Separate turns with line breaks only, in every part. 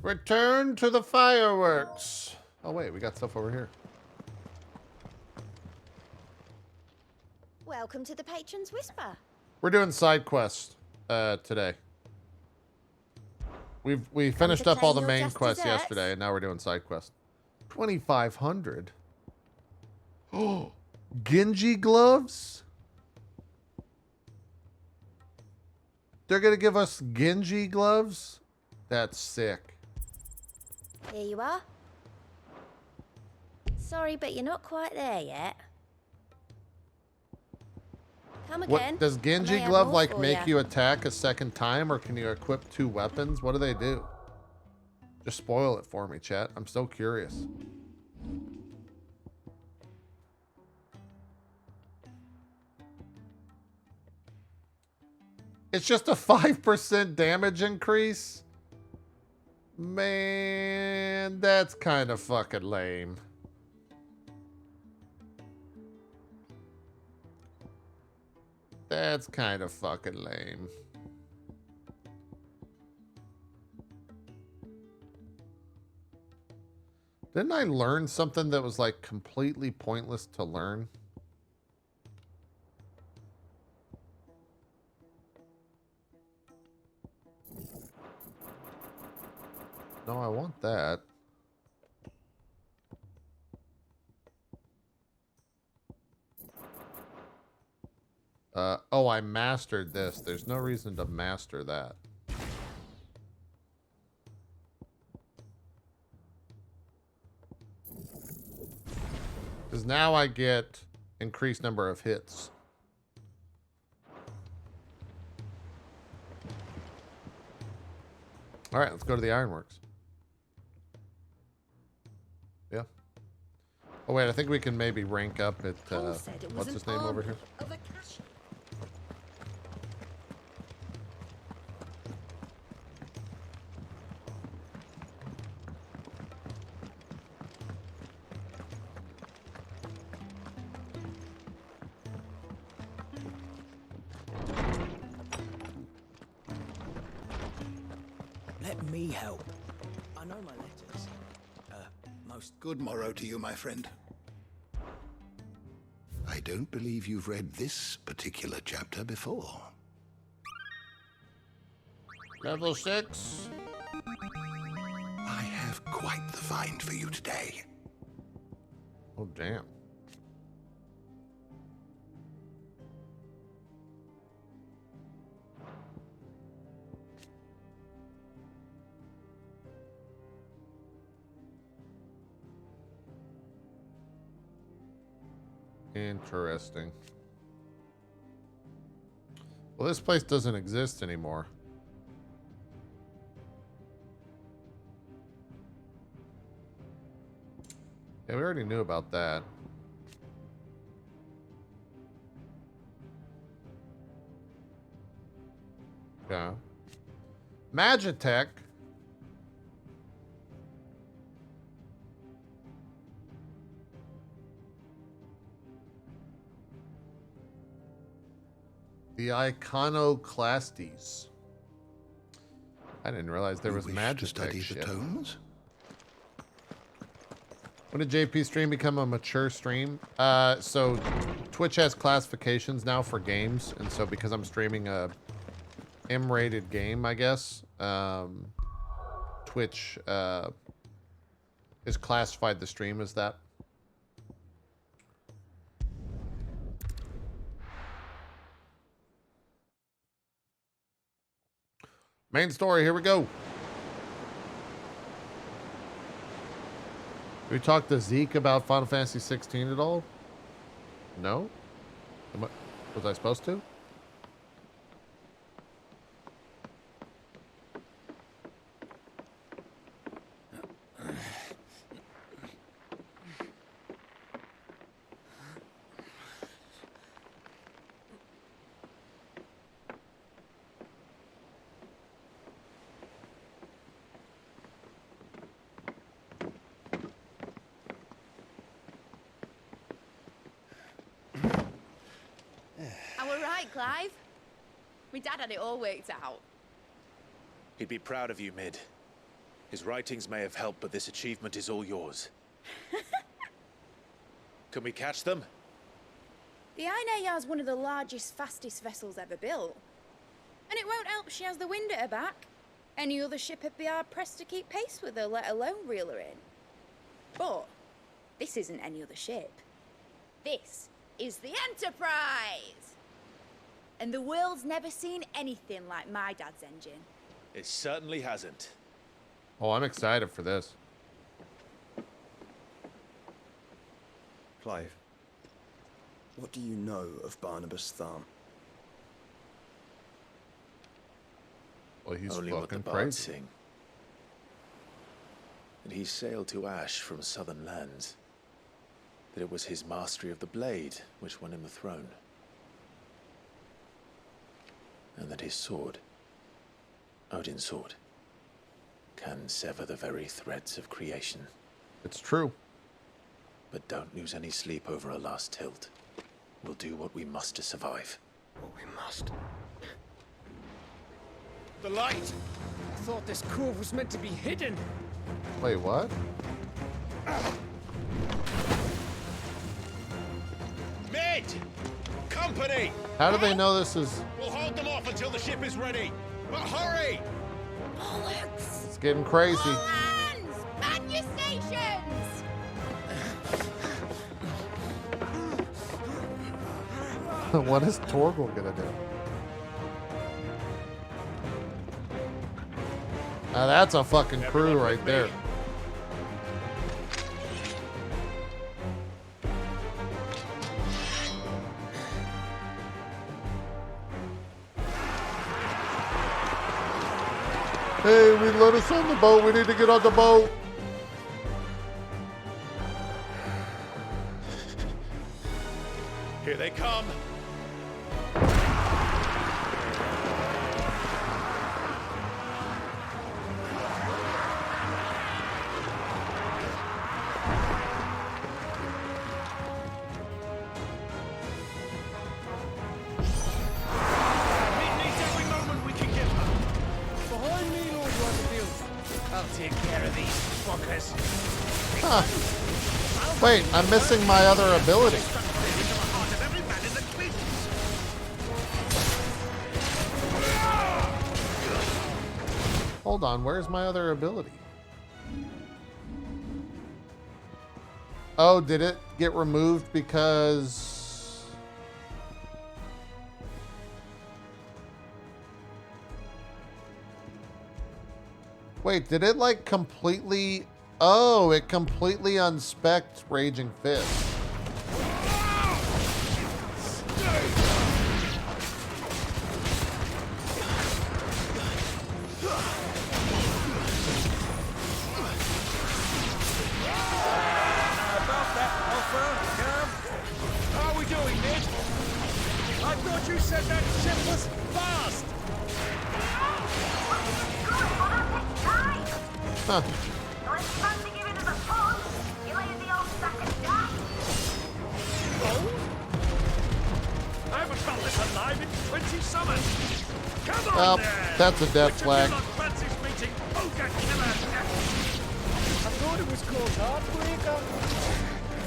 Return to the fireworks. Oh wait, we got stuff over here.
Welcome to the Patron's Whisper.
We're doing side quests today. We finished up all the main quests yesterday, and now we're doing side quests. 2,500. Oh, Genji gloves. They're gonna give us Genji gloves. That's sick.
Here you are. Sorry, but you're not quite there yet. Come again.
What does Genji glove like make you attack a second time, or can you equip 2 weapons? What do they do? Just spoil it for me, chat. I'm so curious. It's just a 5% damage increase? Man, that's kind of fucking lame. That's kind of fucking lame. Didn't I learn something that was like completely pointless to learn? No, I want that. Oh, I mastered this. There's no reason to master that. Because now I get increased number of hits. All right, let's go to the ironworks. Yeah. Oh, wait, I think we can maybe rank up at, what's his name over here?
Let me help. I know my letters. Most
good morrow to you, my friend. I don't believe you've read this particular chapter before.
Level 6.
I have quite the find for you today.
Oh, damn. Interesting. Well, this place doesn't exist anymore. Yeah, we already knew about that. Yeah. Magitech. The Iconoclastes. I didn't realize there was Magitech shit.
Tones?
When did JP stream become a mature stream? So Twitch has classifications now for games, and so because I'm streaming a M-rated game, I guess, Twitch has classified the stream as that. Main story, here we go. We talked to Zeke about Final Fantasy XVI at all? No? Was I supposed to?
Clive? My dad had it all worked out.
He'd be proud of you, Mid.
His writings may have helped, but this achievement is all yours. Can we catch them?
The Ainayar's one of the largest, fastest vessels ever built. And it won't help she has the wind at her back. Any other ship would be hard-pressed to keep pace with her, let alone reel her in. But this isn't any other ship. This is the Enterprise! And the world's never seen anything like my dad's engine.
It certainly hasn't.
Oh, I'm excited for this.
Clive, what do you know of Barnabas Tharm?
Well, he's
Only what the
fucking
bards
crazy.
sing. That he sailed to Ash from southern lands. That it was his mastery of the blade which won him the throne. And that his sword, Odin's sword, can sever the very threads of creation.
It's true.
But don't lose any sleep over a last tilt. We'll do what we must to survive.
What we must.
The light!
I thought this cove was meant to be hidden.
Wait, what?
Mid! Company!
How do they know this is...
We'll hold them off until the ship is ready. But hurry!
Bollocks!
It's getting crazy.
All hands! Man your stations!
What is Torgal gonna do? Now that's a fucking crew right there. Hey, we let us on the boat. We need to get on the boat.
Here they come.
Behind me, Lord Rutherfield. I'll take care of these fuckers.
Huh. Wait, I'm missing my other ability. Hold on, where's my other ability? Oh, did it get removed because... Wait, did it like completely... Oh, it completely unspec'd Raging Fist.
About that, Alpha, Cam. How are we doing, Ned? I thought you said that ship was fast.
Huh.
I haven't felt this alive in 20 summers. Come on,
Well,
there.
that's a death flag.
Francis meeting Ogre Killer. I thought it was called Heartbreaker.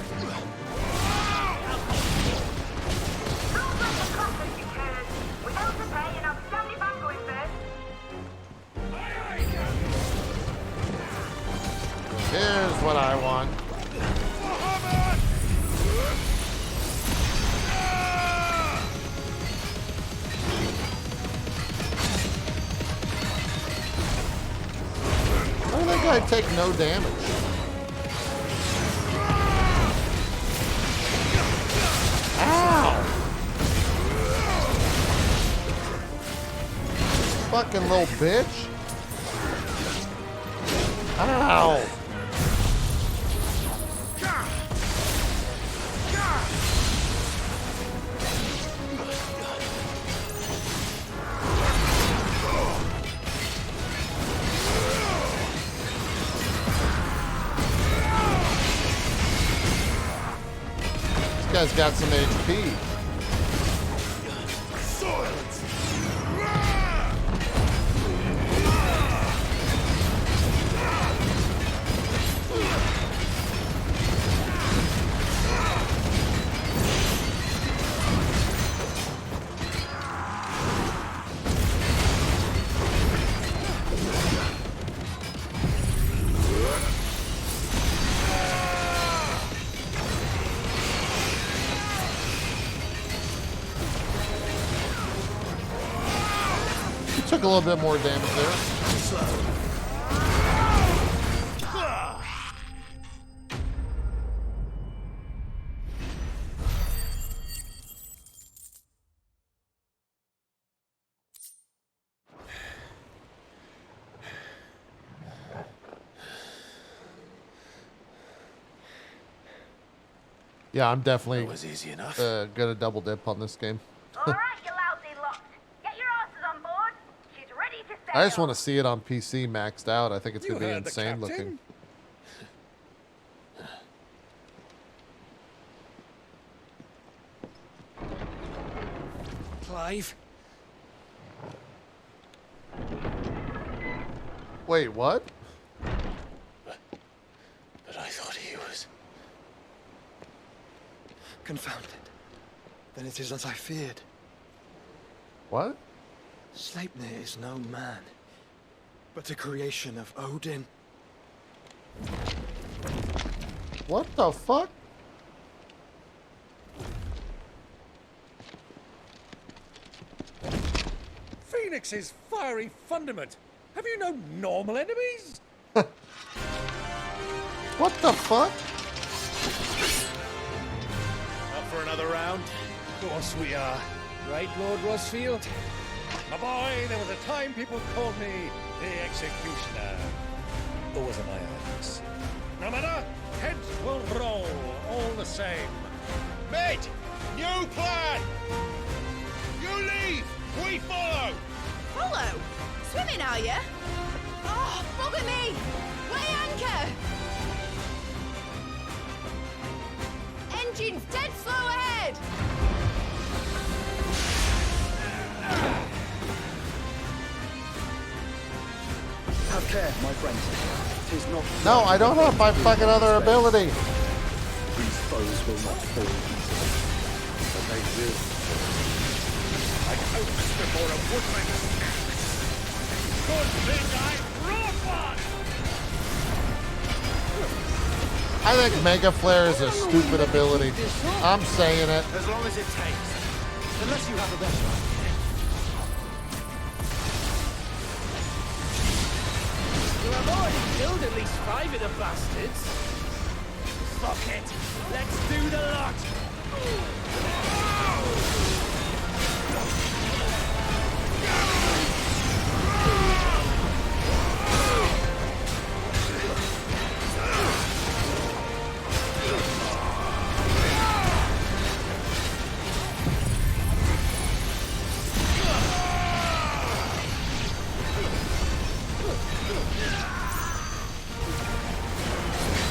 Here's what I want. Why did that guy take no damage? Ow! Fucking little bitch. Ow! This guy's got some HP. Took a little bit more damage there. Yeah, I'm definitely
That was easy enough.
gonna double dip on this game.
All right, you lousy lot. Get your asses on board. She's ready to sail.
I just want to see it on PC maxed out. I think it's
You
gonna be
heard the
insane looking.
captain. Clive.
Wait, what?
But I thought he was...
Confounded. Then it is as I feared.
What?
Sleipnir is no man, but a creation of Odin.
What the fuck?
Phoenix's fiery fundament. Have you no normal enemies?
What the fuck?
Up for another round? Of course we are. Right, Lord Rosfield? My boy, there was a time people called me the Executioner. Or was it my eyes? No matter, heads will roll all the same. Mate, new plan! You leave, we follow!
Follow? Swimming, are you? Oh, bugger me! Weigh anchor! Engines dead slow ahead!
Have care, my friends. 'Tis not...
No, I don't have my fucking other ability.
These foes will not fall easily.
But they will. Like oats before a woodman's axe. Good thing I brought one!
I think Mega Flare is a stupid ability. I'm saying it.
As long as it takes. Unless you have a better idea.
Well, I've already killed at least 5 of the bastards.
Fuck it! Let's do the lot!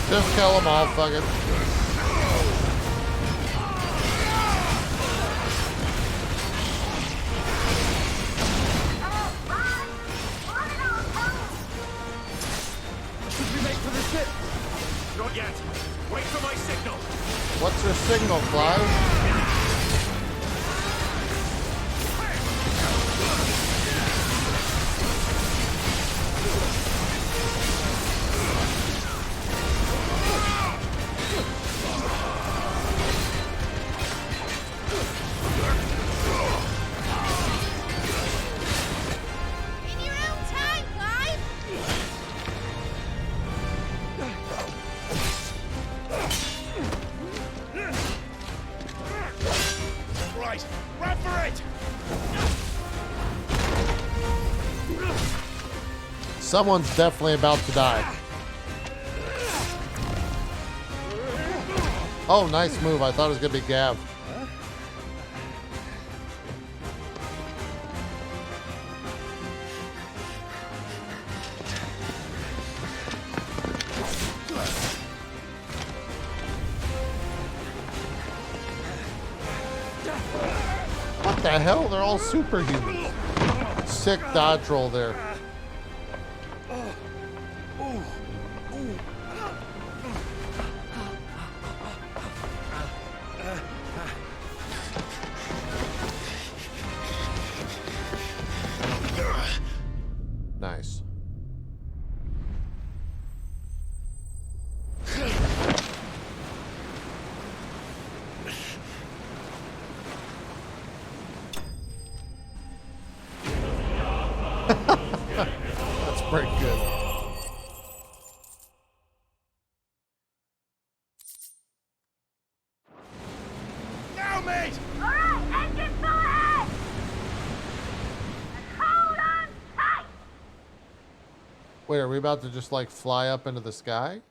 Just kill them all, fuck it.
Should we make for the ship? Not yet. Wait for my signal.
What's your signal, Clive?
In your own time, Clive!
Right, run for it!
Someone's definitely about to die. Oh, nice move. I thought it was going to be Gav. What the hell? They're all superhumans. Sick dodge roll there. Nice. Wait, are we about to just like fly up into the sky?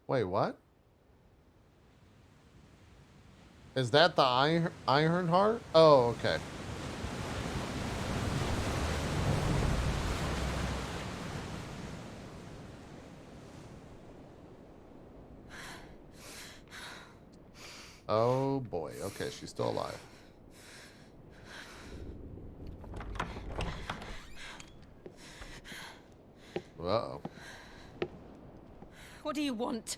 Wait, what? Is that the Iron Heart? Oh, okay. Oh boy. Okay, she's still alive. Uh-oh.
What do you want?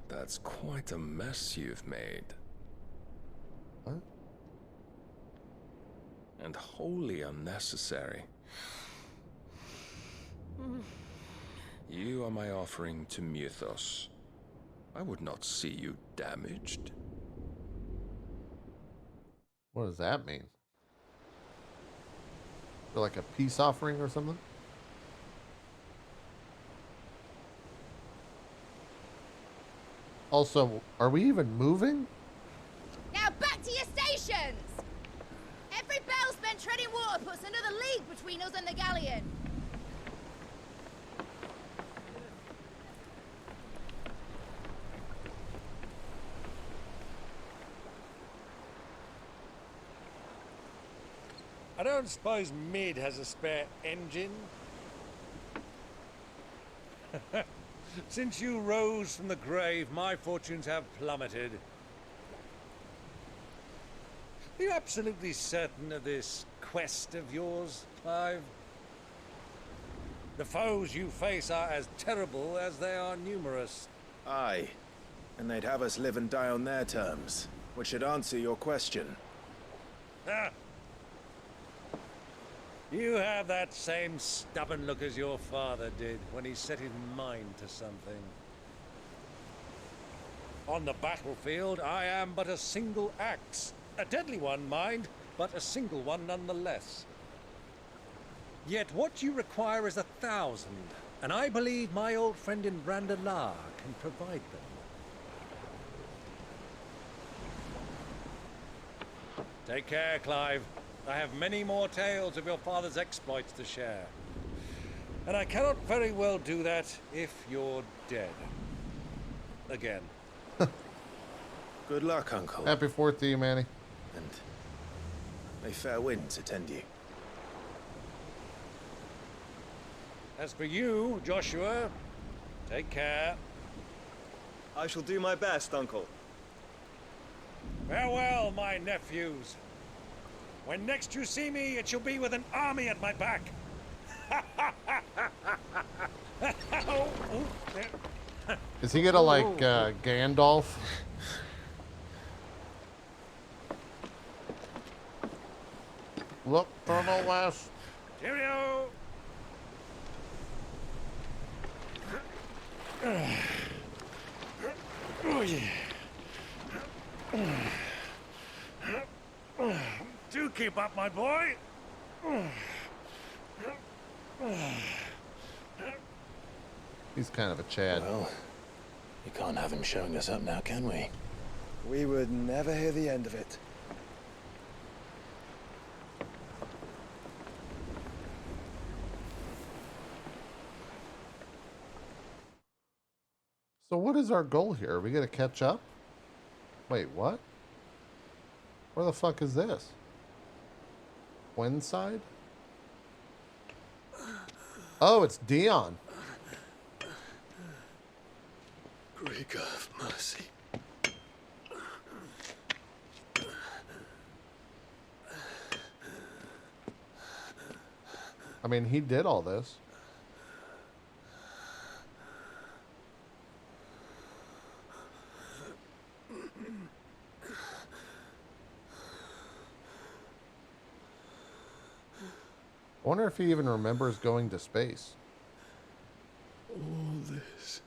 That's quite a mess you've made.
What?
And wholly unnecessary. You are my offering to Mythos. I would not see you damaged.
What does that mean? For like a peace offering or something? Also, are we even moving?
Now back to your stations! Every bell spent treading water puts another league between us and the galleon.
I don't suppose Mid has a spare engine? Since you rose from the grave, my fortunes have plummeted. Are you absolutely certain of this quest of yours, Clive? The foes you face are as terrible as they are numerous.
Aye. And they'd have us live and die on their terms, which should answer your question.
Ah. You have that same stubborn look as your father did when he set his mind to something. On the battlefield, I am but a single axe. A deadly one, mind, but a single one nonetheless. Yet what you require is 1,000, and I believe my old friend in Brandalar can provide them. Take care, Clive. I have many more tales of your father's exploits to share. And I cannot very well do that if you're dead. Again.
Good luck, Uncle.
Happy 4th to you, Manny.
And may fair winds attend you.
As for you, Joshua, take care.
I shall do my best, Uncle.
Farewell, my nephews. When next you see me, it shall be with an army at my back.
Is he gonna like Gandalf? Look to the west.
Cheerio! Oh, yeah. Do keep up, my boy.
He's kind of a Chad.
Well, we can't have him showing us up now, can we?
We would never hear the end of it.
So what is our goal here? Are we gonna catch up? Wait, what? Where the fuck is this? Winside? Oh, it's Dion.
Great God of mercy.
I mean, he did all this. I wonder if he even remembers going to space.
All this.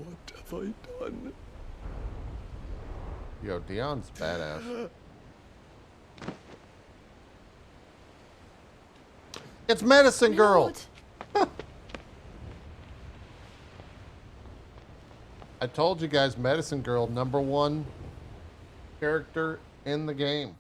What have I done?
Yo, Dion's badass. It's Medicine Girl. I told you guys, Medicine Girl, #1 character in the game.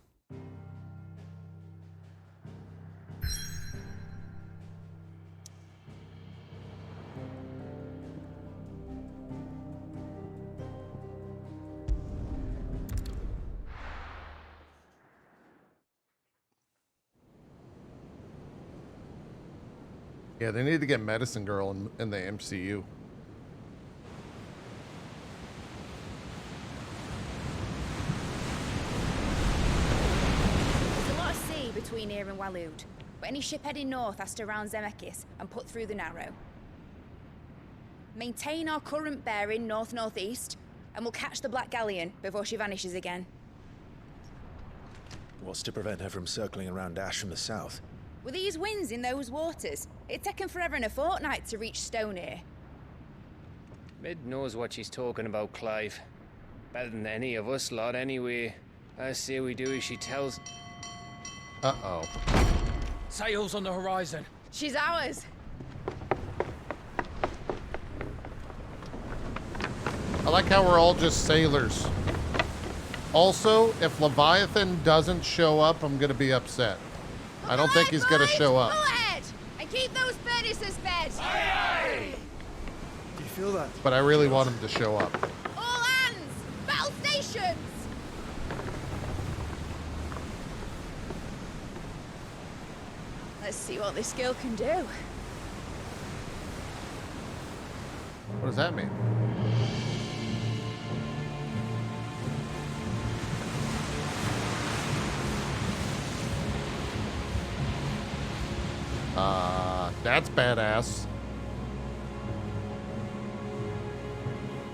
Yeah, they need to get Medicine Girl in the MCU.
There's a lot of sea between here and Waloed, but any ship heading north has to round Zemeckis and put through the Narrow. Maintain our current bearing north-northeast, and we'll catch the Black Galleon before she vanishes again.
What's to prevent her from circling around Ash from the south?
With these winds in those waters, it'd taken forever and a fortnight to reach Stonehenge.
Mid knows what she's talking about, Clive. Better than any of us lot, anyway. I say we do as she tells.
Uh-oh.
Sails on the horizon.
She's ours.
I like how we're all just sailors. Also, if Leviathan doesn't show up, I'm gonna be upset. I don't think he's gonna show up.
Go ahead and keep those furnaces fed.
Do you feel that?
But I really want him to show up.
All hands, battle stations. Let's see what this girl can do.
What does that mean? That's badass.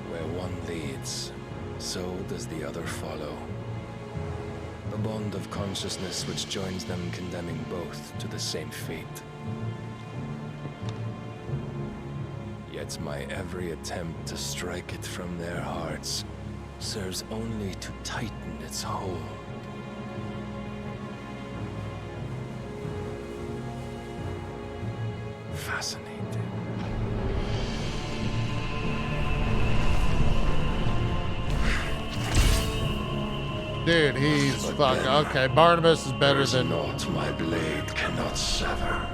Where one leads, so does the other follow. The bond of consciousness which joins them condemning both to the same fate. Yet my every attempt to strike it from their hearts serves only to tighten its hold. Fascinating.
Dude, he's fucking okay. Barnabas is better than.
Not my blade cannot sever.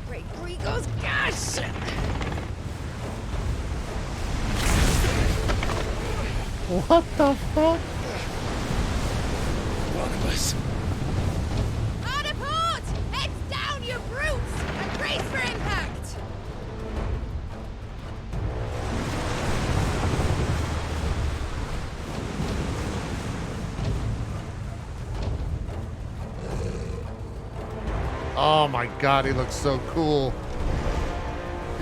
Great Gregor's gosh!
What the fuck?
Barnabas.
Hard a port! Heads down, you brutes! And brace for impact!
Oh my god, he looks so cool.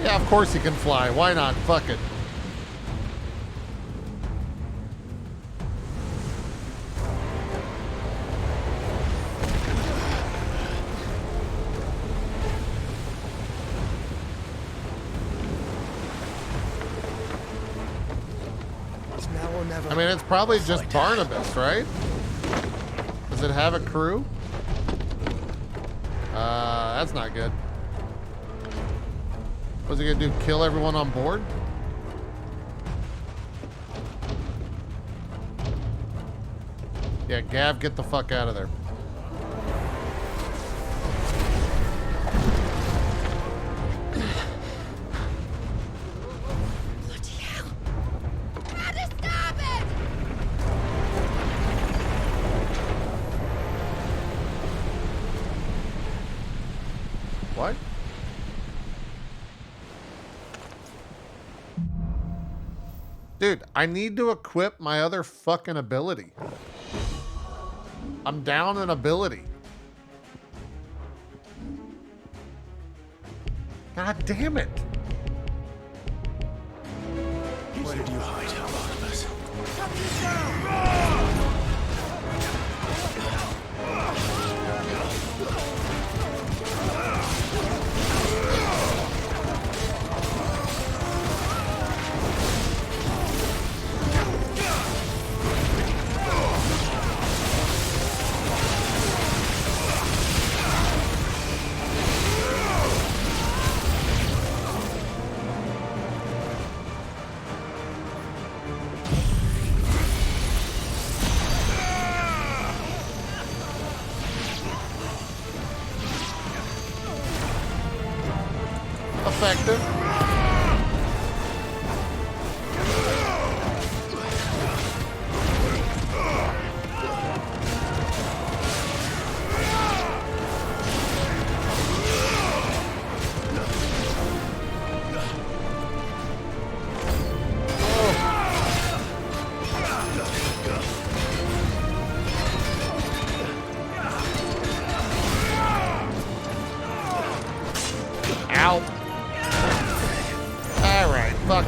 Yeah, of course he can fly. Why not? Fuck it.
Now or never.
I mean, it's probably just Barnabas, right? Does it have a crew? That's not good. What's he gonna do? Kill everyone on board? Yeah, Gav, get the fuck out of there.
Bloody hell! Rudder starboard!
What? Dude, I need to equip my other fucking ability. I'm down an ability. God damn it.
Where did you hide her, Barnabas?
Effective. Ow. Alright, fuck.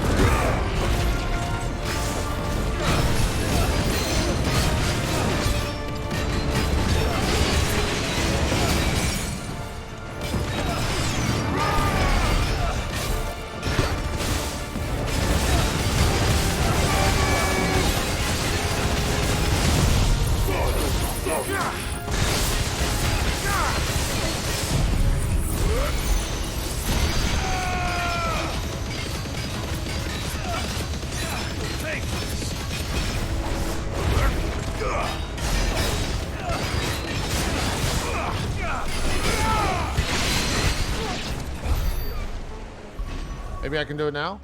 Maybe I can do it now?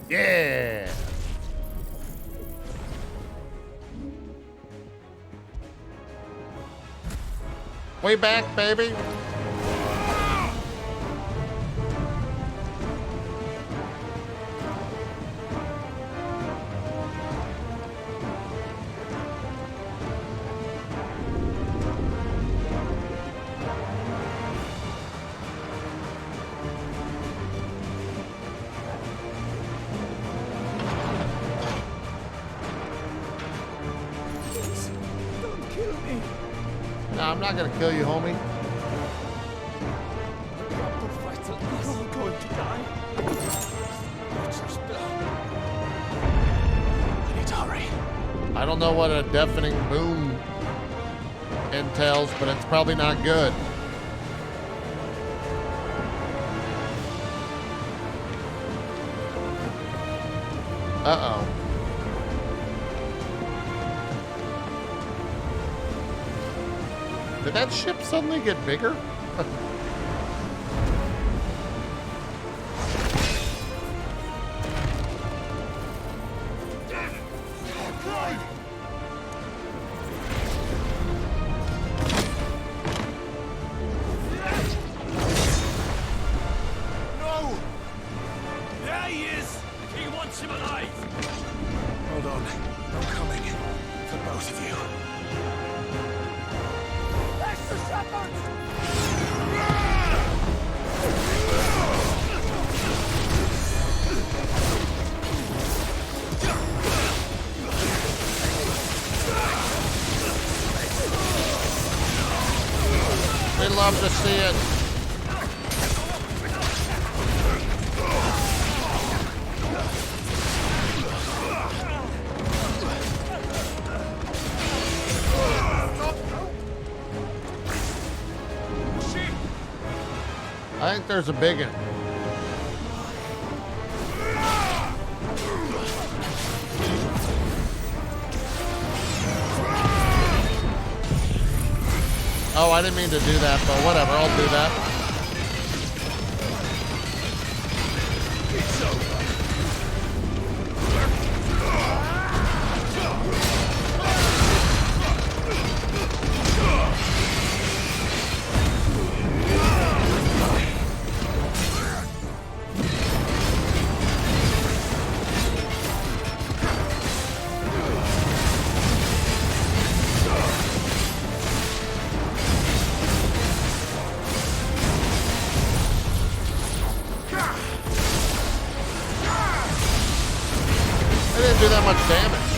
Yeah! Way back, baby! No, I'm not gonna kill you, homie.
I'm going to die.
I need to hurry.
I don't know what a deafening boom entails, but it's probably not good. Uh-oh. Did that ship suddenly get bigger?
No! There he is! The king wants him alive!
Hold on. I'm coming. For both of you.
That's the shepherds!
We'd love to see it. I think there's a big one. Oh, I didn't mean to do that, but whatever, I'll do that. do that much damage?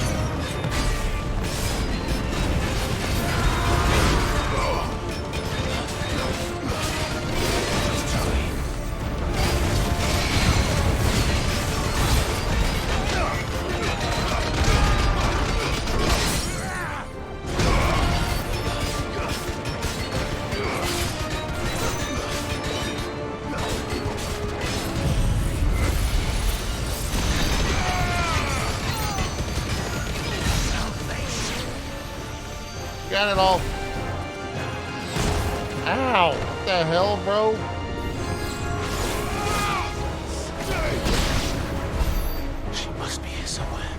Got it all. Ow! What the hell, bro?
She must be here somewhere.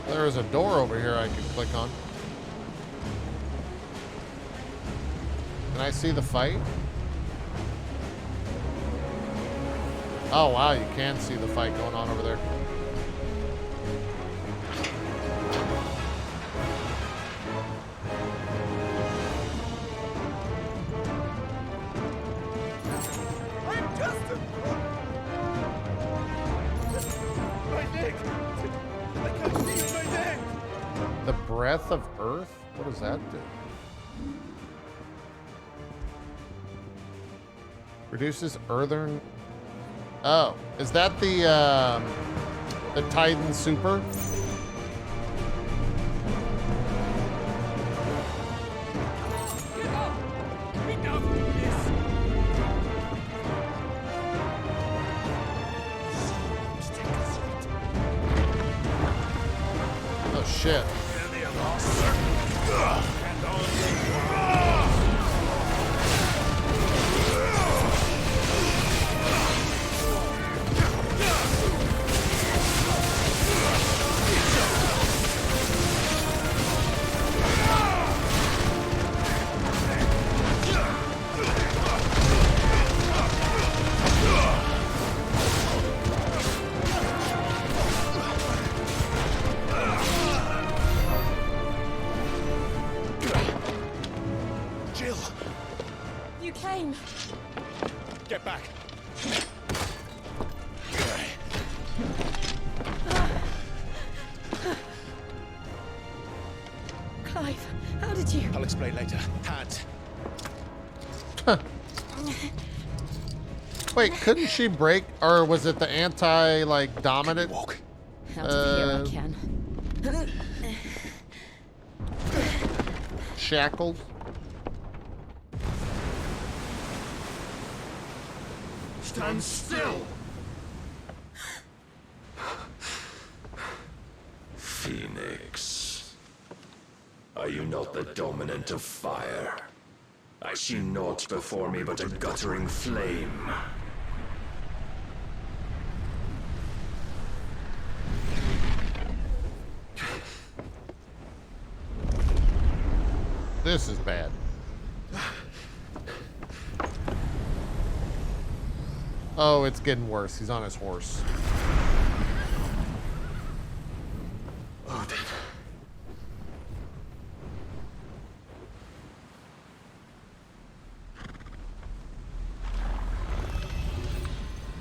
There is a door over here I can click on. Can I see the fight? Oh wow, you can see the fight going on over there.
I'm Justin! My neck! I can't see my neck!
The breath of Earth? What does that do? Reduces earthen. Oh, is that the Titan Super? Oh shit.
You came.
Get back.
Clive, how did you?
I'll explain later. Hands.
Wait, couldn't she break, or was it the anti, like, dominant?
Walk.
Out of here I can.
Shackled?
Stand still!
Phoenix, are you not the dominant of fire? I see naught before me but a guttering flame.
This is bad. Oh, it's getting worse. He's on his horse.
Odin.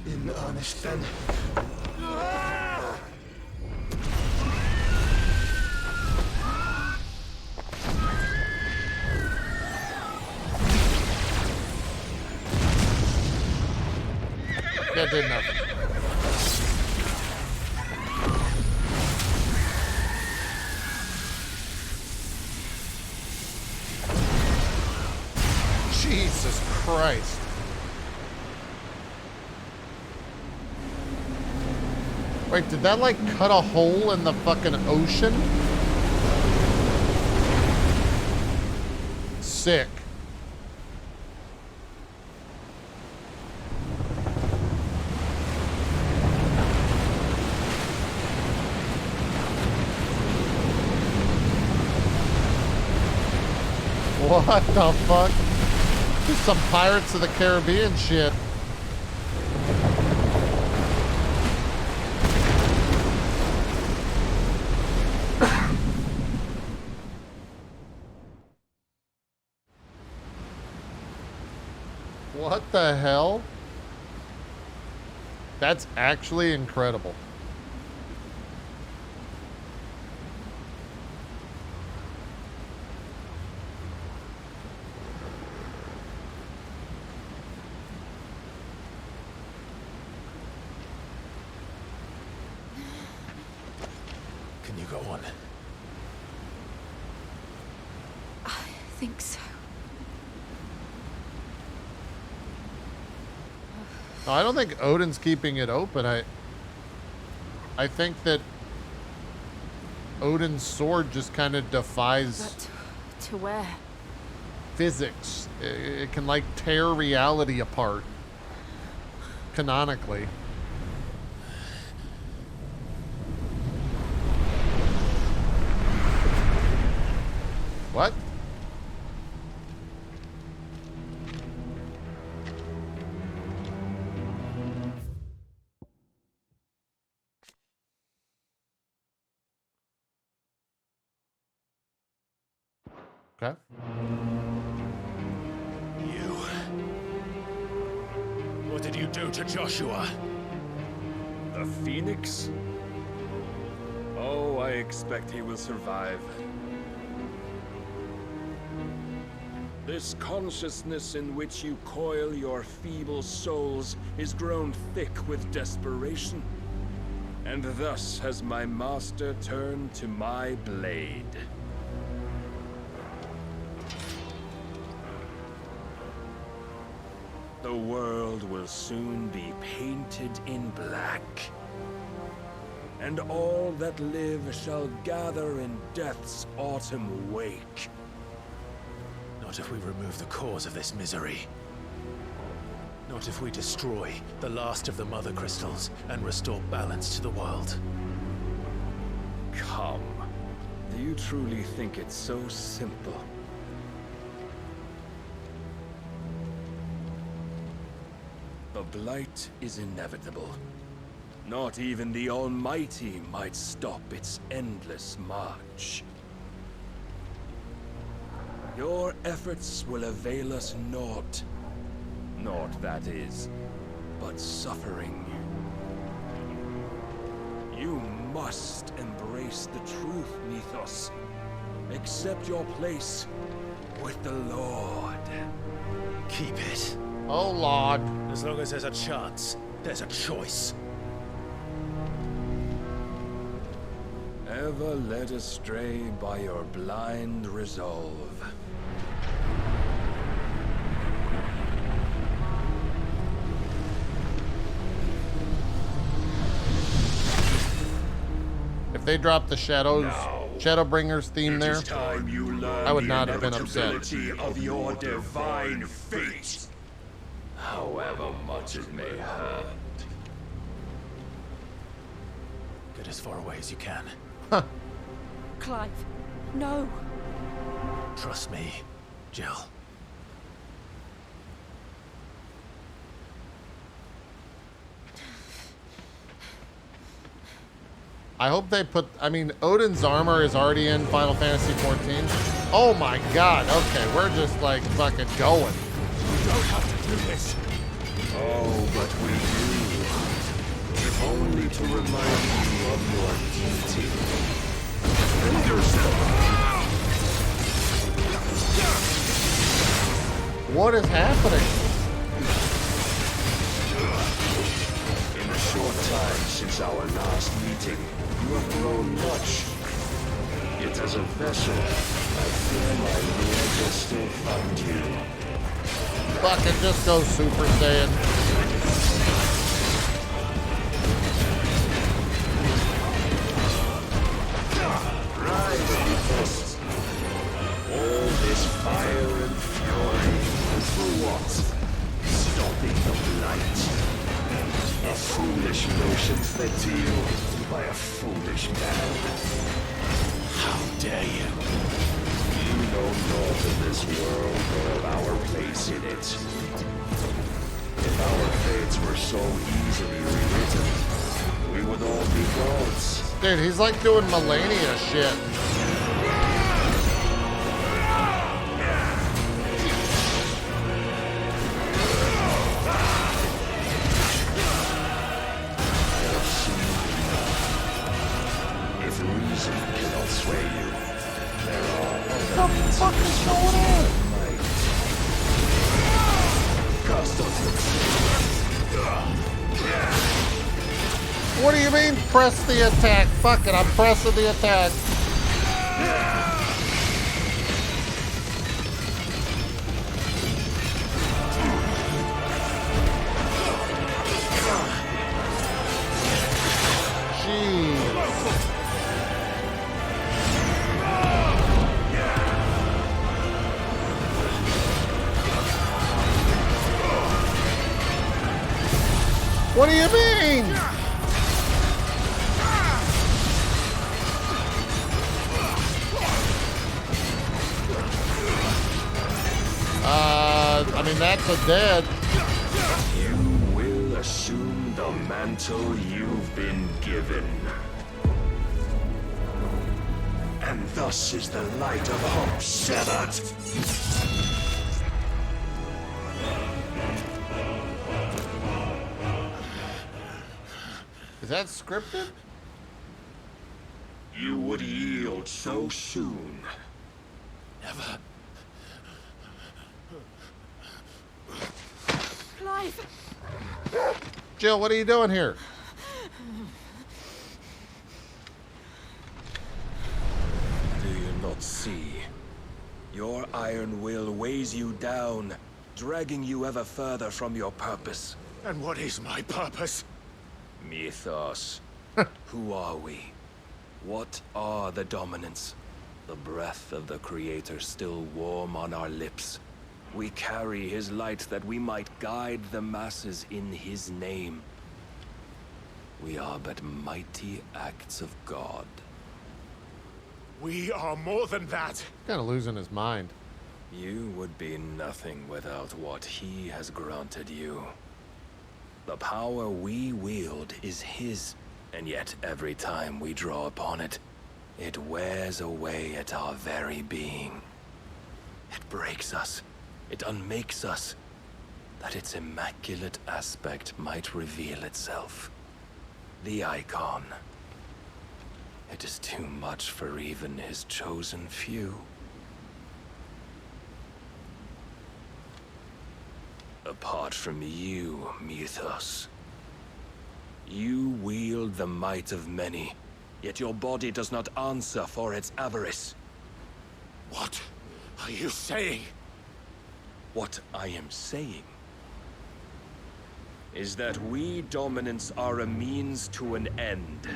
In earnest then.
That did nothing. Jesus Christ. Wait, did that like cut a hole in the fucking ocean? Sick. What the fuck? This is some Pirates of the Caribbean shit. What the hell? That's actually incredible.
Can you go on?
I think so.
No, I don't think Odin's keeping it open. I think that Odin's sword just kind of defies
But to where?
physics. It can like tear reality apart. Canonically. What? Okay.
You. What did you do to Joshua?
The Phoenix? Oh, I expect he will survive. This consciousness in which you coil your feeble souls is grown thick with desperation. And thus has my master turned to my blade. The world will soon be painted in black. And all that live shall gather in death's autumn wake.
Not if we remove the cause of this misery. Not if we destroy the last of the Mother Crystals and restore balance to the world.
Come. Do you truly think it's so simple? The blight is inevitable. Not even the Almighty might stop its endless march. Your efforts will avail us naught. Naught, that is, but suffering. You must embrace the truth, Mythos. Accept your place with the Lord.
Keep it.
Oh, Lord.
As long as there's a chance, there's a choice.
Ever led astray by your blind resolve.
If they dropped the Shadowbringers theme there, I would not have been upset.
Of your divine fate, however much it may hurt.
Get as far away as you can.
Clive, no.
Trust me, Jill.
I hope they put, I mean, Odin's armor is already in Final Fantasy XIV. Oh my god, okay, we're just like fucking going.
We don't have to do this. Oh, but we do. If only to remind you of your duty. Defend yourself.
What is happening?
In the short time since our last meeting, you have grown much. Yet as a vessel, I fear my Lord will still find you.
Fucking just go Super Saiyan.
Rise, Mythos. All this fire and fury, for what? Stopping the blight. A foolish notion fed to you by a foolish man. How dare you? You know naught of this world or of our place in it. If our fates were so easily rewritten, we would all be gods.
Dude, he's like doing Melania shit.
not sway you. There are
What the fuck is going on? What do you mean, press the attack? Fuck it, I'm pressing the attack. What do you mean? I mean, that's a dead.
You will assume the mantle you've been given. And thus is the light of hope severed.
Is that scripted?
You would yield so soon.
Never.
Clive!
Jill, what are you doing here?
Do you not see? Your iron will weighs you down, dragging you ever further from your purpose.
And what is my purpose?
Mythos. Who are we? What are the dominants? The breath of the Creator still warm on our lips. We carry his light that we might guide the masses in his name. We are but mighty acts of God.
We are more than that.
Kind of losing his mind.
You would be nothing without what he has granted you. The power we wield is his, and yet every time we draw upon it, it wears away at our very being. It breaks us. It unmakes us, that its immaculate aspect might reveal itself. The icon. It is too much for even his chosen few. Apart from you, Mythos. You wield the might of many, yet your body does not answer for its avarice.
What are you saying?
What I am saying is that we dominants are a means to an end.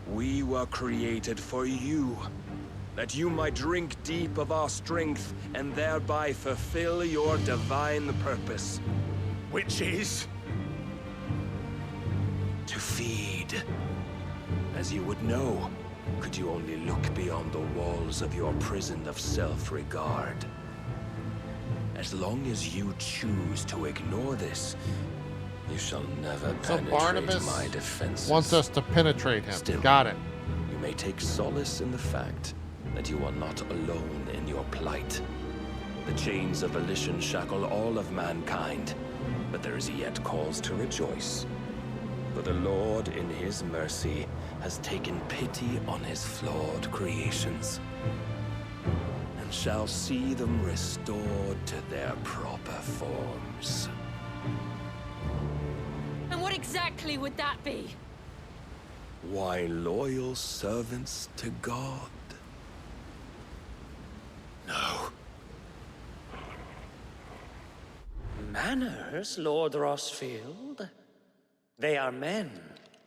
We were created for you, that you might drink deep of our strength and thereby fulfill your divine purpose.
Which is?
To feed. As you would know, could you only look beyond the walls of your prison of self-regard. As long as you choose to ignore this, you shall never penetrate
Barnabas
my defenses.
wants us to penetrate him.
Still,
got it.
You may take solace in the fact that you are not alone in your plight. The chains of volition shackle all of mankind, but there is yet cause to rejoice. For the Lord, in his mercy, has taken pity on his flawed creations, and shall see them restored to their proper forms.
And what exactly would that be?
Why, loyal servants to God.
No.
Manners, Lord Rossfield? They are men,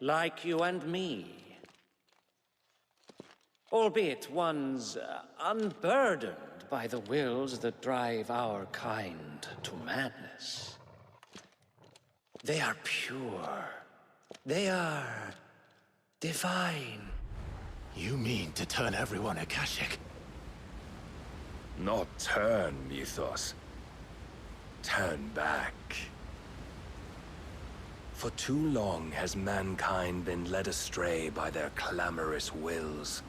like you and me. Albeit ones unburdened by the wills that drive our kind to madness. They are pure. They are divine.
You mean to turn everyone Akashic?
Not turn, Mythos. Turn back. For too long has mankind been led astray by their clamorous wills.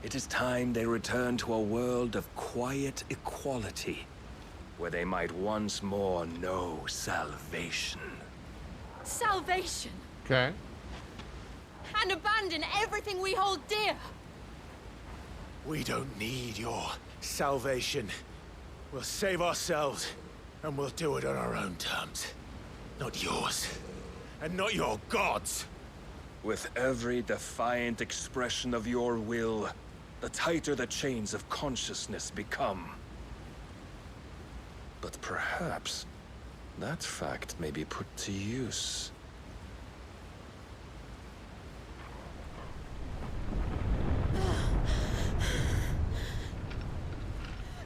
It is time they return to a world of quiet equality, where they might once more know salvation.
Salvation?
Okay.
and abandon everything we hold dear.
We don't need your salvation. We'll save ourselves, and we'll do it on our own terms. Not yours, and not your gods.
With every defiant expression of your will, the tighter the chains of consciousness become. But perhaps that fact may be put to use.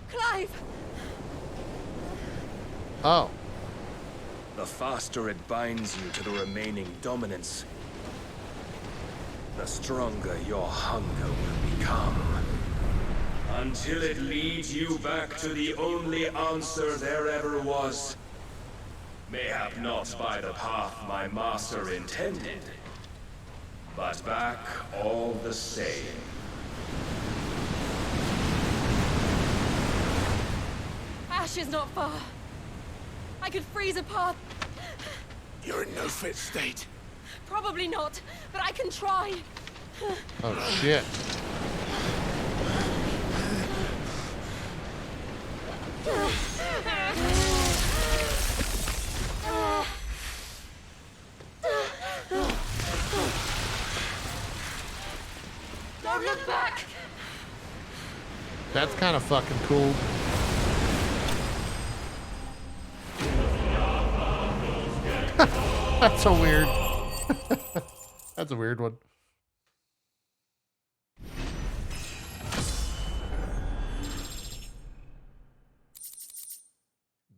Clive!
Oh.
The faster it binds you to the remaining dominance, the stronger your hunger will become. Until it leads you back to the only answer there ever was. Mayhap not by the path my master intended, but back all the same.
Ash is not far. I could freeze a path.
You're in no fit state.
Probably not, but I can try.
Oh, shit.
Don't look back.
That's kind of fucking cool. That's a weird. That's a weird one.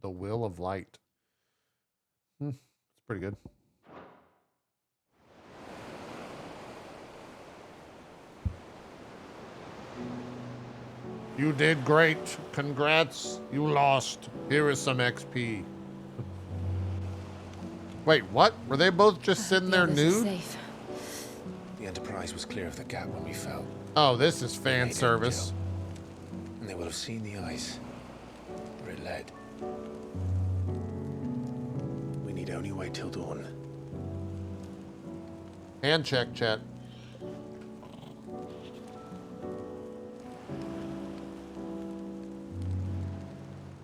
The Will of Light. It's pretty good. You did great. Congrats. You lost. Here is some XP. Wait, what? Were they both just sitting there nude?
Safe. The Enterprise was clear of the gap when we fell.
Oh, this is fan service.
And they will have seen the ice where it led. We need only wait till dawn.
Hand check, chat.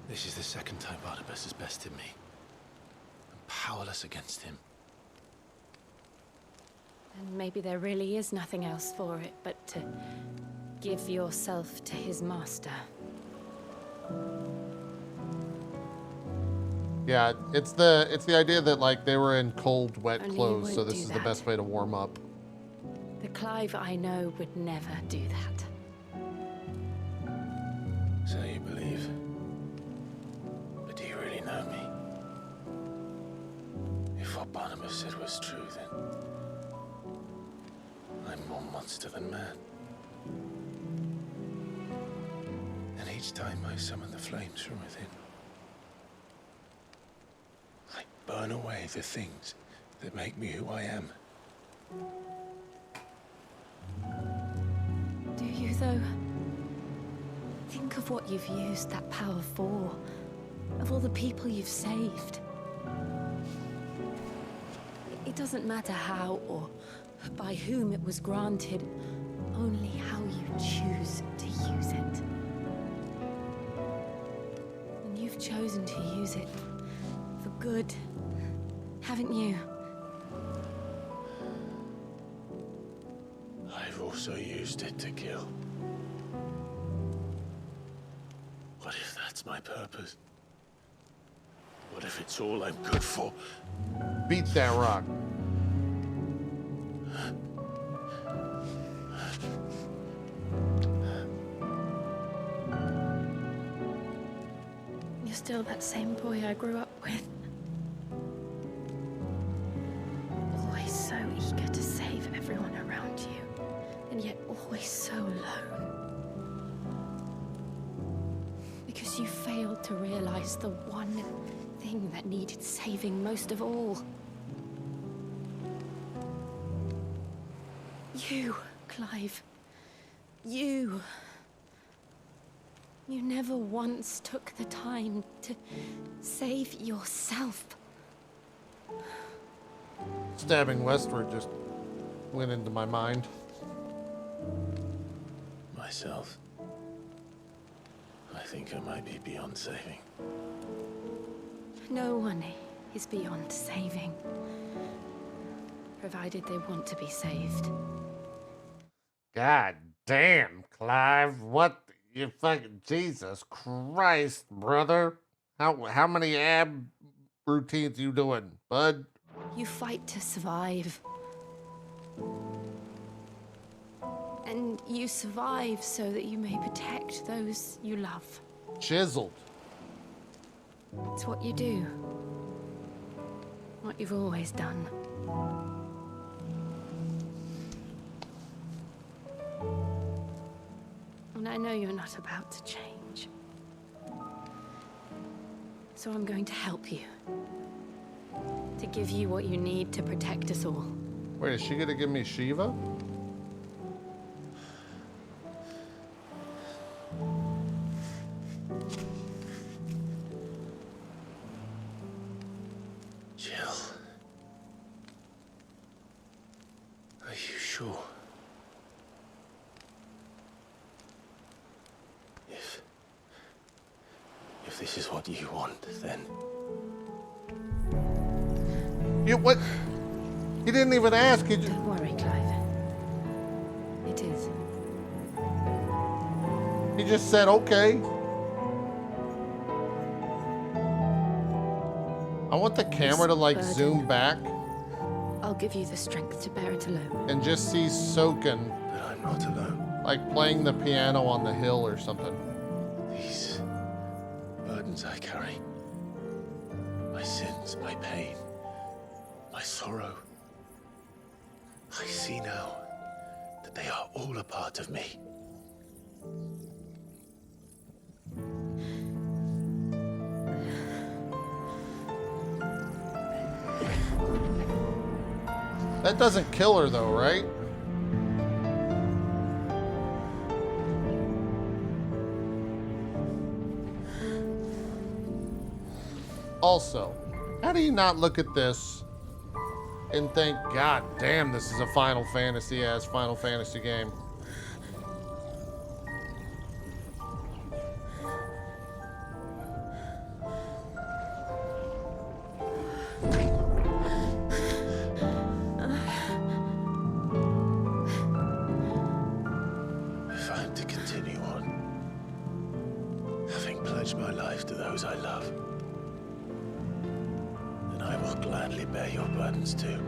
This is the second time Barnabas has bested me. I'm powerless against him.
And maybe there really is nothing else for it but to give yourself to his master.
Yeah, it's the idea that like they were in cold, wet
Only you
clothes, so
won't
this
do
is the
that.
best way to warm up.
The Clive I know would never do that.
So you believe? But do you really know me? If what Barnabas said was true, then I'm more monster than man. And each time I summon the flames from within, I burn away the things that make me who I am.
Do you, though? Think of what you've used that power for. Of all the people you've saved. It doesn't matter how or by whom it was granted, only how you choose to use it. And you've chosen to use it for good, haven't you?
I've also used it to kill. What if that's my purpose? What if it's all I'm good for?
Beat that rock.
You're still that same boy I grew up with. Always so eager to save everyone around you, and yet always so alone. Because you failed to realize the one thing that needed saving most of all. You, Clive. You. You never once took the time to save yourself.
Stabbing westward just went into my mind.
Myself. I think I might be beyond saving.
No one is beyond saving. Provided they want to be saved.
God damn, Clive. What you fucking Jesus Christ, brother. How many ab routines you doing, bud?
You fight to survive. And you survive so that you may protect those you love.
Chiseled.
It's what you do. What you've always done. And I know you're not about to change. So I'm going to help you. To give you what you need to protect us all.
Wait, is she gonna give me Shiva?
Jill. Are you sure? If this is what you want, then...
You what? You didn't even ask. You
Don't worry, Clive. It is.
He just said okay. I want the camera to like zoom back
I'll give you the strength to bear it alone.
and just see Soken.
But I'm not alone.
Like playing the piano on the hill or something.
These burdens I carry. My sins, my pain, my sorrow. I see now that they are all a part of me.
That doesn't kill her though, right? Also, how do you not look at this and think, God damn, this is a Final Fantasy-ass Final Fantasy game?
If I'm to continue on, having pledged my life to those I love, then I will gladly bear your burdens too,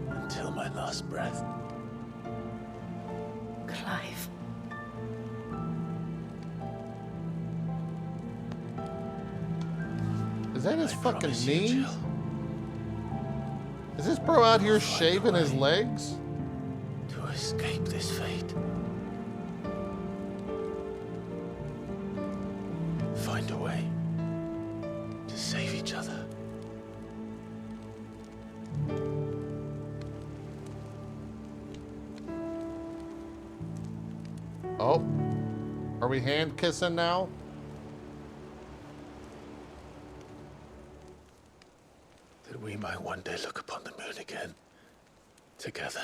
until my last breath.
Clive.
Is that his
I
fucking
promise you,
knee?
Jill.
Is this bro out here shaving his legs?
To escape this fate. Find a way to save each other.
Oh, are we hand kissing now?
That we might one day look upon the moon again, together.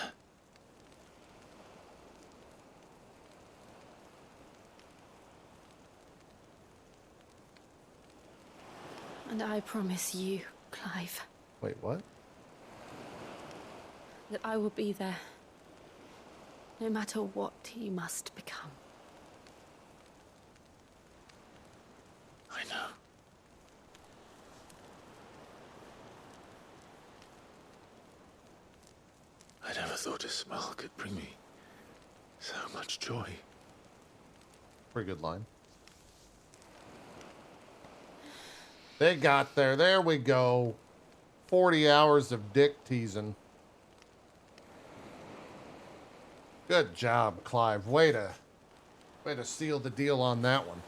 And I promise you, Clive,
Wait, what?
that I will be there. No matter what you must become.
I know. I never thought a smile could bring me so much joy.
Pretty good line. They got there. There we go. 40 hours of dick teasing. Good job, Clive. Way to seal the deal on that one.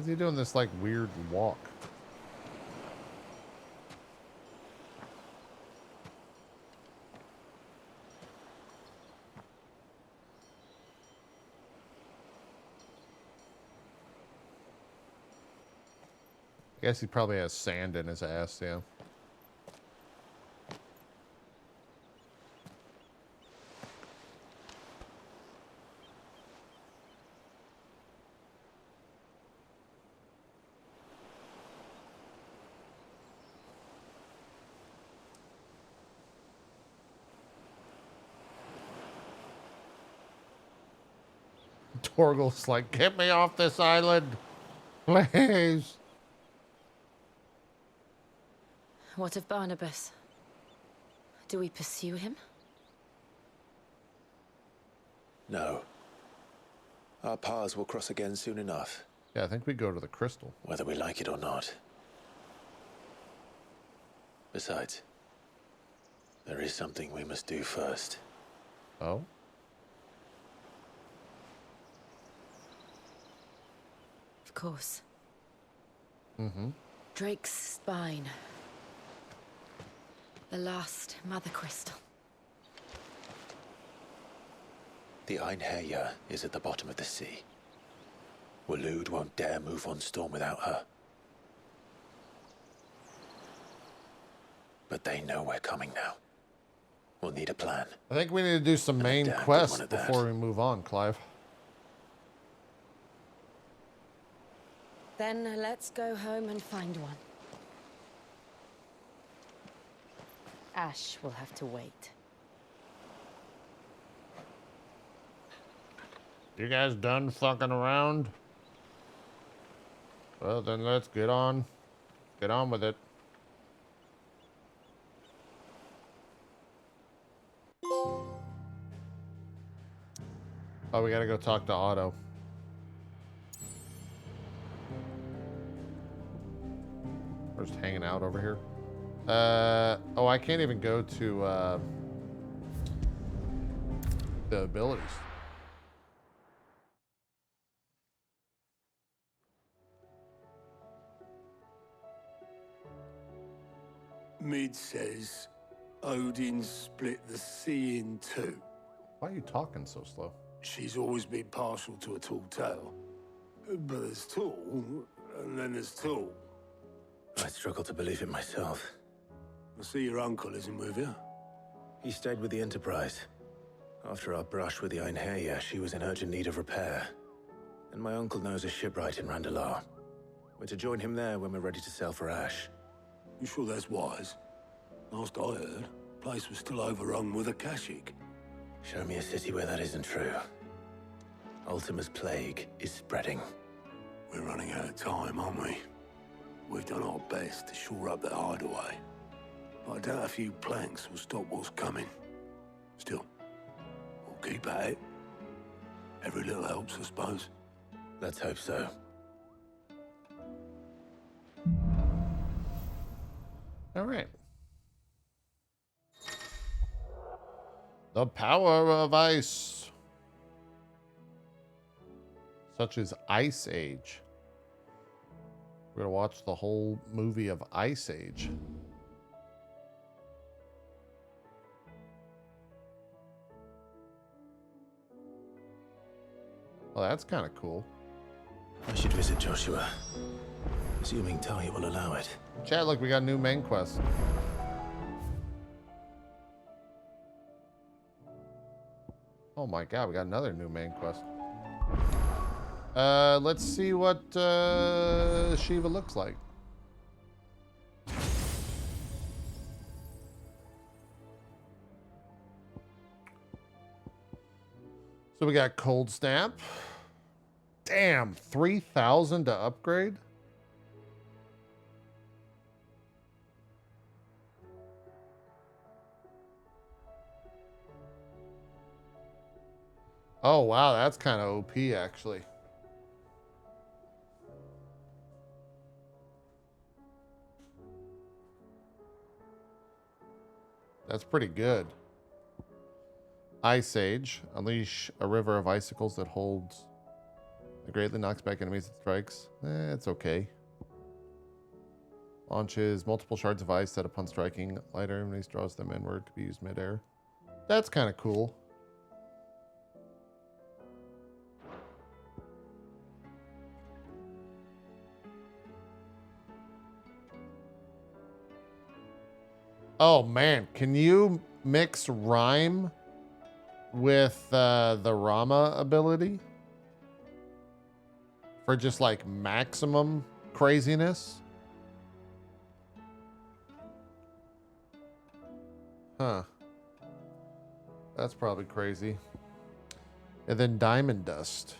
How's he doing this like weird walk? I guess he probably has sand in his ass, yeah. Torgal's like, get me off this island, please.
What of Barnabas? Do we pursue him?
No. Our paths will cross again soon enough.
Yeah, I think we go to the crystal.
Whether we like it or not. Besides, there is something we must do first.
Oh?
Of course.
Mm-hmm.
Drake's spine. The last Mother Crystal.
The Einherja is at the bottom of the sea. Waloed won't dare move on Storm without her. But they know we're coming now. We'll need a plan.
I think we need to do some main quests before we move on, Clive.
Then let's go home and find one. Ash will have to wait.
You guys done fucking around? Well, then let's get on with it. Oh, we gotta go talk to Otto. We're just hanging out over here. Oh, I can't even go to the abilities.
Mid says Odin split the sea in two.
Why are you talking so slow?
She's always been partial to a tall tale. But there's tall, and then there's tall.
I struggle to believe it myself.
I see your uncle isn't with you.
He stayed with the Enterprise. After our brush with the Einherja, she was in urgent need of repair. And my uncle knows a shipwright in Randalar. We're to join him there when we're ready to sail for Ash.
You sure that's wise? Last I heard, the place was still overrun with Akashic.
Show me a city where that isn't true. Ultima's plague is spreading.
We're running out of time, aren't we? We've done our best to shore up that hideaway. But I doubt a few planks will stop what's coming. Still, we'll keep at it. Every little helps, I suppose.
Let's hope so.
All right. The power of ice. Such as Ice Age. We're gonna watch the whole movie of Ice Age. Well, that's kind of cool.
I should visit Joshua. Assuming Talia will allow it.
Chat, look, we got a new main quest. Oh my god, we got another new main quest. Let's see what Shiva looks like. So we got Cold Snap. Damn, 3,000 to upgrade? Oh, wow, that's kind of OP, actually. That's pretty good. Ice Age. Unleash a river of icicles that holds It greatly knocks back enemies it strikes. It's okay. Launches multiple shards of ice that upon striking lighter enemies draws them inward to be used midair. That's kind of cool. Oh man, can you mix rhyme with the Rama ability? For just like maximum craziness? Huh. That's probably crazy. And then Diamond Dust.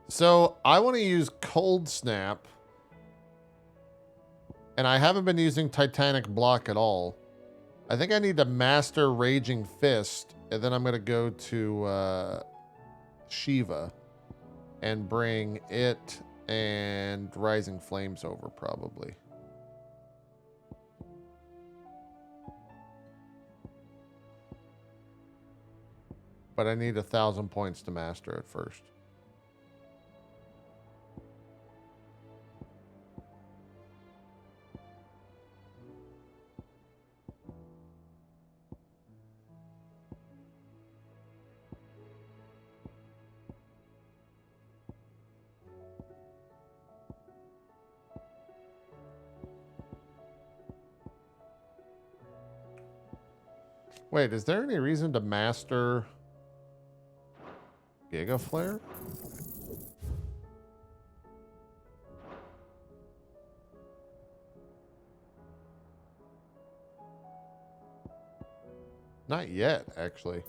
So I want to use Cold Snap. And I haven't been using Titanic Block at all. I think I need to master Raging Fist. And then I'm going to go to Shiva. And bring it and Rising Flames over, probably. But I need 1,000 points to master it first. Wait, is there any reason to master Giga Flare? Not yet, actually.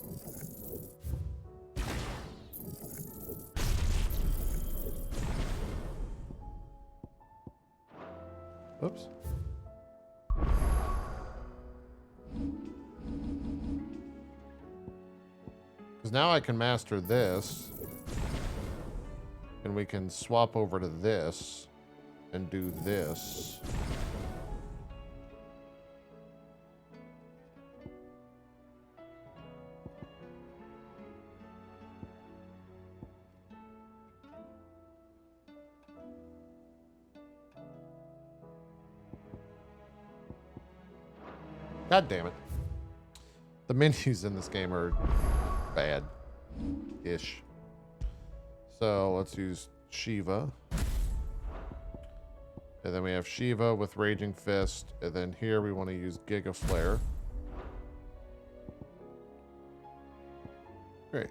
Oops. Because now I can master this. And we can swap over to this. And do this. God damn it. The menus in this game are bad-ish. So let's use Shiva. And then we have Shiva with Raging Fist. And then here we want to use Giga Flare. Great.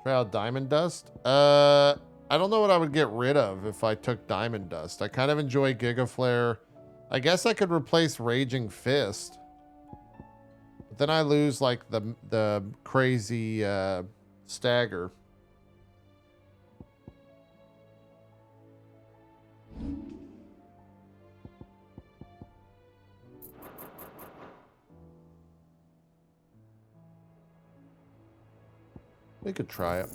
Try out Diamond Dust. I don't know what I would get rid of if I took Diamond Dust. I kind of enjoy Giga Flare. I guess I could replace Raging Fist. But then I lose like the crazy stagger. We could try it.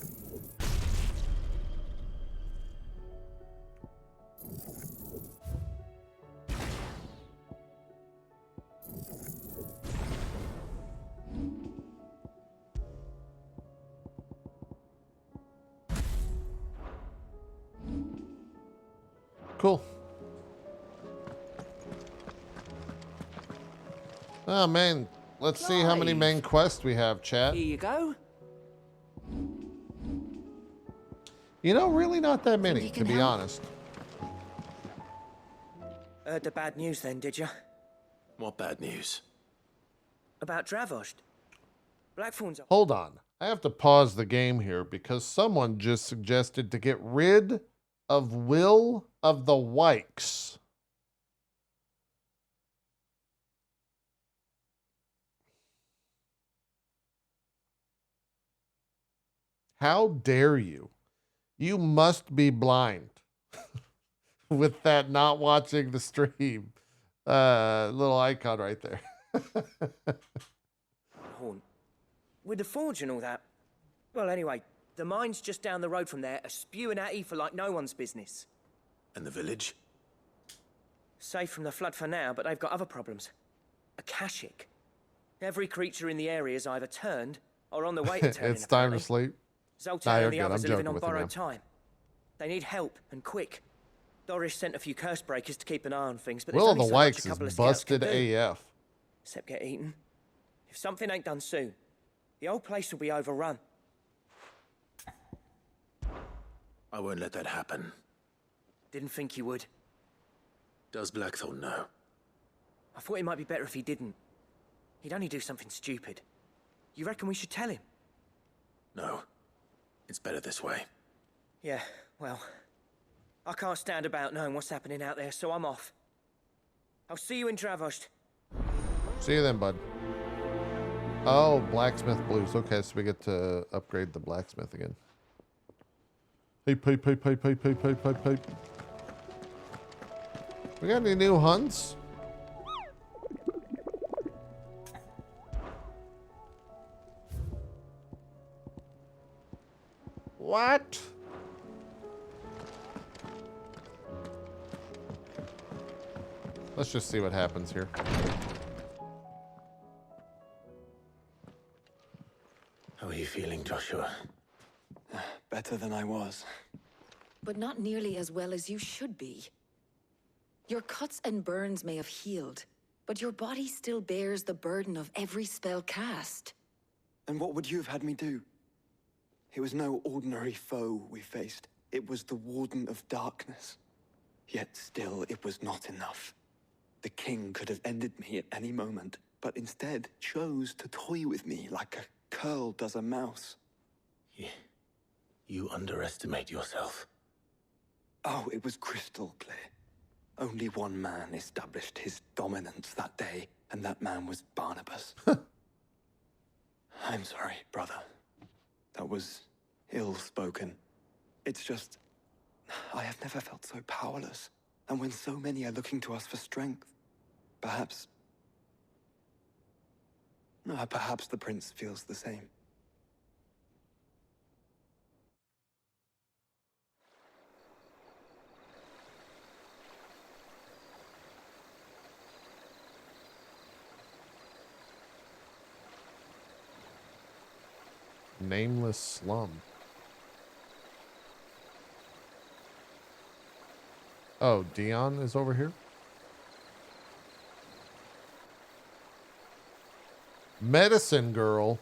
Cool. Oh man, let's see how many main quests we have, chat.
Here you go.
You know, really not that many, to be honest.
Heard the bad news then, did you?
What bad news?
About Dravost. Blackthorn's...
Hold on. I have to pause the game here because someone just suggested to get rid of Will of the Wykes. How dare you? You must be blind with that not watching the stream little icon right there.
With the forge and all that. Well, anyway, the mines just down the road from there are spewing at Aoife like no one's business.
And the village?
Safe from the flood for now, but they've got other problems. Akashic. Every creature in the area is either turned or on the way to turning.
It's time to sleep.
Zoltan and the
good.
others
I'm
are living
joking
on
with you,
borrowed
man.
time. They need help, and quick. Doris sent a few curse breakers to keep an eye on things, but
Will
there's
of the
only so much a
Wikes
couple
is
of scouts can
busted
do.
AF.
Except get eaten. If something ain't done soon, the whole place will be overrun.
I won't let that happen.
Didn't think you would.
Does Blackthorn know?
I thought it might be better if he didn't. He'd only do something stupid. You reckon we should tell him?
No. It's better this way.
Yeah, well, I can't stand about knowing what's happening out there, so I'm off. I'll see you in Dravost.
See you then, bud. Oh, blacksmith blues. Okay, so we get to upgrade the blacksmith again. Hey, pipe. We got any new hunts? What? Let's just see what happens here.
How are you feeling, Joshua?
Better than I was.
But not nearly as well as you should be. Your cuts and burns may have healed, but your body still bears the burden of every spell cast.
And what would you have had me do? It was no ordinary foe we faced. It was the Warden of Darkness. Yet still, it was not enough. The king could have ended me at any moment, but instead chose to toy with me like a curl does a mouse.
You underestimate yourself.
Oh, it was crystal clear. Only one man established his dominance that day, and that man was Barnabas. I'm sorry, brother. That was ill-spoken. It's just, I have never felt so powerless. And when so many are looking to us for strength, perhaps the prince feels the same.
Nameless slum. Oh, Dion is over here? Medicine girl.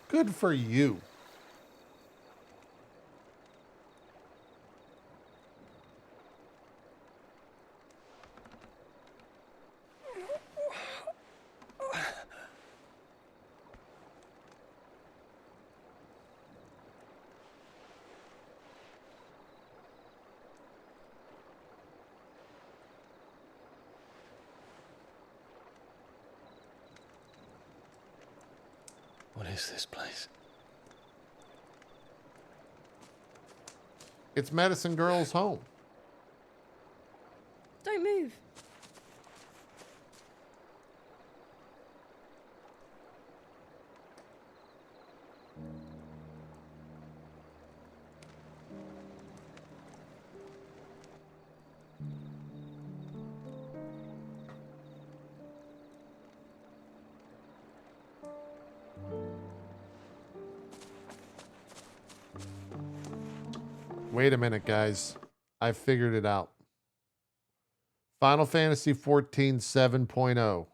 Good for you.
What is this place?
It's Medicine Girl's home.
Don't move.
Wait a minute, guys. I figured it out. Final Fantasy XIV 7.0.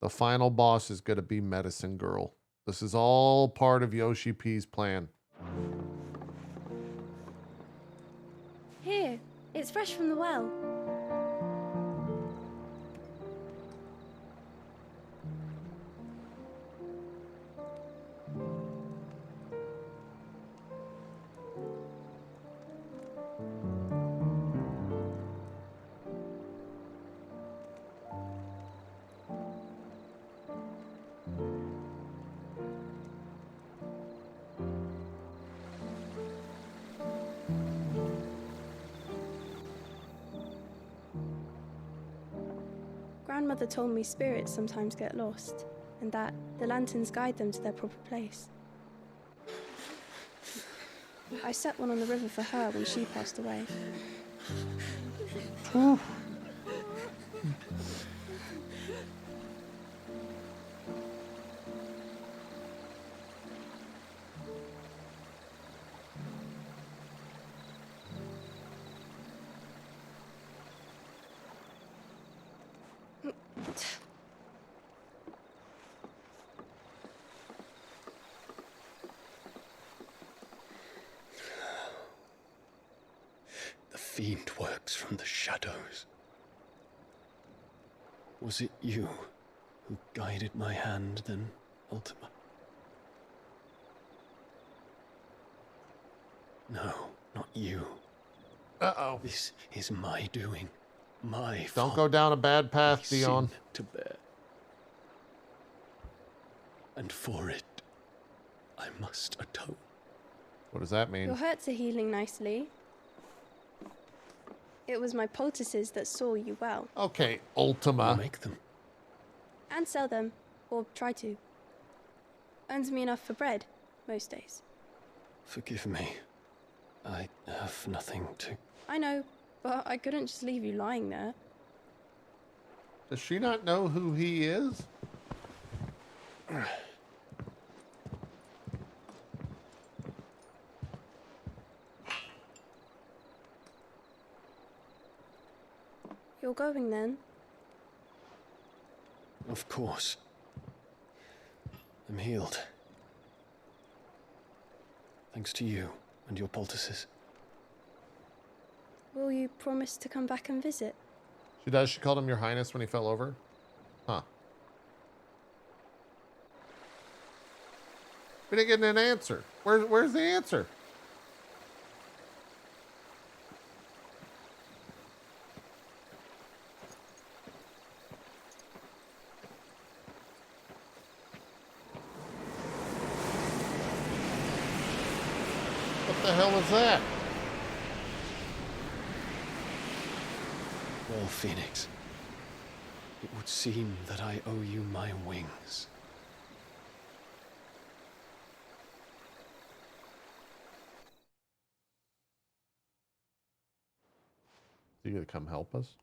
The final boss is going to be Medicine Girl. This is all part of Yoshi P's plan.
Here, it's fresh from the well. Grandmother told me spirits sometimes get lost, and that the lanterns guide them to their proper place. I set one on the river for her when she passed away.
The fiend works from the shadows. Was it you who guided my hand then, Ultima? No, not you.
Uh-oh.
This is my doing. My
Don't
fault.
go down a bad path,
My
Dion.
sin to bear. And for it, I must atone.
What does that mean?
Your hurts are healing nicely. It was my poultices that saw you well.
Okay, Ultima.
Make them.
And sell them, or try to. Earns me enough for bread, most days.
Forgive me. I have nothing to...
I know, but I couldn't just leave you lying there.
Does she not know who he is?
You're going then?
Of course. I'm healed. Thanks to you and your poultices.
Will you promise to come back and visit?
She does. She called him Your Highness when he fell over. Huh. We didn't get an answer. Where's the answer? What the hell was that?
Well, Phoenix, it would seem that I owe you my wings.
Are you gonna come help us?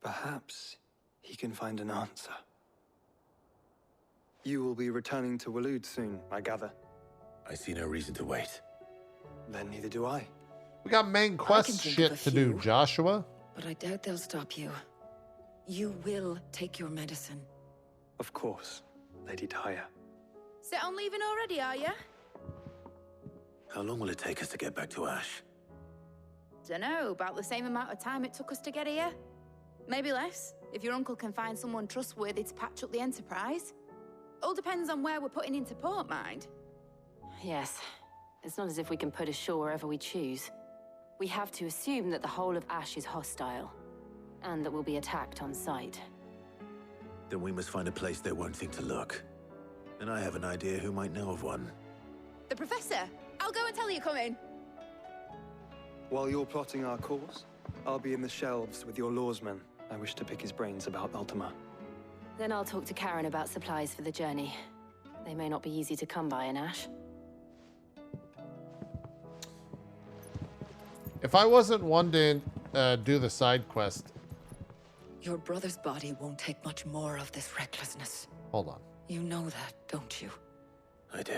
Perhaps he can find an answer. You will be returning to Waloed soon, I gather.
I see no reason to wait.
Then neither do I.
We got main quest shit to do, Joshua.
But I doubt they'll stop you. You will take your medicine.
Of course, Lady Tyre.
Set on leaving already, are ya?
How long will it take us to get back to Ash?
Dunno, about the same amount of time it took us to get here. Maybe less, if your uncle can find someone trustworthy to patch up the Enterprise. All depends on where we're putting into port, mind.
Yes. It's not as if we can put ashore wherever we choose. We have to assume that the whole of Ash is hostile, and that we'll be attacked on sight.
Then we must find a place they won't think to look. And I have an idea who might know of one.
The Professor! I'll go and tell you coming.
While you're plotting our course, I'll be in the shelves with your lawsman. I wish to pick his brains about Ultima.
Then I'll talk to Karen about supplies for the journey. They may not be easy to come by in Ash.
If I wasn't one to do the side quest...
Your brother's body won't take much more of this recklessness.
Hold on.
You know that, don't you?
I do.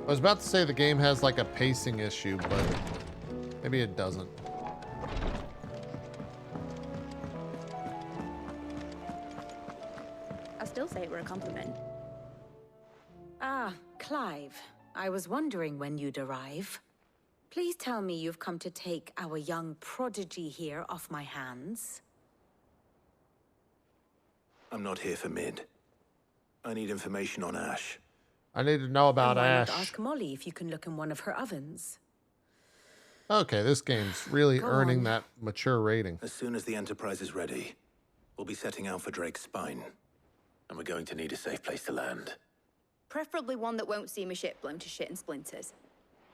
I was about to say the game has like a pacing issue, but maybe it doesn't.
I still say it were a compliment.
Ah, Clive. I was wondering when you'd arrive. Please tell me you've come to take our young prodigy here off my hands.
I'm not here for Mid. I need information on Ash.
I need to know about
Why
Ash.
not ask Molly if you can look in one of her ovens?
Okay, this game's really
Go
earning
on.
that mature rating.
As soon as the Enterprise is ready, we'll be setting out for Drake's Spine. And we're going to need a safe place to land.
Preferably one that won't see my ship blown to shit and splinters.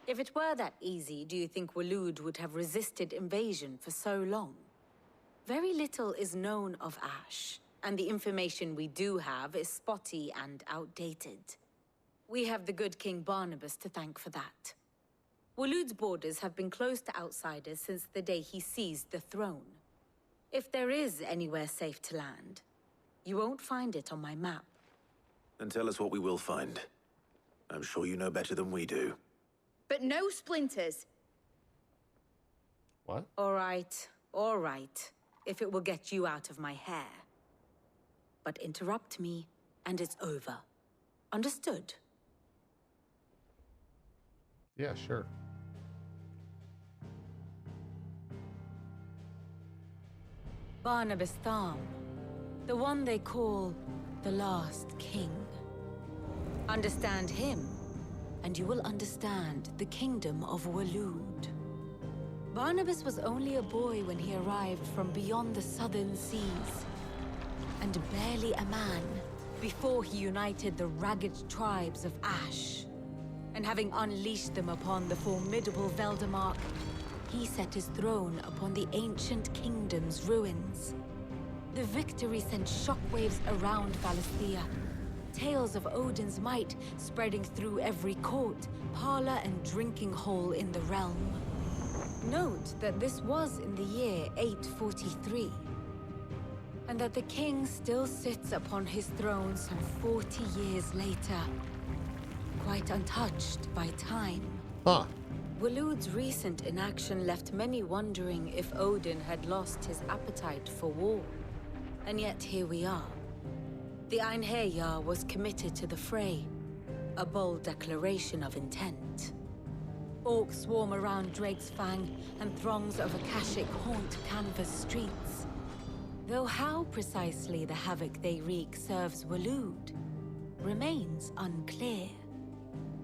If it were that easy, do you think Waloed would have resisted invasion for so long? Very little is known of Ash. and the information we do have is spotty and outdated. We have the good King Barnabas to thank for that. Waloed's borders have been closed to outsiders since the day he seized the throne. If there is anywhere safe to land, you won't find it on my map.
Then tell us what we will find. I'm sure you know better than we do.
But no splinters.
What?
All right, if it will get you out of my hair. But interrupt me, and it's over. Understood?
Yeah, sure.
Barnabas Tham, the one they call the last king. Understand him, and you will understand the kingdom of Waloed. Barnabas was only a boy when he arrived from beyond the southern seas, and barely a man before he united the ragged tribes of Ash. And having unleashed them upon the formidable Veldemark, he set his throne upon the ancient kingdom's ruins. The victory sent shockwaves around Valisthea, tales of Odin's might spreading through every court, parlor, and drinking hole in the realm. Note that this was in the year 843, and that the king still sits upon his throne some 40 years later, quite untouched by time.
Huh.
Waloed's recent inaction left many wondering if Odin had lost his appetite for war. And yet here we are. The Einherjar was committed to the fray, a bold declaration of intent. Orcs swarm around Drake's Fang, and throngs of Akashic haunt canvas streets. Though how precisely the havoc they wreak serves Waloed remains unclear.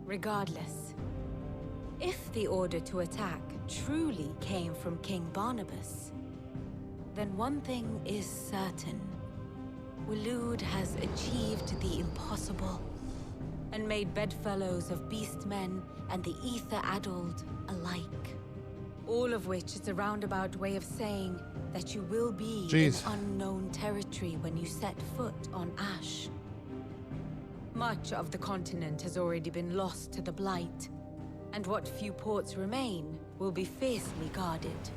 Regardless, if the order to attack truly came from King Barnabas, then one thing is certain. Waloed has achieved the impossible, and made bedfellows of beastmen and the ether-addled alike. All of which is a roundabout way of saying that you will be in unknown territory when you set foot on Ash. Much of the continent has already been lost to the Blight, and what few ports remain will be fiercely guarded.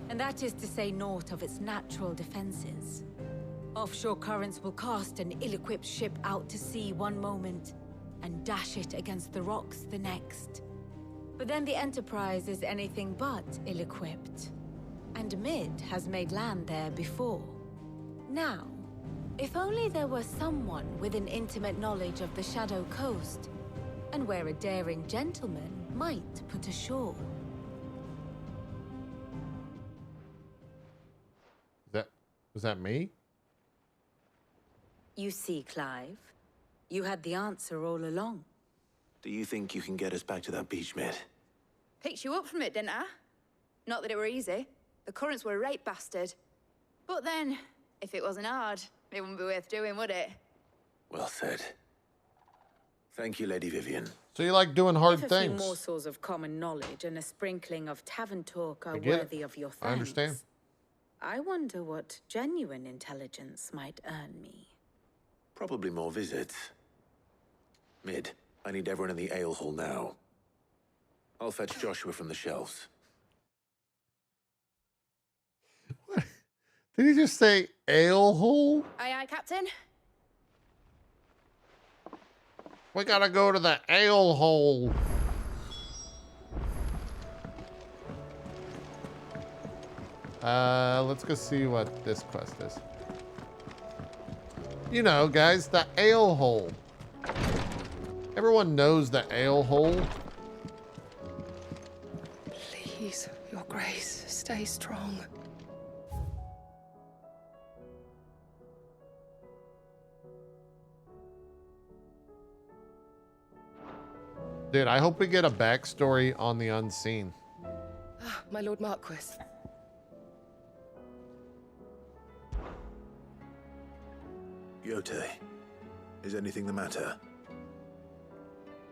And that is to say naught of its natural defenses. Offshore currents will cast an ill-equipped ship out to sea one moment, and dash it against the rocks the next. But then the Enterprise is anything but ill-equipped, and Mid has made land there before. Now, if only there were someone with an intimate knowledge of the Shadow Coast, and where a daring gentleman might put ashore.
Was that me?
You see, Clive, you had the answer all along.
Do you think you can get us back to that beach, Mid?
Picked you up from it, didn't I? Not that it were easy. The currents were a right bastard. But then, if it wasn't hard, it wouldn't be worth doing, would it?
Well said. Thank you, Lady Vivian.
So you like doing hard
if
things?
A few morsels of common knowledge and a sprinkling of tavern talk are
I get
worthy
it.
of your thanks.
I understand.
I wonder what genuine intelligence might earn me.
Probably more visits. Mid, I need everyone in the ale hall now. I'll fetch Joshua from the shelves.
Did he just say ale hole?
Aye, aye, Captain.
We gotta go to the ale hole. Let's go see what this quest is. You know, guys, the ale hole. Everyone knows the ale hole.
Please, Your Grace, stay strong.
Dude, I hope we get a backstory on the Unseen.
Ah, my Lord Marquis.
Yote, is anything the matter?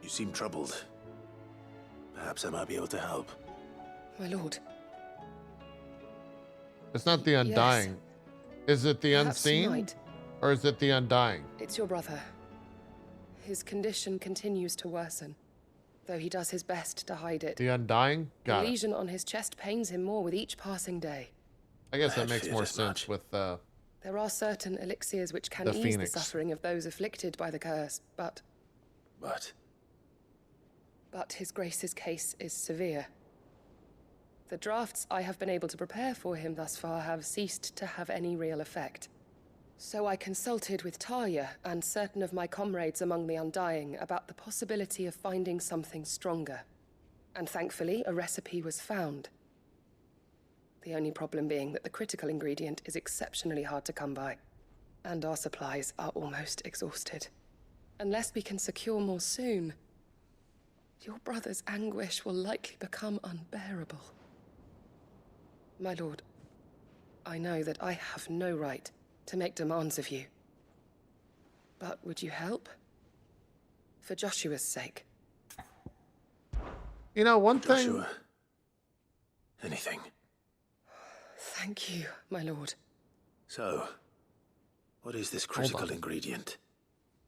You seem troubled. Perhaps I might be able to help.
My lord.
It's not the Undying. Is it the
Perhaps you
Unseen?
might.
Or is it the Undying?
It's your brother. His condition continues to worsen, though he does his best to hide it.
The Undying? Got
The
it.
lesion on his chest pains him more with each passing day.
I guess that makes more sense with
There are certain elixirs which can
the
ease
Phoenix.
the suffering of those afflicted by the curse, but his grace's case is severe. The drafts I have been able to prepare for him thus far have ceased to have any real effect. So I consulted with Talia and certain of my comrades among the Undying about the possibility of finding something stronger. And thankfully, a recipe was found. The only problem being that the critical ingredient is exceptionally hard to come by, and our supplies are almost exhausted. Unless we can secure more soon, your brother's anguish will likely become unbearable. My lord, I know that I have no right to make demands of you. But would you help? For Joshua's sake.
You know, one thing...
Joshua. Anything.
Thank you, my lord.
So, what is this critical ingredient?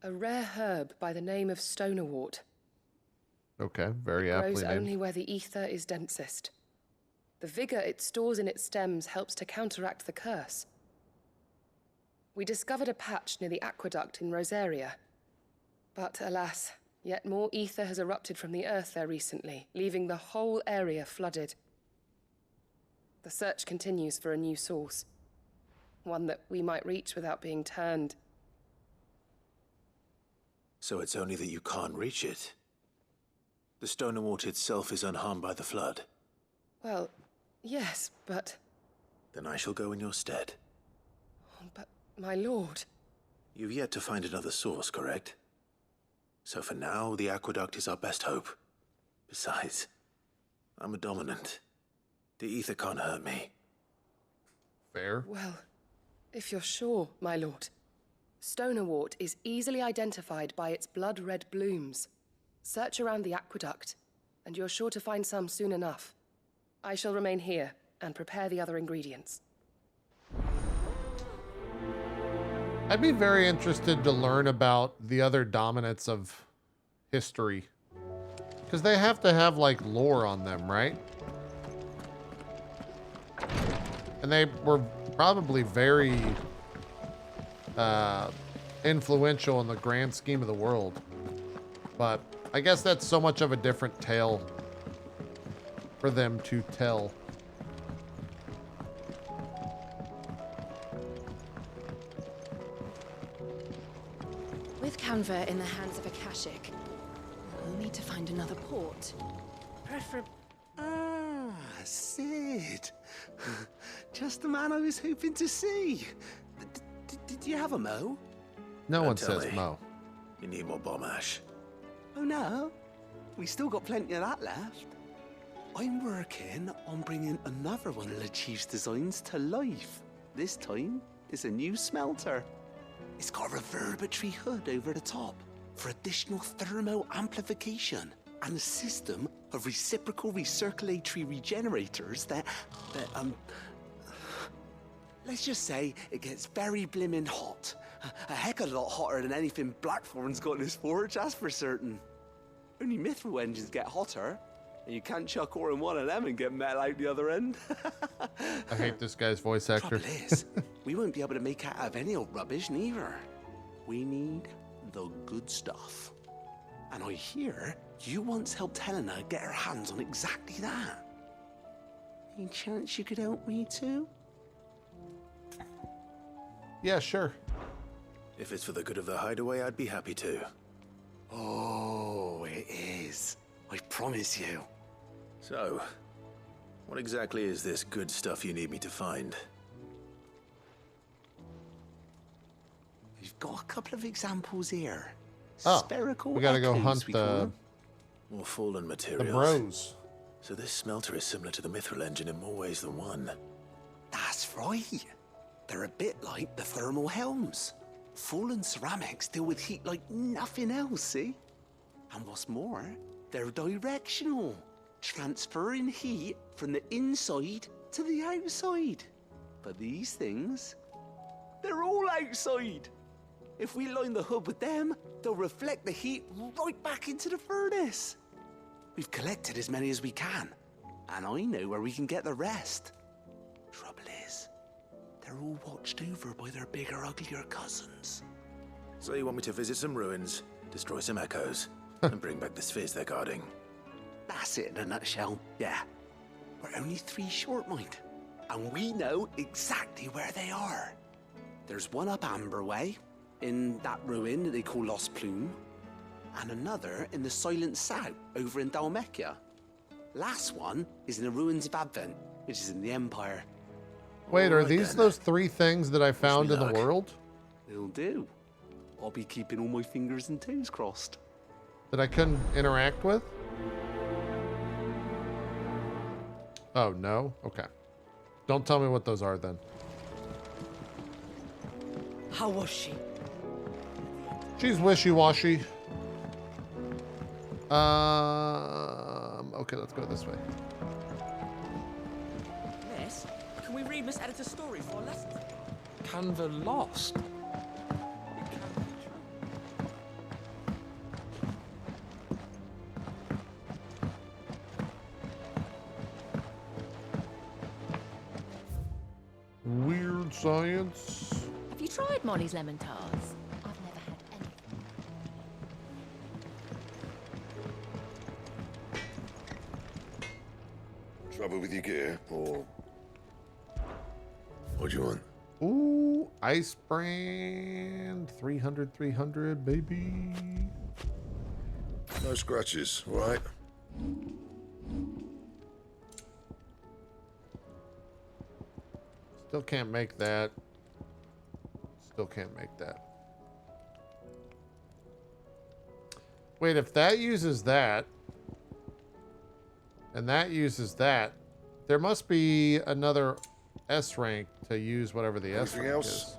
A rare herb by the name of stonerwort.
Okay, very
Grows
aptly named.
only where the ether is densest. The vigor it stores in its stems helps to counteract the curse. We discovered a patch near the aqueduct in Rosaria. But alas, yet more ether has erupted from the earth there recently, leaving the whole area flooded. The search continues for a new source. One that we might reach without being turned.
So it's only that you can't reach it. The Stonerwort itself is unharmed by the flood.
Well, yes, but...
Then I shall go in your stead.
But, my lord...
You've yet to find another source, correct? So for now, the aqueduct is our best hope. Besides, I'm a dominant. The ether can't hurt me.
Fair.
Well, if you're sure, my lord. Stonerwort is easily identified by its blood-red blooms. Search around the aqueduct, and you're sure to find some soon enough. I shall remain here and prepare the other ingredients.
I'd be very interested to learn about the other dominants of history. Because they have to have, like, lore on them, right? And they were probably very influential in the grand scheme of the world. But I guess that's so much of a different tale for them to tell.
With Canva in the hands of Akashic, we'll need to find another port.
Ah, Sid. Just the man I was hoping to see. Did you have a mo?
No
Don't
one
tell
says
me.
Mo.
You need more bomb ash.
Oh no, we still got plenty of that left. I'm working on bringing another one of the Chief's designs to life. This time, it's a new smelter. It's got a reverberatory hood over the top for additional thermal amplification and a system of reciprocal recirculatory regenerators that let's just say it gets very blimmin' hot. A heck of a lot hotter than anything Blackthorn's got in his forge, that's for certain. Only mithril engines get hotter, and you can't chuck ore in one of them and get metal out the other end.
I hate this guy's voice actor.
Trouble is, we won't be able to make out of any old rubbish neither. We need the good stuff. And I hear you once helped Helena get her hands on exactly that. Any chance you could help me too?
Yeah, sure.
If it's for the good of the hideaway, I'd be happy to.
Oh, it is. I promise you.
So, what exactly is this good stuff you need me to find?
We've got a couple of examples here.
Oh,
Spherical
we gotta go
echoes,
hunt
we call
the
them.
More fallen materials.
bros.
So this smelter is similar to the mithril engine in more ways than one.
That's right. They're a bit like the thermal helms. Fallen ceramics deal with heat like nothing else, see? And what's more, they're directional, transferring heat from the inside to the outside. But these things, they're all outside. If we line the hub with them, they'll reflect the heat right back into the furnace. We've collected as many as we can, and I know where we can get the rest. Trouble is, they're all watched over by their bigger, uglier cousins.
So you want me to visit some ruins, destroy some echoes, and bring back the spheres they're guarding?
That's it in a nutshell, yeah. We're only 3 short, mind, and we know exactly where they are. There's one up Amber Way, in that ruin that they call Lost Plume, and another in the Silent South, over in Dalmekia. Last one is in the ruins of Advent, which is in the Empire.
Wait, are these those 3 things that I found in the world?
They'll do. I'll be keeping all my fingers and toes crossed.
That I couldn't interact with? Oh, no? Okay. Don't tell me what those are then.
How was she?
She's wishy-washy. Okay, let's go this way.
Miss, can we read Miss Editor's story for a lesson?
Can the lost?
Weird science.
Have you tried Molly's lemon tarts? I've never had any.
Trouble with your gear, or what do you want?
Ooh, ice brand 300, baby.
No scratches, all right?
Still can't make that. Still can't make that. Wait, if that uses that, and that uses that, there must be another S rank to use whatever the S rank is.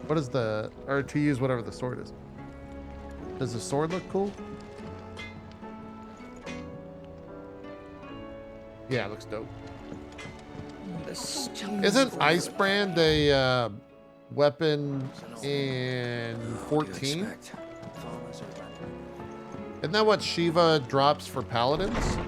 What is the, or to use whatever the sword is? Does the sword look cool? Yeah, it looks dope. Isn't Ice Brand a weapon in 14? Isn't that what Shiva drops for paladins?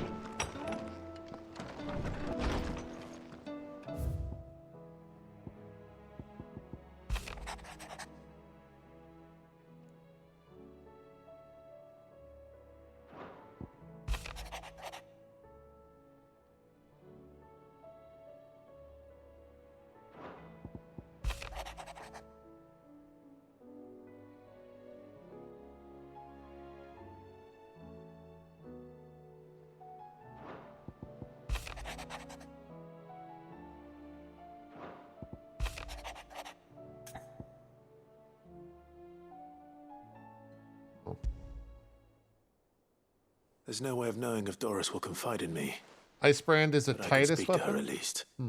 There's no way of knowing if Doris will confide in me.
Ice Brand is a
But I can
Titus
speak to her
weapon?
at least.
All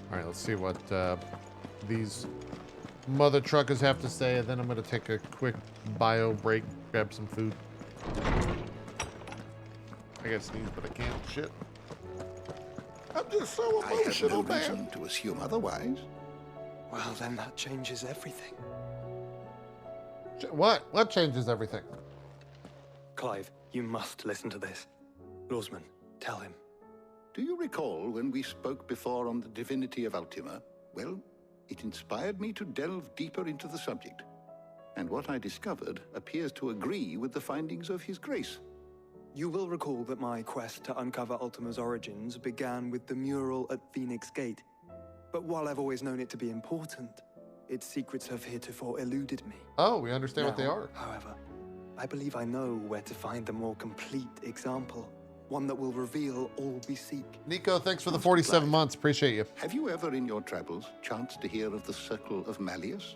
right, let's see what these mother truckers have to say, and then I'm going to take a quick bio break, grab some food. I gotta sneeze, but I can't. Shit.
I'm just so
I have
emotional,
no
man.
reason to assume otherwise.
Well, then that changes everything.
What? What changes everything?
Clive, you must listen to this. Lawsman, tell him.
Do you recall when we spoke before on the divinity of Ultima? Well, it inspired me to delve deeper into the subject. And what I discovered appears to agree with the findings of His Grace.
You will recall that my quest to uncover Ultima's origins began with the mural at Phoenix Gate. But while I've always known it to be important, its secrets have heretofore eluded me.
Oh, we understand what they
Now,
are.
However, I believe I know where to find the more complete example. One that will reveal all we seek.
Nico, thanks for the 47 months. Appreciate you.
Have you ever in your travels chanced to hear of the Circle of Malleus?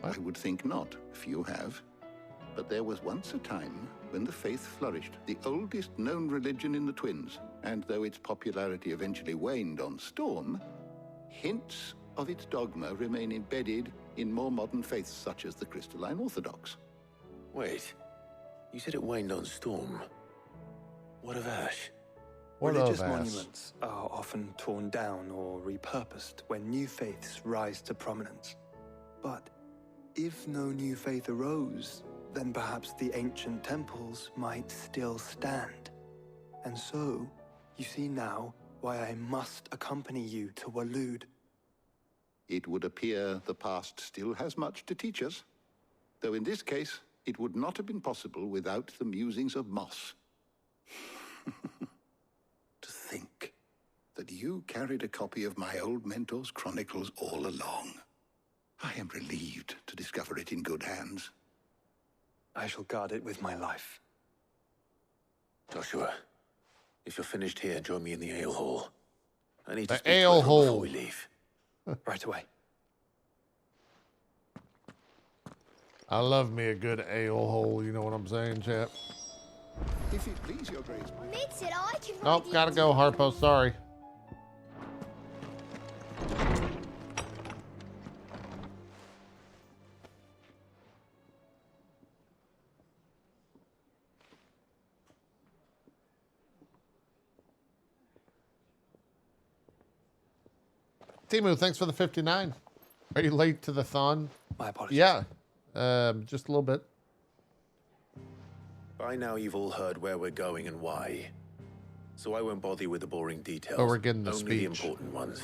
I would think not, if you have. But there was once a time when the faith flourished, the oldest known religion in the Twins. And though its popularity eventually waned on Storm, hints of its dogma remain embedded
in more modern faiths such as the Crystalline Orthodox.
Wait, you said it waned on Storm. What of Ash?
Religious monuments are often torn down or repurposed when new faiths rise to prominence. But if no new faith arose, then perhaps the ancient temples might still stand. And so, you see now why I must accompany you to Waloed.
It would appear the past still has much to teach us, though in this case, it would not have been possible without the musings of Moss. To think that you carried a copy of my old mentor's chronicles all along. I am relieved to discover it in good hands.
I shall guard it with my life.
Joshua, if you're finished here, join me in the ale hall. I need to
The
speak to
ale
everyone
hall.
before we leave.
Right away.
I love me a good ale hole, you know what I'm saying, chap?
If it please your grace.
Mid said I can
Nope, gotta go, Harpo, sorry. Timu, thanks for the 59. Are you late to the thon?
My apologies.
Yeah, just a little bit.
By now you've all heard where we're going and why. So I won't bother you with the boring details.
Oh, we're getting the
only
speech.
the important ones.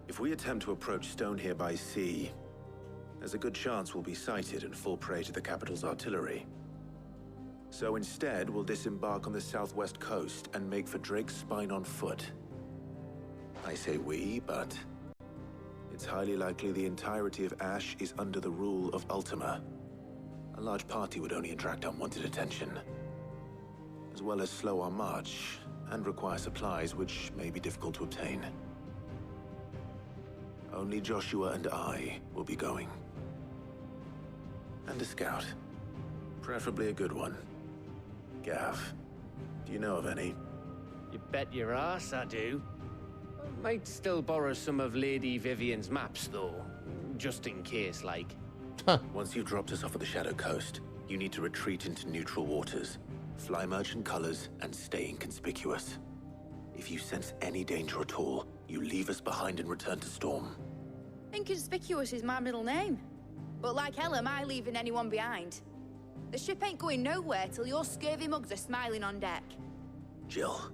If we attempt to approach Stone here by sea, there's a good chance we'll be sighted and fall prey to the capital's artillery. So instead, we'll disembark on the southwest coast and make for Drake's Spine on foot. I say we, but it's highly likely the entirety of Ash is under the rule of Ultima. A large party would only attract unwanted attention, as well as slow our march and require supplies which may be difficult to obtain. Only Joshua and I will be going. And a scout. Preferably a good one. Gav, do you know of any?
You bet your ass I do. Might still borrow some of Lady Vivian's maps, though. Just in case, like.
Once you've dropped us off at the Shadow Coast, you need to retreat into neutral waters, fly merchant colors, and stay inconspicuous. If you sense any danger at all, you leave us behind and return to Storm.
Inconspicuous is my middle name. But like hell am I leaving anyone behind. The ship ain't going nowhere till your scurvy mugs are smiling on deck.
Jill,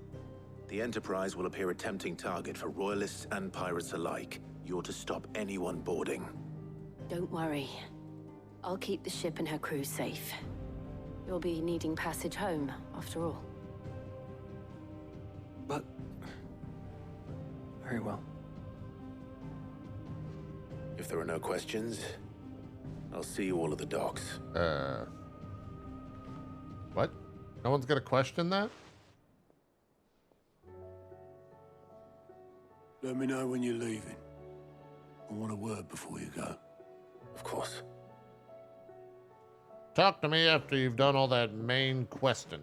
the Enterprise will appear a tempting target for royalists and pirates alike. You're to stop anyone boarding.
Don't worry. I'll keep the ship and her crew safe. You'll be needing passage home, after all.
But... very well.
If there are no questions, I'll see you all at the docks.
What? No one's gonna question that?
Let me know when you're leaving. I want a word before you go.
Of course.
Talk to me after you've done all that main questing.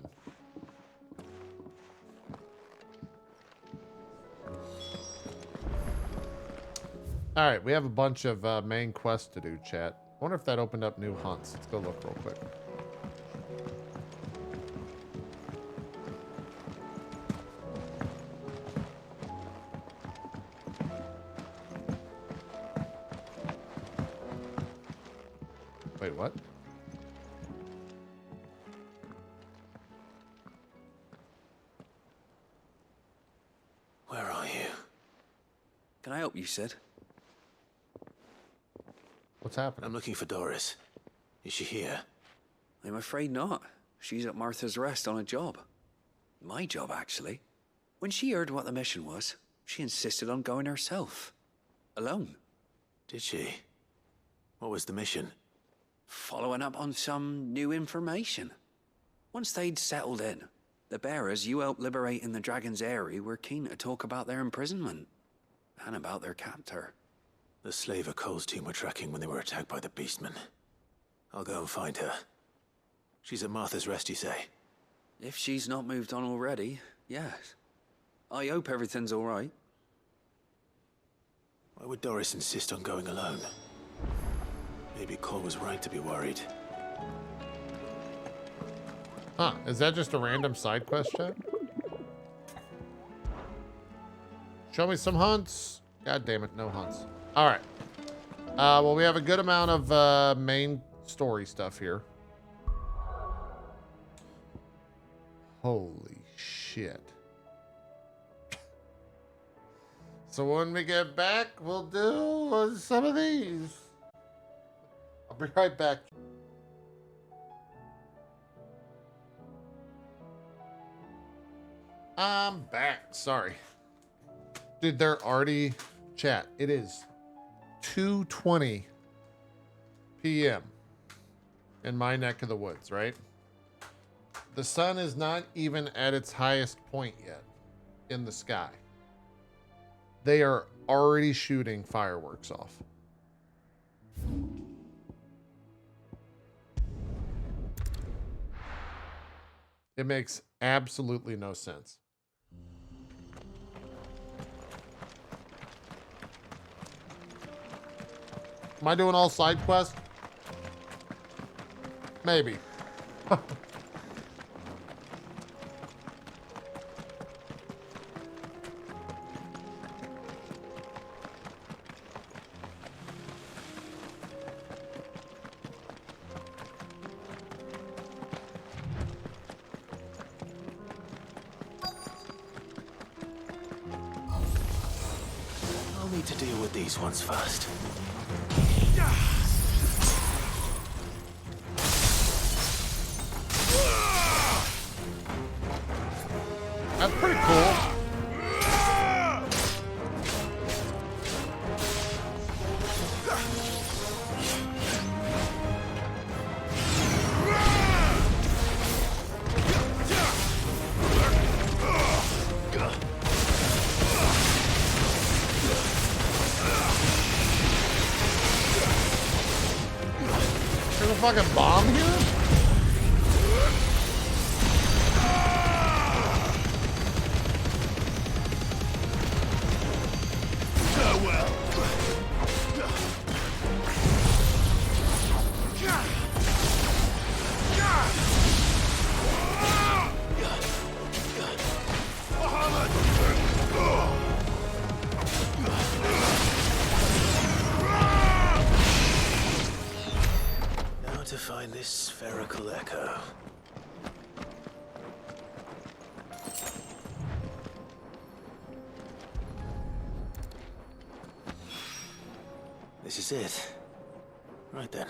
All right, we have a bunch of main quests to do, chat. I wonder if that opened up new hunts. Let's go look real quick. Wait, what?
Where are you?
Can I help you, Sid?
What's happening?
I'm looking for Doris. Is she here?
I'm afraid not. She's at Martha's Rest on a job. My job, actually. When she heard what the mission was, she insisted on going herself. Alone.
Did she? What was the mission?
Following up on some new information. Once they'd settled in, the bearers you helped liberate in the Dragon's Eyrie were keen to talk about their imprisonment. And about their captor.
The slaver Cole's team were tracking when they were attacked by the Beastmen. I'll go and find her. She's at Martha's Rest, you say?
If she's not moved on already, yes. I hope everything's all right.
Why would Doris insist on going alone? Maybe Cole was right to be worried.
Huh, is that just a random side quest, chat? Show me some hunts. God damn it, no hunts. All right. Well, we have a good amount of main story stuff here. Holy shit. So when we get back, we'll do some of these. I'll be right back. I'm back. Sorry. Dude, they're already... Chat, it is 2:20 p.m. in my neck of the woods, right? The sun is not even at its highest point yet in the sky. They are already shooting fireworks off. It makes absolutely no sense. Am I doing all side quests? Maybe.
I'll need to deal with these ones first.
That's pretty cool. There's a fucking bomb here?
Now to find this spherical echo. This is it. Right then.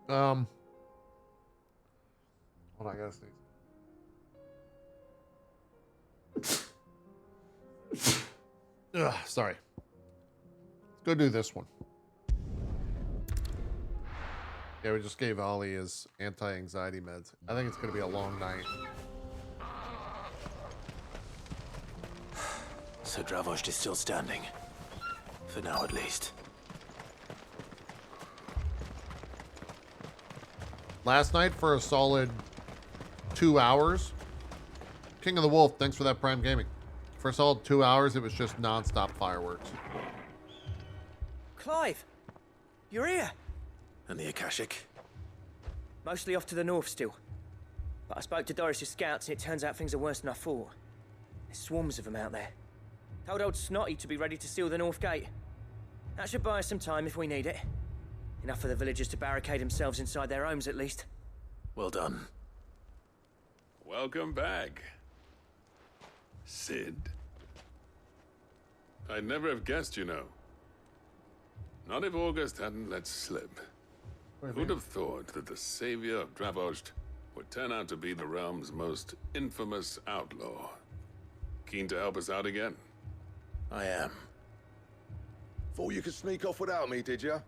Hold on, I gotta sneeze. Ugh, sorry. Let's go do this one. Yeah, we just gave Ollie his anti-anxiety meds. I think it's gonna be a long night.
So Dravost is still standing. For now, at least.
Last night for a solid 2 hours. King of the Wolf, thanks for that Prime Gaming. For a solid 2 hours, it was just non-stop fireworks.
Clive! You're here!
And the Akashic?
Mostly off to the north still. But I spoke to Doris's scouts and it turns out things are worse than I thought. There's swarms of them out there. Told old Snotty to be ready to seal the north gate. That should buy us some time if we need it. Enough for the villagers to barricade themselves inside their homes at least.
Well done.
Welcome back, Sid. I'd never have guessed, you know. Not if August hadn't let slip. Who'd have thought that the savior of Dravost would turn out to be the realm's most infamous outlaw? Keen to help us out again?
I am.
Thought you could sneak off without me, did you?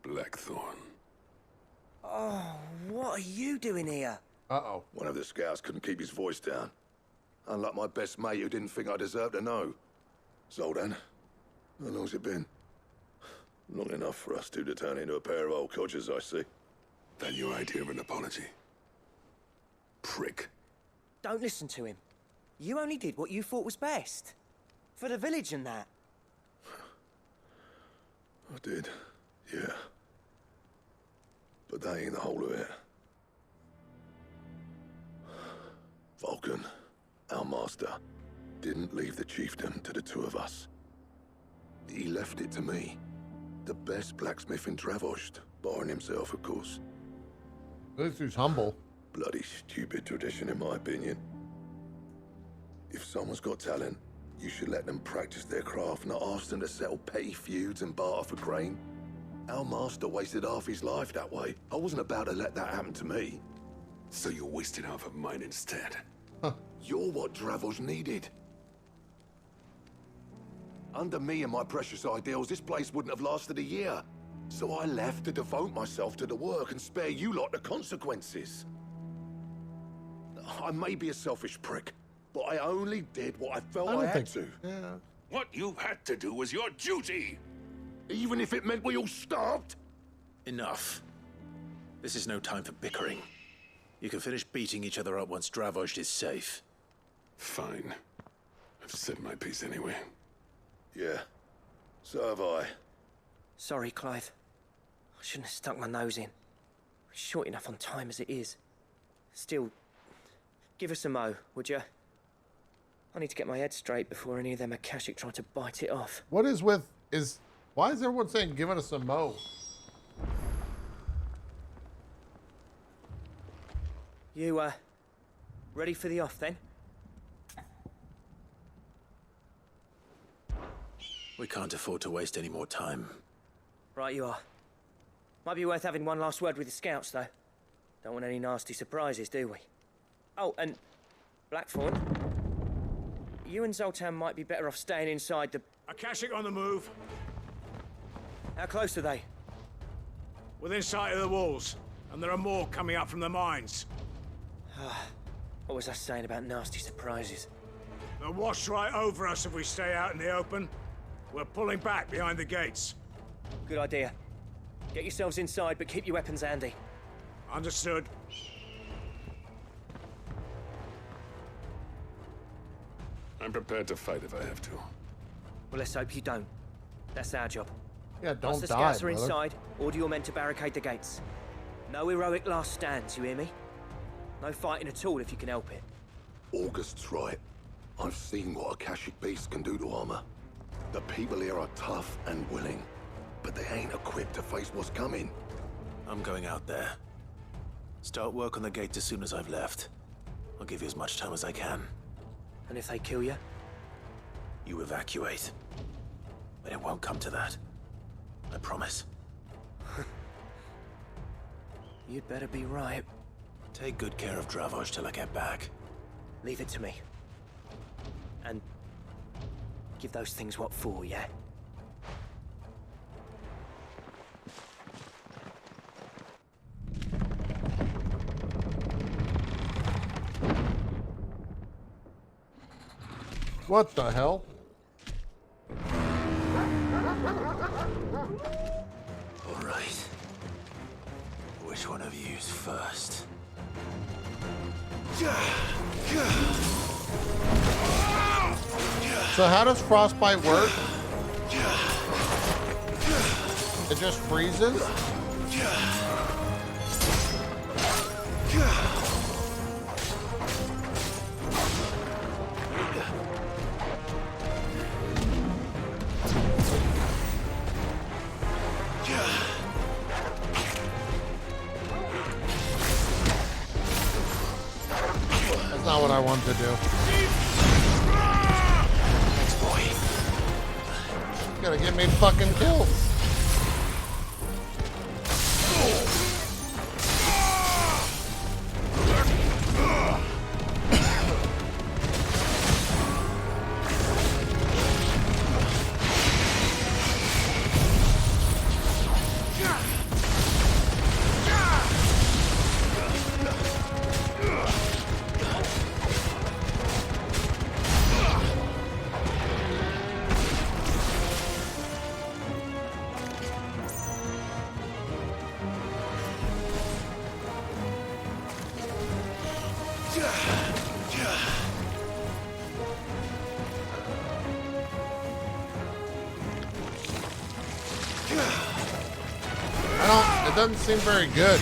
Blackthorn.
Oh, what are you doing here?
Uh-oh.
One of the scouts couldn't keep his voice down. Unlike my best mate who didn't think I deserved to know. Zoldan, how long's it been? Long enough for us two to turn into a pair of old codgers, I see.
Then your idea of an apology? Prick.
Don't listen to him. You only did what you thought was best. For the village and that.
I did, yeah. But that ain't the whole of it. Vulcan, our master, didn't leave the chiefdom to the two of us. He left it to me. The best blacksmith in Dravost, barring himself, of course.
At least he's humble.
Bloody stupid tradition, in my opinion. If someone's got talent, you should let them practice their craft, not ask them to settle petty feuds and barter for grain. Our master wasted half his life that way. I wasn't about to let that happen to me.
So you wasted half of mine instead.
You're what Dravost needed. Under me and my precious ideals, this place wouldn't have lasted a year. So I left to devote myself to the work and spare you lot the consequences. I may be a selfish prick, but I only did what I felt I had to.
Yeah.
What you had to do was your duty.
Even if it meant we all starved?
Enough. This is no time for bickering. You can finish beating each other up once Dravost is safe.
Fine. I've said my piece anyway.
Yeah. So have I.
Sorry, Clive. I shouldn't have stuck my nose in. We're short enough on time as it is. Still, give us a mo, would you? I need to get my head straight before any of them Akashic try to bite it off.
What is with is? Why is everyone saying giving us a mo?
You, ready for the off then?
We can't afford to waste any more time.
Right you are. Might be worth having one last word with the scouts, though. Don't want any nasty surprises, do we? Oh, and Blackthorn, you and Zoltan might be better off staying inside the...
Akashic on the move.
How close are they?
Within sight of the walls, and there are more coming up from the mines.
What was I saying about nasty surprises?
They'll wash right over us if we stay out in the open. We're pulling back behind the gates.
Good idea. Get yourselves inside, but keep your weapons handy.
Understood.
I'm prepared to fight if I have to.
Well, let's hope you don't. That's our job.
Yeah,
Once
don't
the
die,
scouts are
brother.
inside, order your men to barricade the gates. No heroic last stands, you hear me? No fighting at all if you can help it.
August's right. I've seen what Akashic beasts can do to armor. The people here are tough and willing, but they ain't equipped to face what's coming.
I'm going out there. Start work on the gate as soon as I've left. I'll give you as much time as I can.
And if they kill you?
You evacuate. But it won't come to that. I promise.
You'd better be right.
Take good care of Dravost till I get back.
Leave it to me. And give those things what for, yeah?
What the hell?
All right. Which one of you's first?
So how does frostbite work? It just freezes? That's not what I want to do. You gotta get me fucking killed. doesn't seem very good.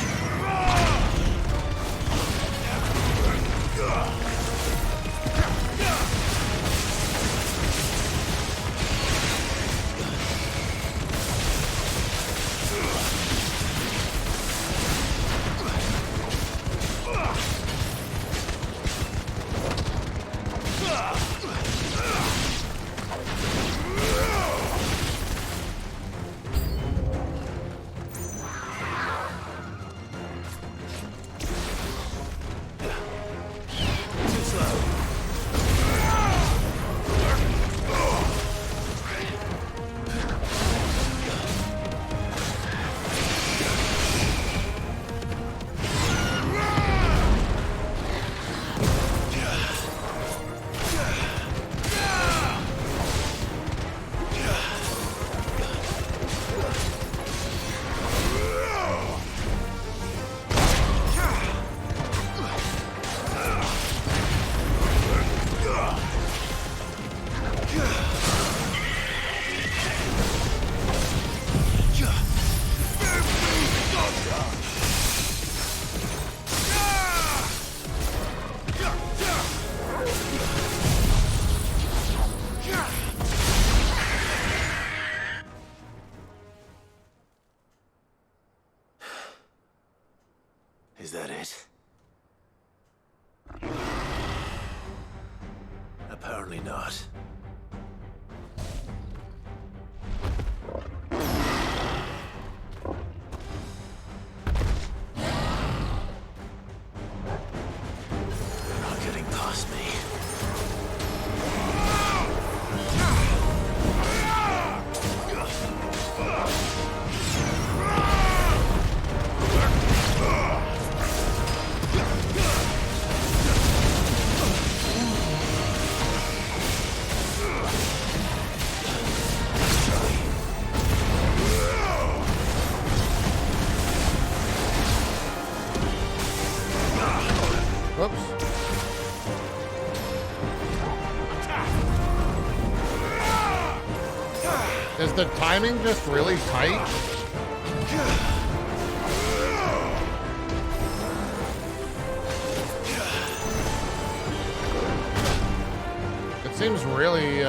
Is that it? Apparently not. They're not getting past me.
Is the timing just really tight? It seems really,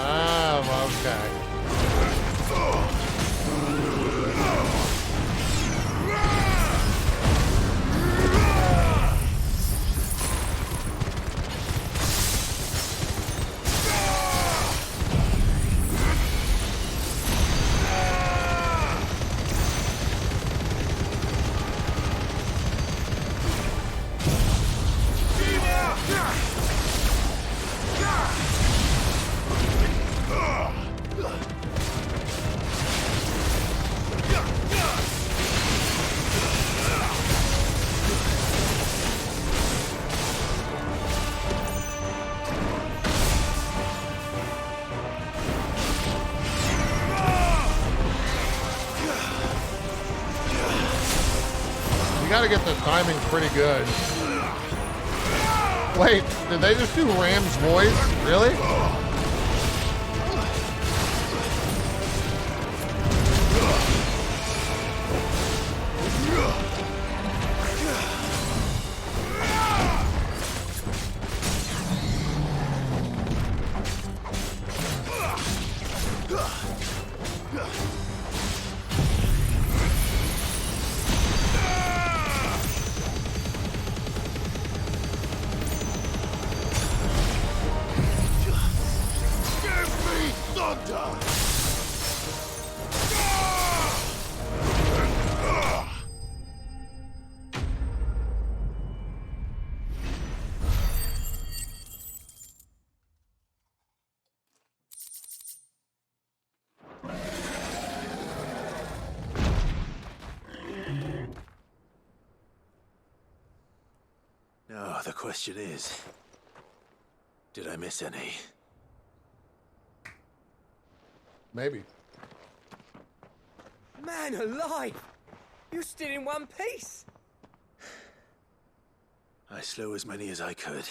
Oh, okay. You gotta get the timing pretty good. Wait, did they just do Ram's voice? Really?
Now, the question is, did I miss any?
Maybe.
Man alive! You're still in one piece!
I slew as many as I could.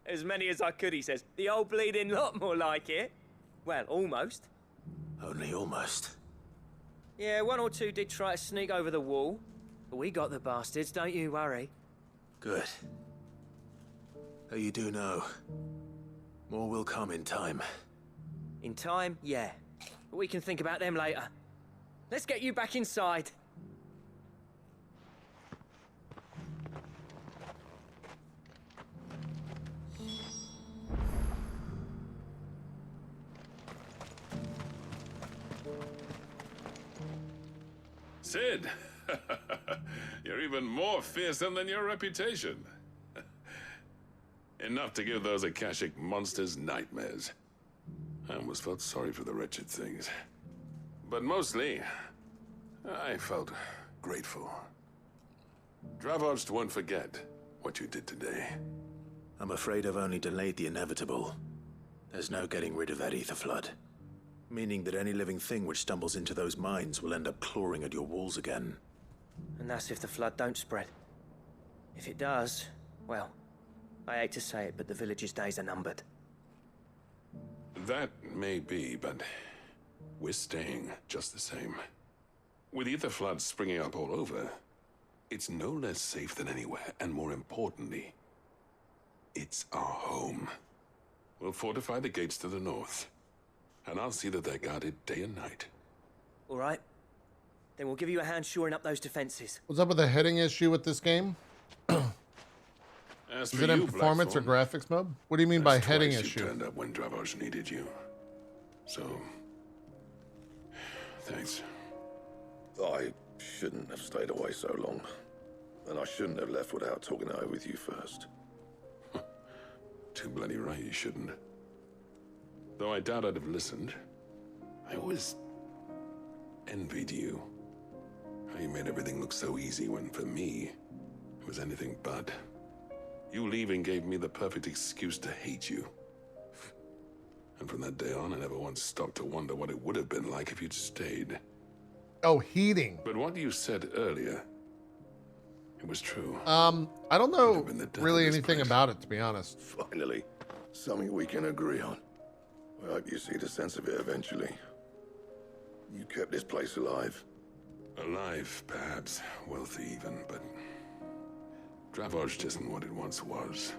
As many as I could, he says. The old bleeding lot, more like it. Well, almost.
Only almost.
Yeah, one or two did try to sneak over the wall. But we got the bastards, don't you worry.
Good. Though you do know, more will come in time.
In time, yeah. But we can think about them later. Let's get you back inside.
Sid, you're even more fearsome than your reputation. Enough to give those Akashic monsters nightmares. I almost felt sorry for the wretched things. But mostly, I felt grateful. Dravost won't forget what you did today.
I'm afraid I've only delayed the inevitable. There's no getting rid of that ether flood. Meaning that any living thing which stumbles into those mines will end up clawing at your walls again.
And that's if the flood don't spread. If it does, well, I hate to say it, but the village's days are numbered.
That may be, but we're staying just the same. With ether floods springing up all over, it's no less safe than anywhere, and more importantly, it's our home. We'll fortify the gates to the north, and I'll see that they're guarded day and night.
All right. Then we'll give you a hand shoring up those defenses.
What's up with the heading issue with this game?
As
Is
for
it in
you,
performance or
Blackthorn,
graphics mode? What do you mean by
that's
heading
twice
issue?
You turned up when Dravosh needed you. So, thanks.
I shouldn't have stayed away so long. And I shouldn't have left without talking it over with you first.
Too bloody right you shouldn't. Though I doubt I'd have listened. I always envied you. How you made everything look so easy when, for me, it was anything but. You leaving gave me the perfect excuse to hate you. And from that day on, I never once stopped to wonder what it would have been like if you'd stayed.
Oh, heating.
But what you said earlier, it was true.
I don't know really anything about it, to be honest.
Finally, something we can agree on. I hope you see the sense of it eventually. You kept this place alive.
Alive, perhaps. Wealthy even, but Dravosh isn't what it once was.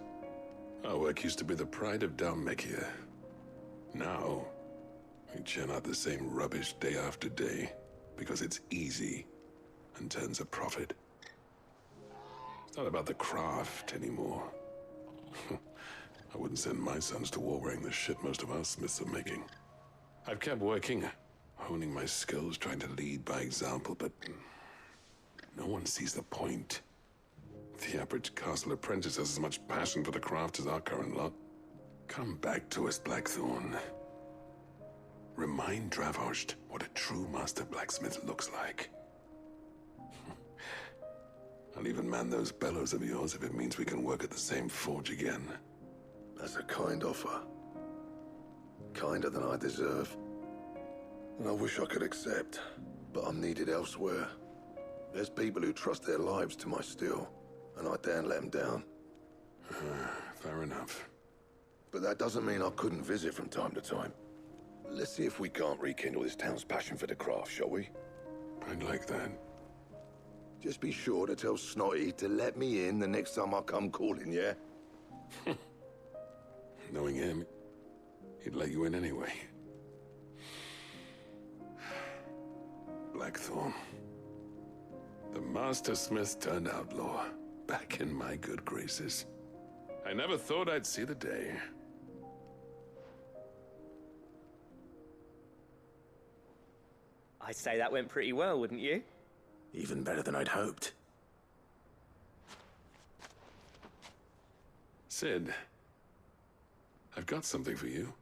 Our work used to be the pride of Dalmekia. Now, we churn out the same rubbish day after day because it's easy and turns a profit. It's not about the craft anymore. I wouldn't send my sons to war wearing the shit most of our smiths are making. I've kept working, honing my skills, trying to lead by example, but no one sees the point. The average castle apprentice has as much passion for the craft as our current lot. Come back to us, Blackthorn. Remind Dravosh what a true master blacksmith looks like. I'll even man those bellows of yours if it means we can work at the same forge again.
That's a kind offer. Kinder than I deserve. And I wish I could accept, but I'm needed elsewhere. There's people who trust their lives to my steel, and I daren't let them down.
Fair enough.
But that doesn't mean I couldn't visit from time to time. Let's see if we can't rekindle this town's passion for the craft, shall we?
I'd like that.
Just be sure to tell Snotty to let me in the next time I come calling, yeah?
Knowing him, he'd let you in anyway. Blackthorn. The Master Smith turned outlaw, back in my good graces. I never thought I'd see the day.
I'd say that went pretty well, wouldn't you?
Even better than I'd hoped.
Sid, I've got something for you.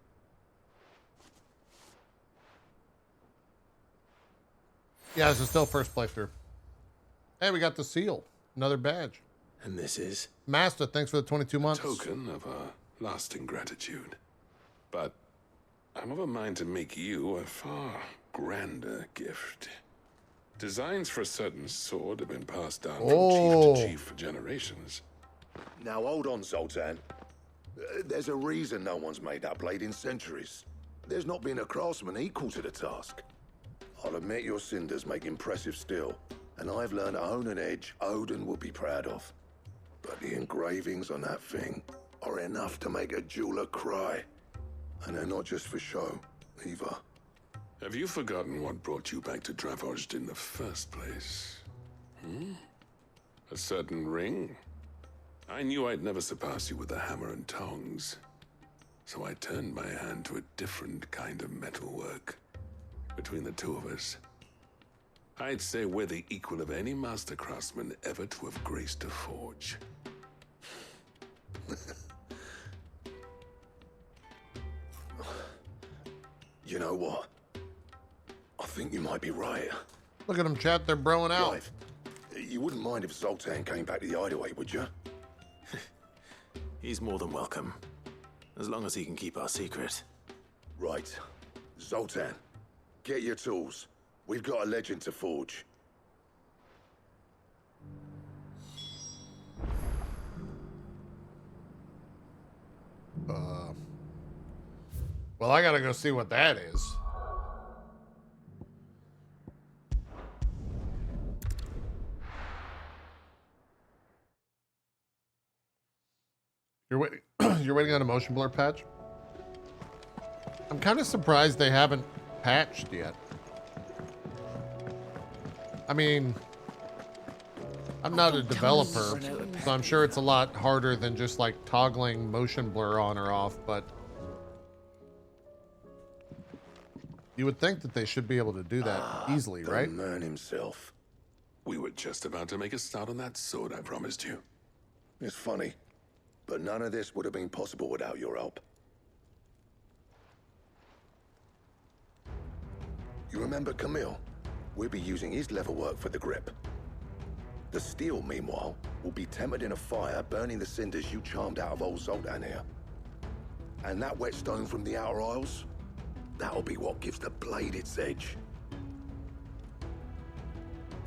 Yeah, this is still first playthrough. Hey, we got the seal. Another badge.
And this is?
Master, thanks for the 22 months.
Token of our lasting gratitude. But I'm of a mind to make you a far grander gift. Designs for a certain sword have been passed down
Oh.
from chief to chief for generations.
Now hold on, Zoltan. There's a reason no one's made that blade in centuries. There's not been a craftsman equal to the task. I'll admit your cinders make impressive steel, and I've learned to own an edge Odin will be proud of. But the engravings on that thing are enough to make a jeweler cry. And they're not just for show, either.
Have you forgotten what brought you back to Dravozd in the first place? A certain ring? I knew I'd never surpass you with a hammer and tongs. So I turned my hand to a different kind of metalwork. Between the two of us, I'd say we're the equal of any master craftsman ever to have graced a forge.
You know what? I think you might be right.
Look at them, chat. They're broing out.
Clive, you wouldn't mind if Zoltan came back to the hideaway, would you?
He's more than welcome. As long as he can keep our secret.
Right. Zoltan, get your tools. We've got a legend to forge.
Well, I gotta go see what that is. You're waiting. You're waiting on a motion blur patch. I'm kind of surprised they haven't patched yet. I mean, I'm not a developer, so I'm sure it's a lot harder than just like toggling motion blur on or off, but you would think that they should be able to do that easily, right?
The man himself.
We were just about to make a start on that sword I promised you.
It's funny, but none of this would have been possible without your help. You remember Camille? We'll be using his leather work for the grip. The steel, meanwhile, will be tempered in a fire, burning the cinders you charmed out of old Zoltan here. And that whetstone from the Outer Isles, that'll be what gives the blade its edge.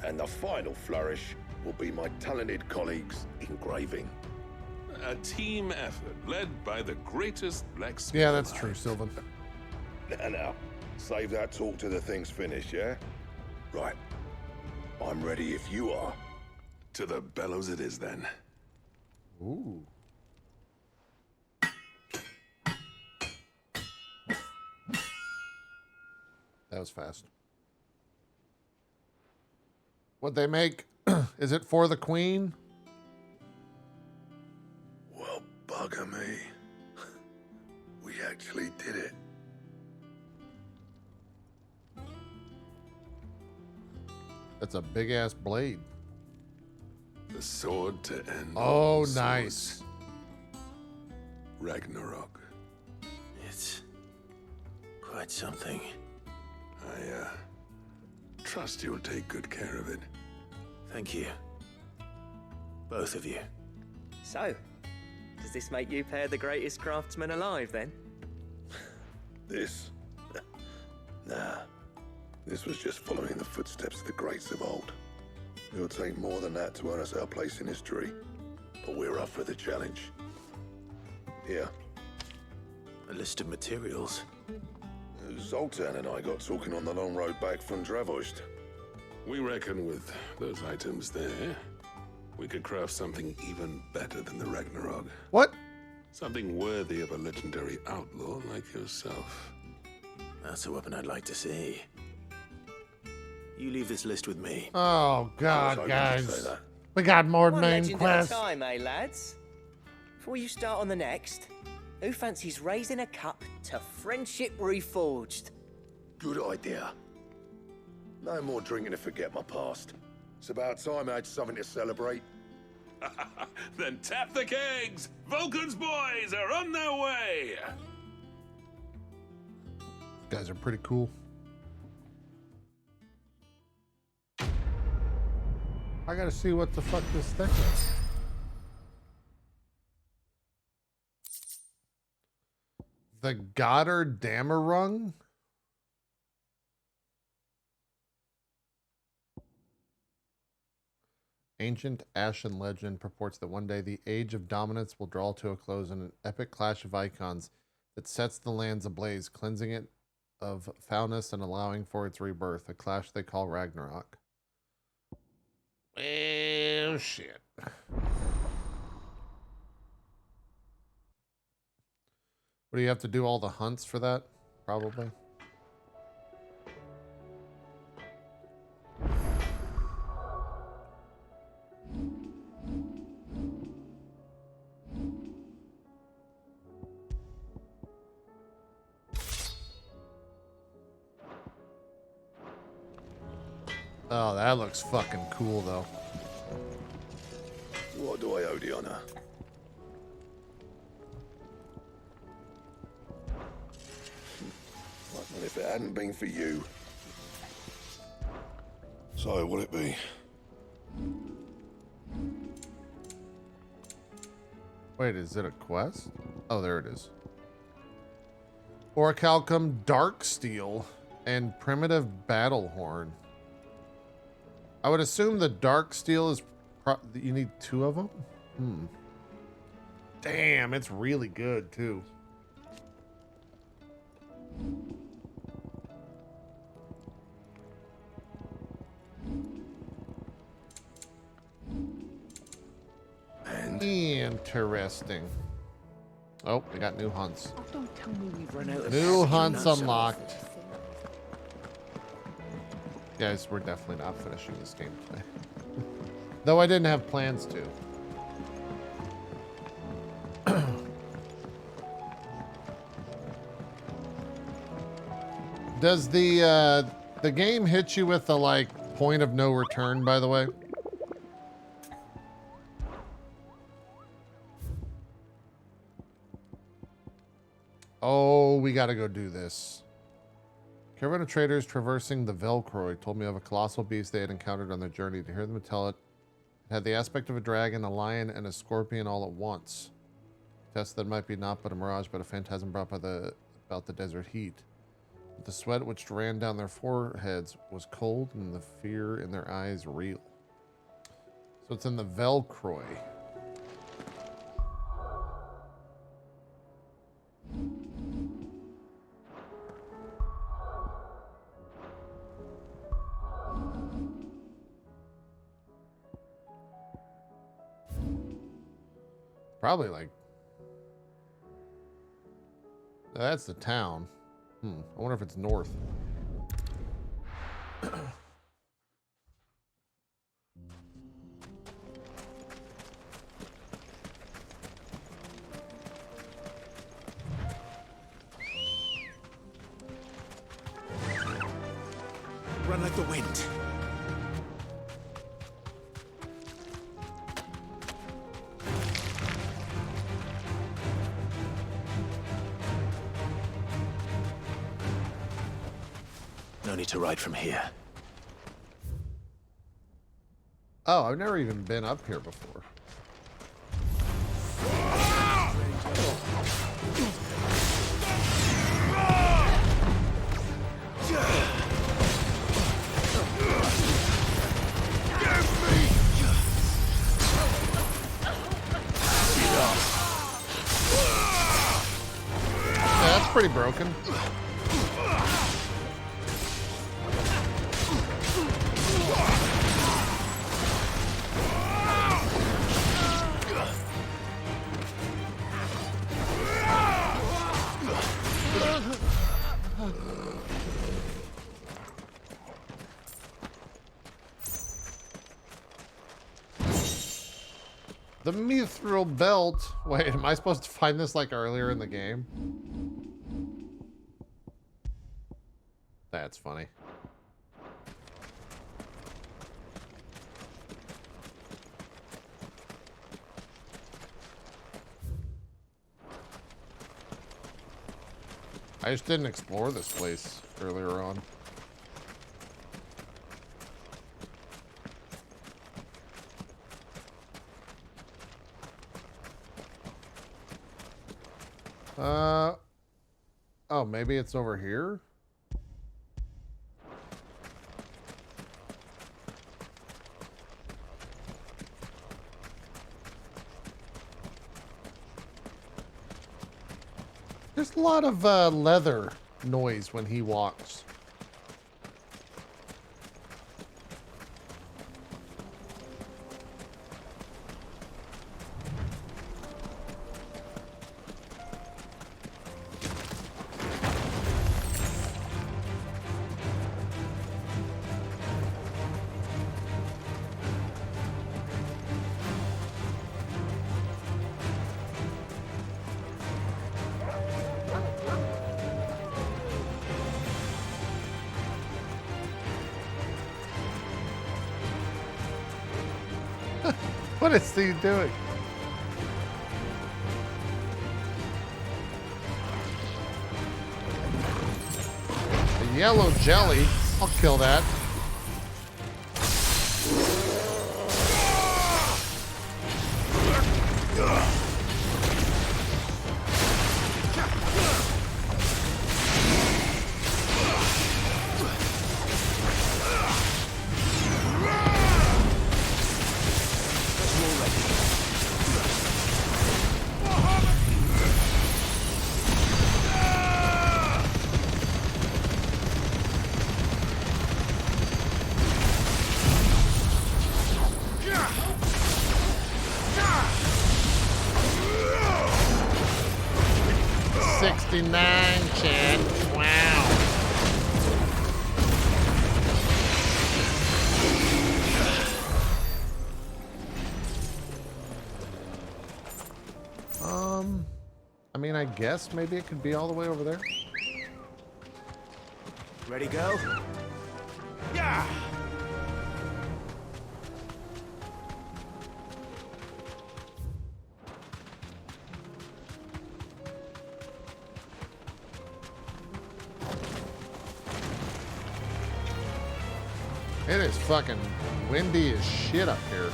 And the final flourish will be my talented colleagues' engraving.
A team effort led by the greatest blacksmith.
Yeah, that's true, Sylvan.
Now, save that talk till the thing's finished, yeah? Right. I'm ready if you are.
To the bellows it is, then.
Ooh. That was fast. What'd they make? Is it for the queen?
Well, bugger me. We actually did it.
That's a big ass blade.
The sword to end.
Oh,
all
nice.
swords. Ragnarok.
It's quite something.
I trust you'll take good care of it.
Thank you. Both of you.
So, does this make you pair the greatest craftsman alive, then?
This? Nah. This was just following the footsteps of the greats of old. It'll take more than that to earn us our place in history. But we're up for the challenge. Here.
A list of materials.
Zoltan and I got talking on the long road back from Dravozd.
We reckon with those items there, we could craft something even better than the Ragnarok.
What?
Something worthy of a legendary outlaw like yourself.
That's a weapon I'd like to see. You leave this list with me.
Oh, God,
hoping you'd
guys.
say that.
We got more
One
main
legend
quests.
at a time, eh, lads? Before you start on the next, who fancies raising a cup to Friendship Reforged?
Good idea. No more drinking to forget my past. It's about time I had something to celebrate.
Then tap the kegs! Vulcan's boys are on their way!
Guys are pretty cool. I gotta see what the fuck this thing is. The Goddard Damarung? ancient Ashen legend purports that one day the Age of Dominance will draw to a close in an epic clash of icons that sets the lands ablaze, cleansing it of foulness and allowing for its rebirth, a clash they call Ragnarok. Well, shit. What do you have to do all the hunts for that? Probably. Oh, that looks fucking cool, though.
What do I owe the honor? Well, if it hadn't been for you. So, what'll it be?
Wait, is it a quest? Oh, there it is. Orichalcum Darksteel and Primitive Battle Horn. I would assume the Darksteel is you need 2 of them? Damn, it's really good too. Interesting. Oh, we got new hunts.
Don't tell me we've run out of
New hunts unlocked. Guys, we're definitely not finishing this game today. Though I didn't have plans to. Does the game hit you with the like point of no return, by the way? Oh, we gotta go do this. Caravan of traders traversing the Velcroy told me of a colossal beast they had encountered on their journey. To hear them tell it, it had the aspect of a dragon, a lion, and a scorpion all at once. Test that might be not but a mirage, but a phantasm brought by about the desert heat. But the sweat which ran down their foreheads was cold, and the fear in their eyes real. So it's in the Velcroy. Probably like... That's the town. I wonder if it's north.
Run like the wind. No need to ride from here.
Oh, I've never even been up here before. Yeah, that's pretty broken. The mithril belt. Wait, am I supposed to find this like earlier in the game? That's funny. I just didn't explore this place earlier on. Oh, maybe it's over here? a lot of leather noise when he walks. What is he doing? A yellow jelly. I'll kill that. Chad. Wow. I mean, I guess maybe it could be all the way over there.
Ready, go? Yeah.
It is fucking windy as shit up here.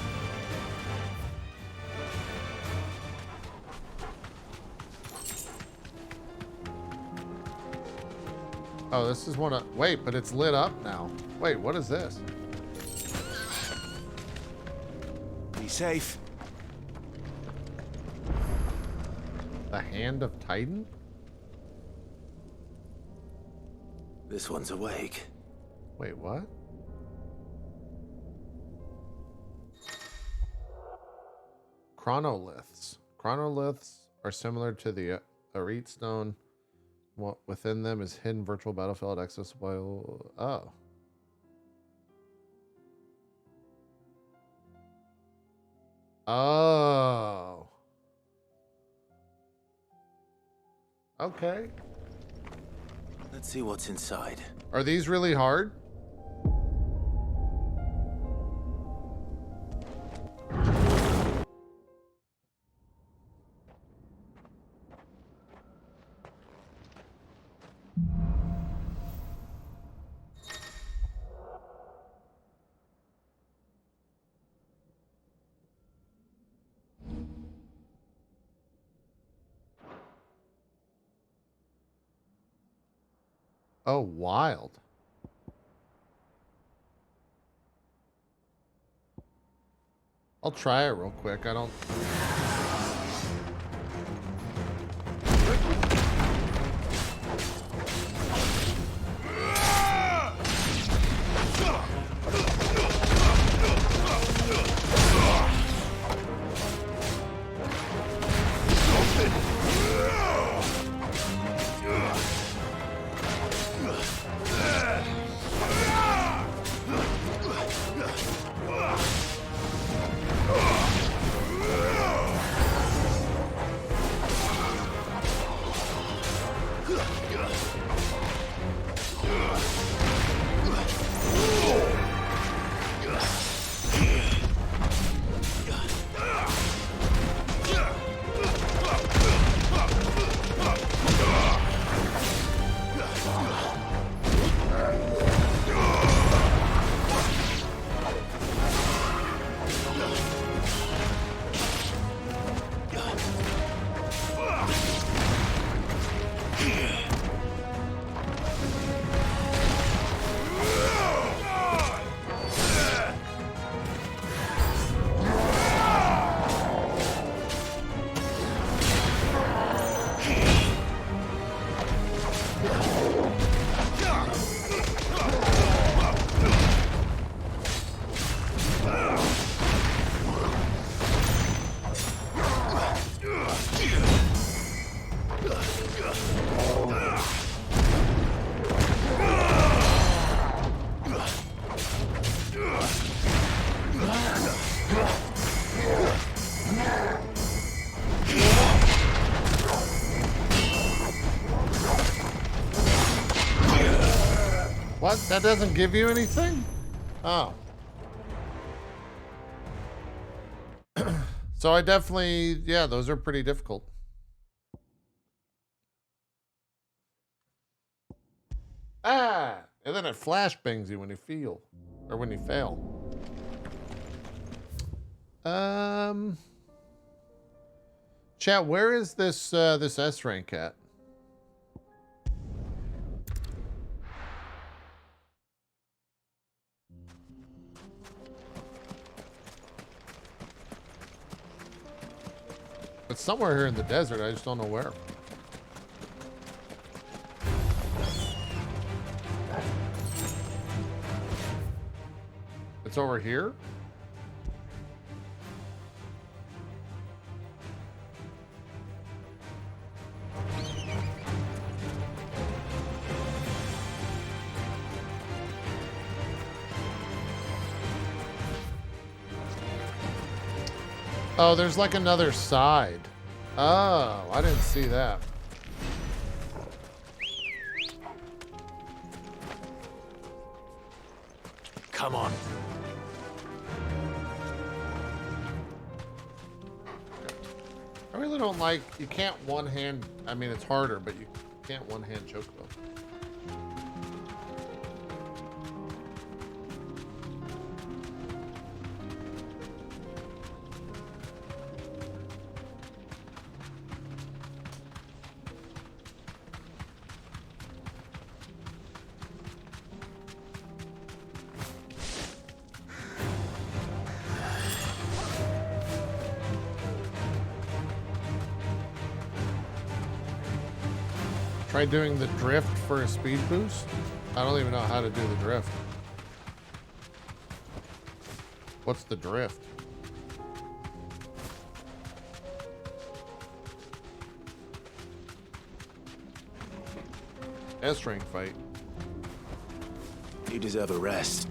Oh, this is one of... Wait, but it's lit up now. Wait, what is this?
Be safe.
The Hand of Titan?
This one's awake.
Wait, what? Chronoliths. Chronoliths are similar to the Arete Stone. What within them is hidden virtual battlefield accessible. Oh. Oh. Okay.
Let's see what's inside.
Are these really hard? Oh, wild. I'll try it real quick. I don't... What? That doesn't give you anything? Oh. So I definitely, yeah, those are pretty difficult. Ah! And then it flashbangs you when you feel, or when you fail. Chat, where is this this S rank at? It's somewhere here in the desert. I just don't know where. It's over here? Oh, there's like another side. Oh, I didn't see that.
Come on.
I really don't like, you can't one hand, I mean it's harder, but you can't one hand choke though. Try doing the drift for a speed boost? I don't even know how to do the drift. What's the drift? S-rank fight.
You deserve a rest.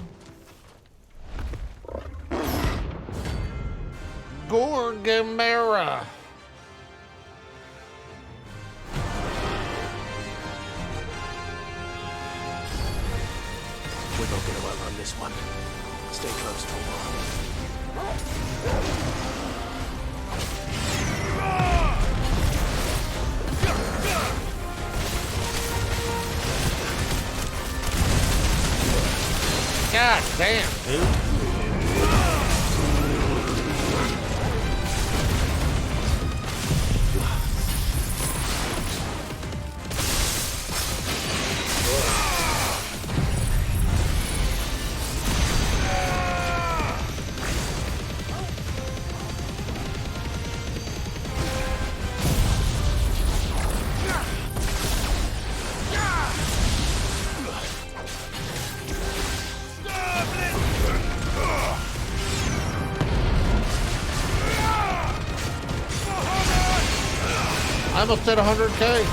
Gorgamera.
We're not gonna outrun this one. Stay close,
God damn, dude. I almost hit 100K.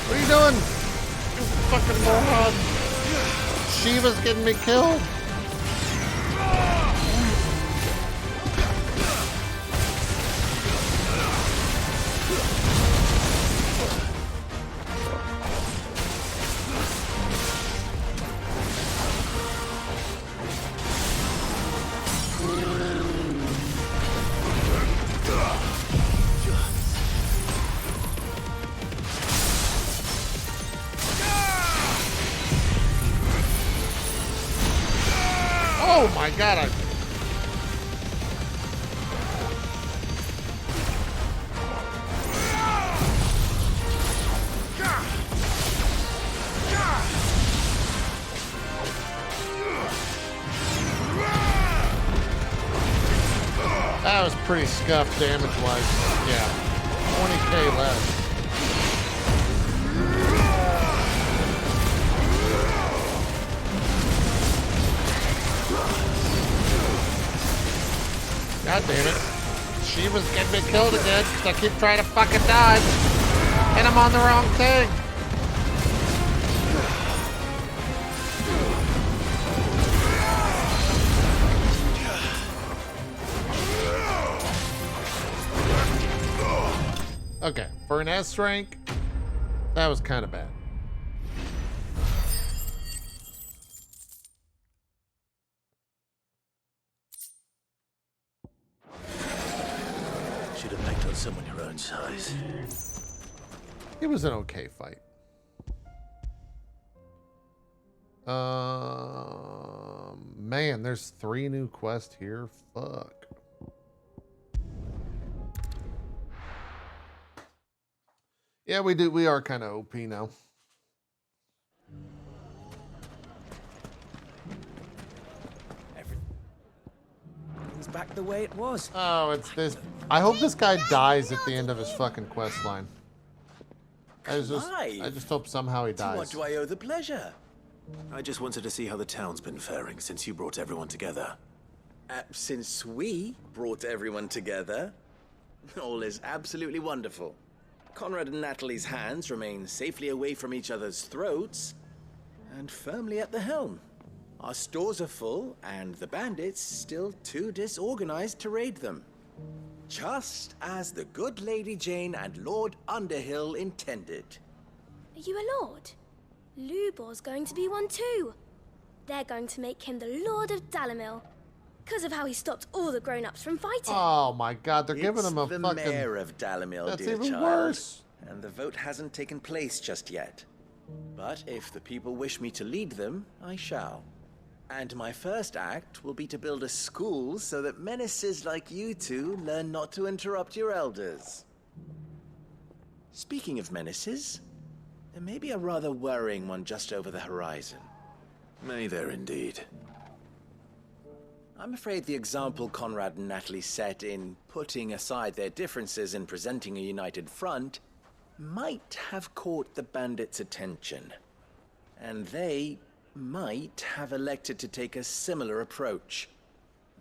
What are you doing? You fucking moron. Shiva's getting me killed. Oh my god, that was pretty scuffed damage-wise. Yeah, 20K left. God damn it. She was getting me killed again because I keep trying to fucking dodge. And I'm on the wrong thing. Okay, for an S rank, that was kind of bad.
Should have picked on someone your own size.
It was an okay fight. Man, there's 3 new quests here. Fuck. Yeah, we do. We are kind of OP now.
Everything's back the way it was.
Oh, it's this. I hope this guy dies at the end of his fucking quest line. I just hope somehow he dies.
What do I owe the pleasure? I just wanted to see how the town's been faring since you brought everyone together.
Since we brought everyone together, all is absolutely wonderful. Conrad and Natalie's hands remain safely away from each other's throats and firmly at the helm. Our stores are full, and the bandits still too disorganized to raid them. Just as the good Lady Jane and Lord Underhill intended.
Are you a lord? Lubor's going to be one too. They're going to make him the Lord of Dalamil, because of how he stopped all the grown-ups from fighting.
Oh my god, they're giving him a
the
fucking...
mayor of Dalamil,
That's
dear
even
child.
worse.
And the vote hasn't taken place just yet. But if the people wish me to lead them, I shall. And my first act will be to build a school so that menaces like you two learn not to interrupt your elders. Speaking of menaces, there may be a rather worrying one just over the horizon.
May there indeed.
I'm afraid the example Conrad and Natalie set in putting aside their differences and presenting a united front might have caught the bandits' attention. And they might have elected to take a similar approach.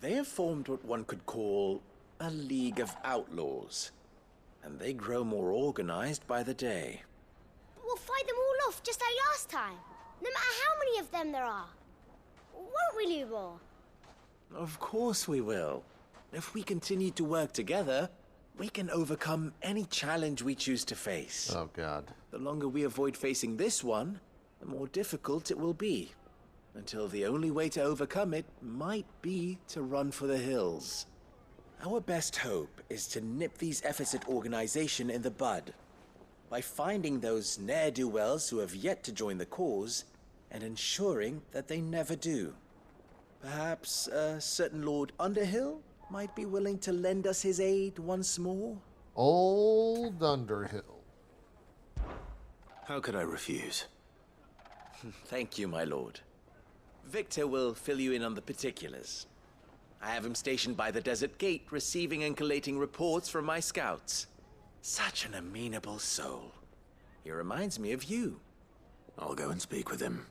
They have formed what one could call a League of Outlaws, and they grow more organized by the day.
But we'll fight them all off just like last time, no matter how many of them there are. Won't we, Lubor?
Of course we will. If we continue to work together, we can overcome any challenge we choose to face.
Oh god.
The longer we avoid facing this one, the more difficult it will be. Until the only way to overcome it might be to run for the hills. Our best hope is to nip these efforts at organization in the bud, by finding those ne'er-do-wells who have yet to join the cause, and ensuring that they never do. Perhaps a certain Lord Underhill might be willing to lend us his aid once more?
Old Underhill.
How could I refuse?
Thank you, my lord. Victor will fill you in on the particulars. I have him stationed by the desert gate, receiving and collating reports from my scouts. Such an amenable soul. He reminds me of you.
I'll go and speak with him.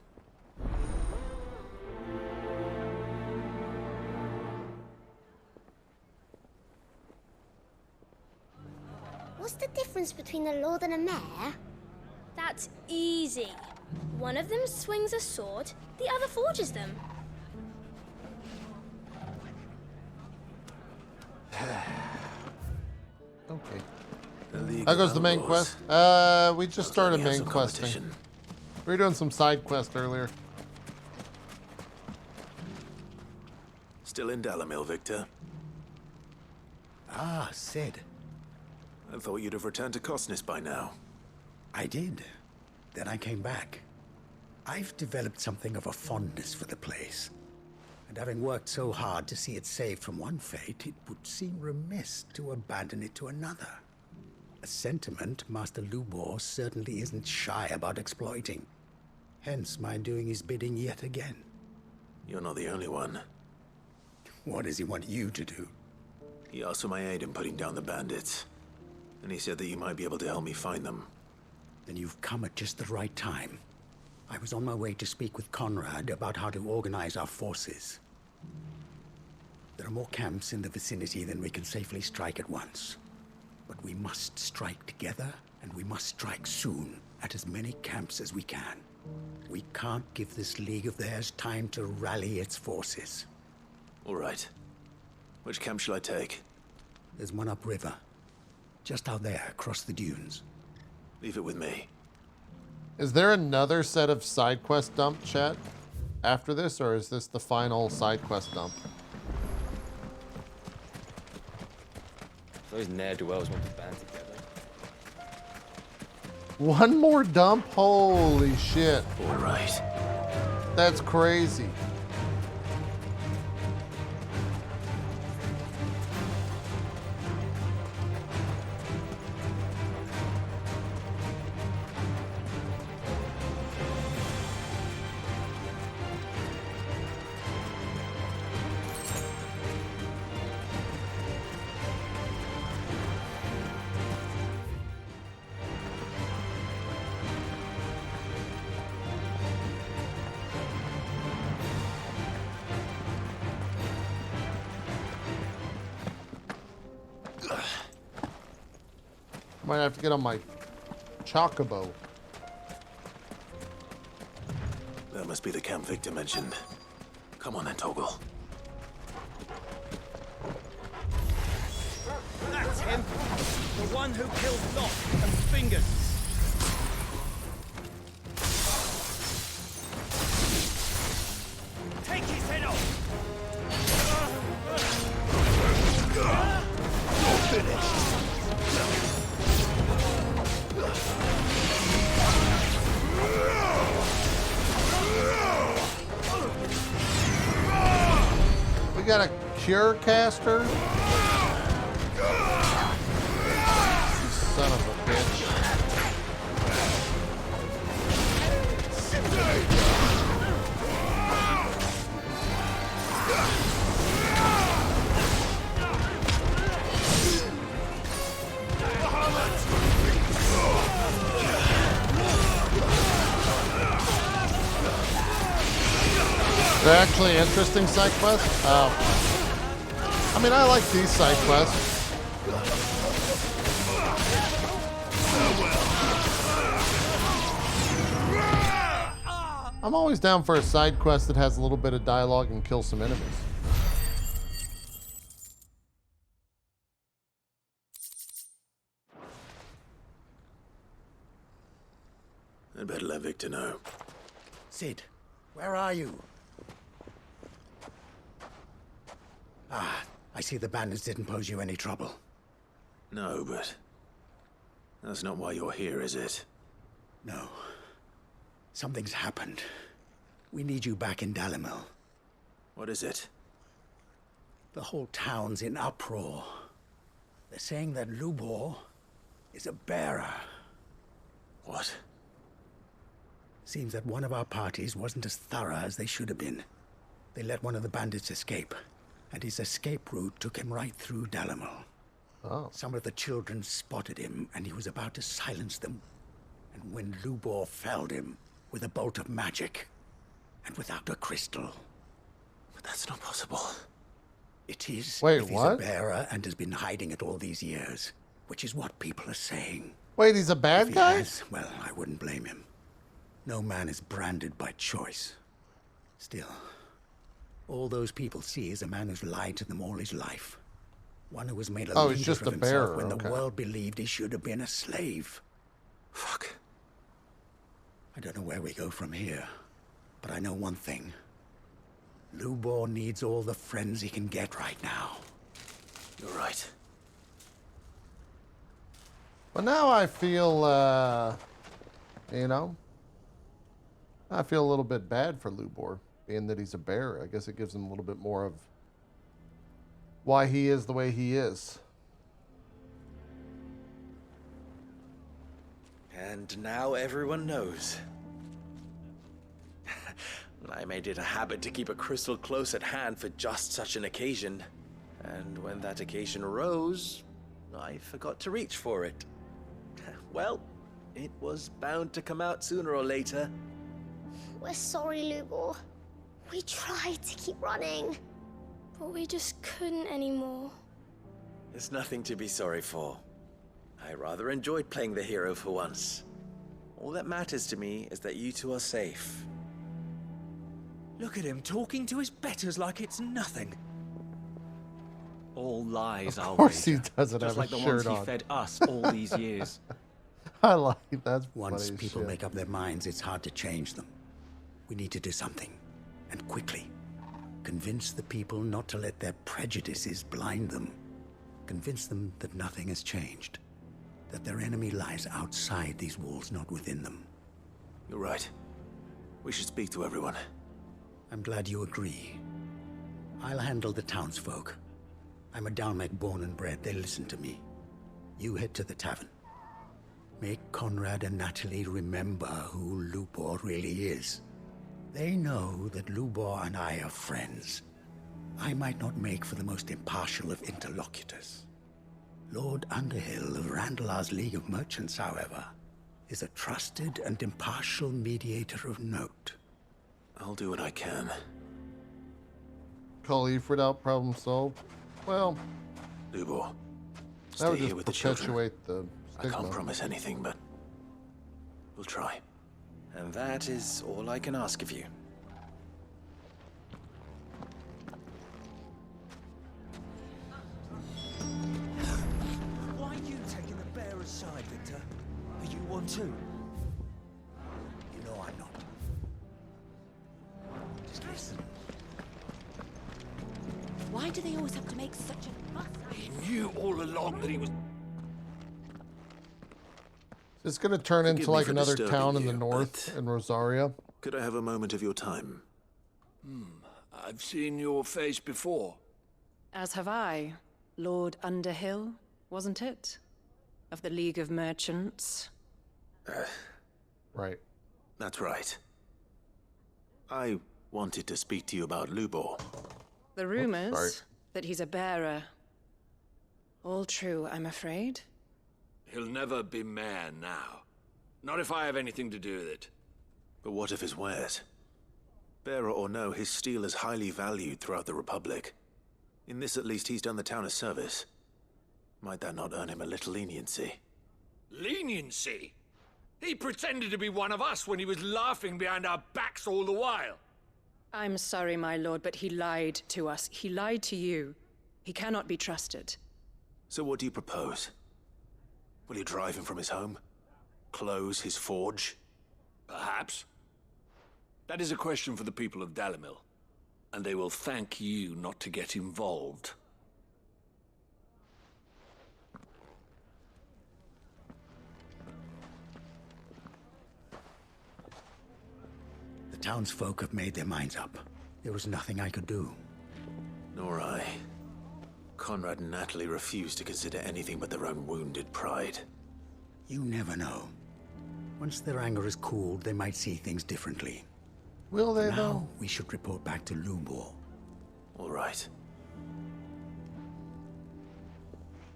What's the difference between a lord and a mayor?
That's easy. One of them swings a sword, the other forges them.
Okay.
There
goes the main quest. We just started main questing. We were doing some side quest earlier.
Still in Dalamil, Victor?
Ah, Sid.
I thought you'd have returned to Cosnis by now.
I did. Then I came back. I've developed something of a fondness for the place. And having worked so hard to see it saved from one fate, it would seem remiss to abandon it to another. A sentiment Master Lubor certainly isn't shy about exploiting. Hence my doing his bidding yet again.
You're not the only one.
What does he want you to do?
He asked for my aid in putting down the bandits. And he said that you might be able to help me find them.
Then you've come at just the right time. I was on my way to speak with Conrad about how to organize our forces. There are more camps in the vicinity than we can safely strike at once. But we must strike together, and we must strike soon at as many camps as we can. We can't give this league of theirs time to rally its forces.
All right. Which camp shall I take?
There's one upriver. Just out there, across the dunes.
Leave it with me.
Is there another set of side quest dump, chat, after this, or is this the final side quest dump?
Those ne'er-do-wells want to band together.
One more dump? Holy shit.
All right.
That's crazy. Might have to get on my chocobo.
That must be the camp Victor mentioned. Come on then, Toggle.
That's him! The one who killed Lot and Fingers! Take his head off! You're finished!
We got a cure caster? Son of a bitch. They're actually interesting side quests? I mean, I like these side quests. I'm always down for a side quest that has a little bit of dialogue and kill some enemies.
I'd better let Victor know.
Sid, where are you? Ah, I see the bandits didn't pose you any trouble.
No, but that's not why you're here, is it?
No. Something's happened. We need you back in Dalimil.
What is it?
The whole town's in uproar. They're saying that Lubor is a bearer.
What?
Seems that one of our parties wasn't as thorough as they should have been. They let one of the bandits escape, and his escape route took him right through Dalimil.
Oh.
Some of the children spotted him, and he was about to silence them. And when Lubor felled him with a bolt of magic, and without a crystal.
But that's not possible.
It is.
Wait,
if he's
what?
a bearer and has been hiding it all these years, which is what people are saying.
Wait, he's a bad
If he
guy?
has, well, I wouldn't blame him. No man is branded by choice. Still, all those people see is a man who's lied to them all his life. One who has made a
Oh,
leader
he's just
of
a
himself
bearer,
when
okay.
the world believed he should have been a slave.
Fuck.
I don't know where we go from here, but I know one thing. Lubor needs all the friends he can get right now.
You're right.
Well, now I feel, you know, I feel a little bit bad for Lubor, being that he's a bear. I guess it gives him a little bit more of why he is the way he is.
And now everyone knows. I made it a habit to keep a crystal close at hand for just such an occasion. And when that occasion arose, I forgot to reach for it. Well, it was bound to come out sooner or later.
We're sorry, Lubor. We tried to keep running.
But we just couldn't anymore.
There's nothing to be sorry for. I rather enjoyed playing the hero for once. All that matters to me is that you two are safe.
Look at him talking to his betters like it's nothing. All lies,
Of
I'll
course he
wager.
doesn't
Just
have a
like the
shirt
ones he
on.
fed us all these years.
I like that's
Once
funny
people
shit.
make up their minds, it's hard to change them. We need to do something, and quickly. Convince the people not to let their prejudices blind them. Convince them that nothing has changed. That their enemy lies outside these walls, not within them.
You're right. We should speak to everyone.
I'm glad you agree. I'll handle the townsfolk. I'm a Dalmec born and bred. They listen to me. You head to the tavern. Make Conrad and Natalie remember who Lupor really is. They know that Lubor and I are friends. I might not make for the most impartial of interlocutors. Lord Underhill of Randalar's League of Merchants, however, is a trusted and impartial mediator of note.
I'll do what I can.
Call Ifrit out, problem solved. Well,
Lubor,
that would
stay here
just
with the children.
perpetuate the
I
stigma.
can't promise anything, but we'll try.
And that is all I can ask of you.
Why are you taking the bearer's side, Victor? Are you one too?
You know I'm not. Just listen.
Why do they always have to make such a fuss?
He knew all along that he was...
It's going to turn
Forgive
into
me
like
for
another
disturbing
town in the
you,
north in Rosaria.
Could I have a moment of your time?
I've seen your face before.
As have I. Lord Underhill, wasn't it? Of the League of Merchants.
Right.
That's right. I wanted to speak to you about Lubor.
The rumors that he's a bearer. All true, I'm afraid.
He'll never be mayor now. Not if I have anything to do with it.
But what of his wares? Bearer or no, his steel is highly valued throughout the Republic. In this at least he's done the town a service. Might that not earn him a little leniency?
Leniency? He pretended to be one of us when he was laughing behind our backs all the while.
I'm sorry, my lord, but he lied to us. He lied to you. He cannot be trusted.
So what do you propose? Will you drive him from his home? Close his forge?
Perhaps. That is a question for the people of Dalimil. And they will thank you not to get involved.
The townsfolk have made their minds up. There was nothing I could do.
Nor I. Conrad and Natalie refuse to consider anything but their own wounded pride.
You never know. Once their anger is cooled, they might see things differently.
Will they,
now,
though?
we should report back to Lubor.
All right.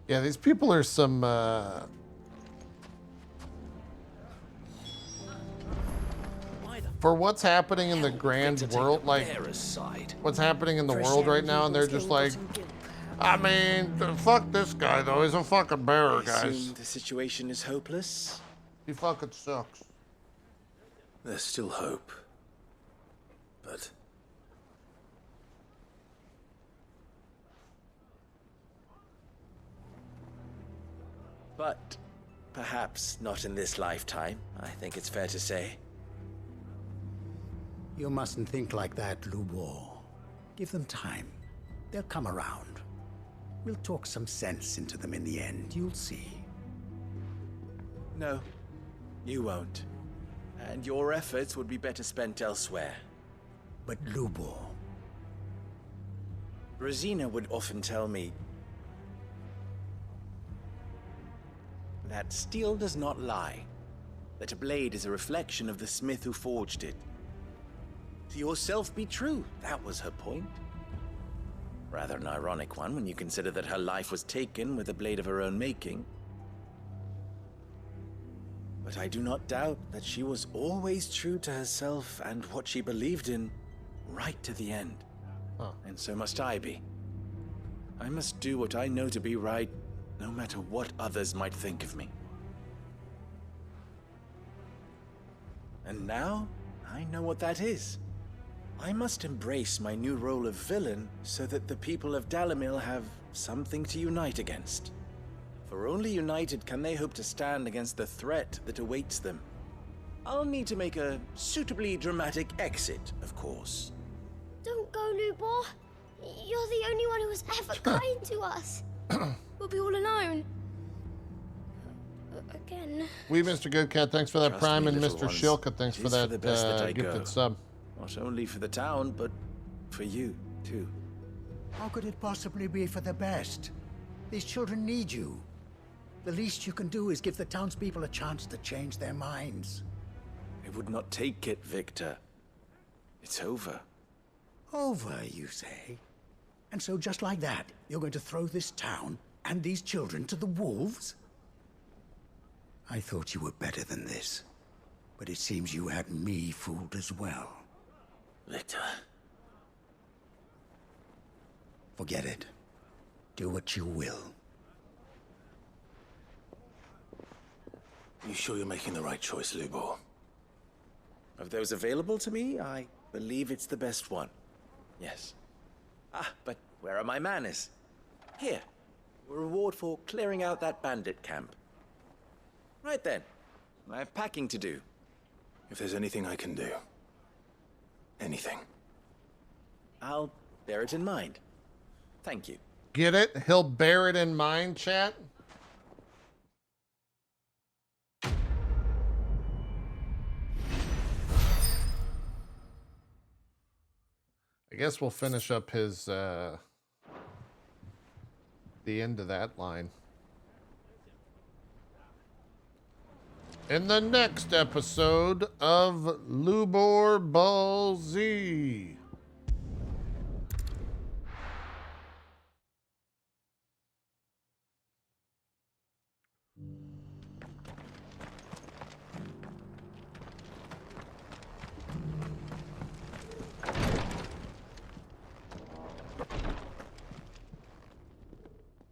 Yeah, these people are some, for what's happening in the grand world, like, what's happening in the world right now, and they're just like, I mean, fuck this guy, though. He's a fucking bearer,
I
guys.
assume the situation is hopeless?
He fucking sucks.
There's still hope. But
But perhaps not in this lifetime, I think it's fair to say.
You mustn't think like that, Lubor. Give them time. They'll come around. We'll talk some sense into them in the end, you'll see.
No, you won't. And your efforts would be better spent elsewhere.
But Lubor...
Rosina would often tell me that steel does not lie, that a blade is a reflection of the smith who forged it. To yourself be true, that was her point. Rather an ironic one when you consider that her life was taken with a blade of her own making. But I do not doubt that she was always true to herself and what she believed in, right to the end. And so must I be. I must do what I know to be right, no matter what others might think of me. And now, I know what that is. I must embrace my new role of villain so that the people of Dalimil have something to unite against. For only united can they hope to stand against the threat that awaits them. I'll need to make a suitably dramatic exit, of course.
Don't go, Lubor. You're the only one who was ever kind to us.
We'll be all alone. Again.
We, Mr. Goodcat, thanks for that
Trust
prime,
me,
and
little
Mr.
ones,
Shilka, thanks
it
for
is
that,
the best that I
gifted
go.
sub.
Not only for the town, but for you, too.
How could it possibly be for the best? These children need you. The least you can do is give the townspeople a chance to change their minds.
I would not take it, Victor. It's over.
Over, you say? And so just like that, you're going to throw this town and these children to the wolves? I thought you were better than this. But it seems you had me fooled as well.
Victor.
Forget it. Do what you will.
You sure you're making the right choice, Lubor?
Of those available to me, I believe it's the best one. Yes. Ah, but where are my manners? Here. A reward for clearing out that bandit camp. Right then. I have packing to do.
If there's anything I can do. Anything.
I'll bear it in mind. Thank you.
Get it? He'll bear it in mind, chat? I guess we'll finish up his, the end of that line. In the next episode of Lubor Ball Z.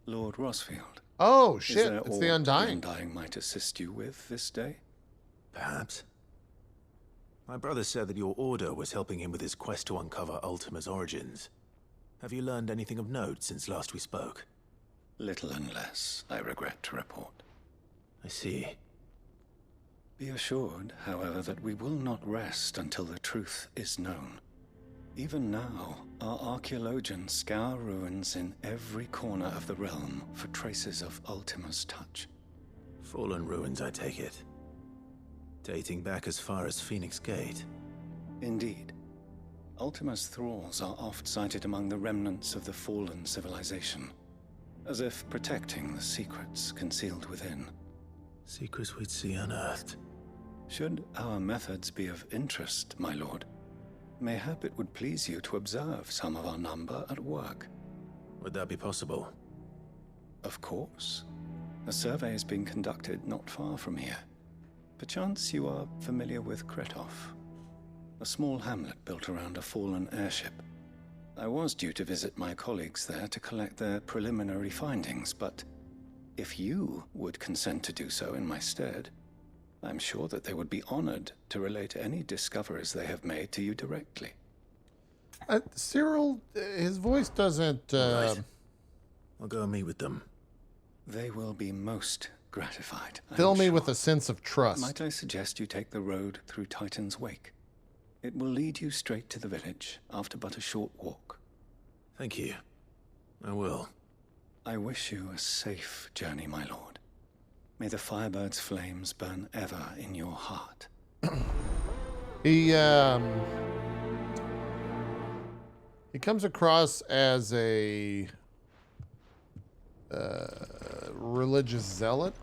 Lord Rosfield.
Oh,
Is
shit.
there
It's
aught
the Undying.
The Undying might assist you with this day?
Perhaps. My brother said that your order was helping him with his quest to uncover Ultima's origins. Have you learned anything of note since last we spoke?
Little unless, I regret to report.
I see.
Be assured, however, that we will not rest until the truth is known. Even now, our archaeologians scour ruins in every corner of the realm for traces of Ultima's touch.
Fallen ruins, I take it. Dating back as far as Phoenix Gate.
Indeed. Ultima's thralls are oft sighted among the remnants of the fallen civilization, as if protecting the secrets concealed within.
Secrets we'd see unearthed.
Should our methods be of interest, my lord, mayhap it would please you to observe some of our number at work.
Would that be possible?
Of course. A survey is being conducted not far from here. Perchance you are familiar with Kretov, a small hamlet built around a fallen airship. I was due to visit my colleagues there to collect their preliminary findings, but if you would consent to do so in my stead, I'm sure that they would be honored to relate any discoveries they have made to you directly.
Cyril, his voice doesn't...
Right. I'll go and meet with them.
They will be most gratified.
Fill me with a sense of trust.
Might I suggest you take the road through Titan's Wake? It will lead you straight to the village after but a short walk.
Thank you. I will.
I wish you a safe journey, my lord. May the Firebird's flames burn ever in your heart.
He comes across as a religious zealot.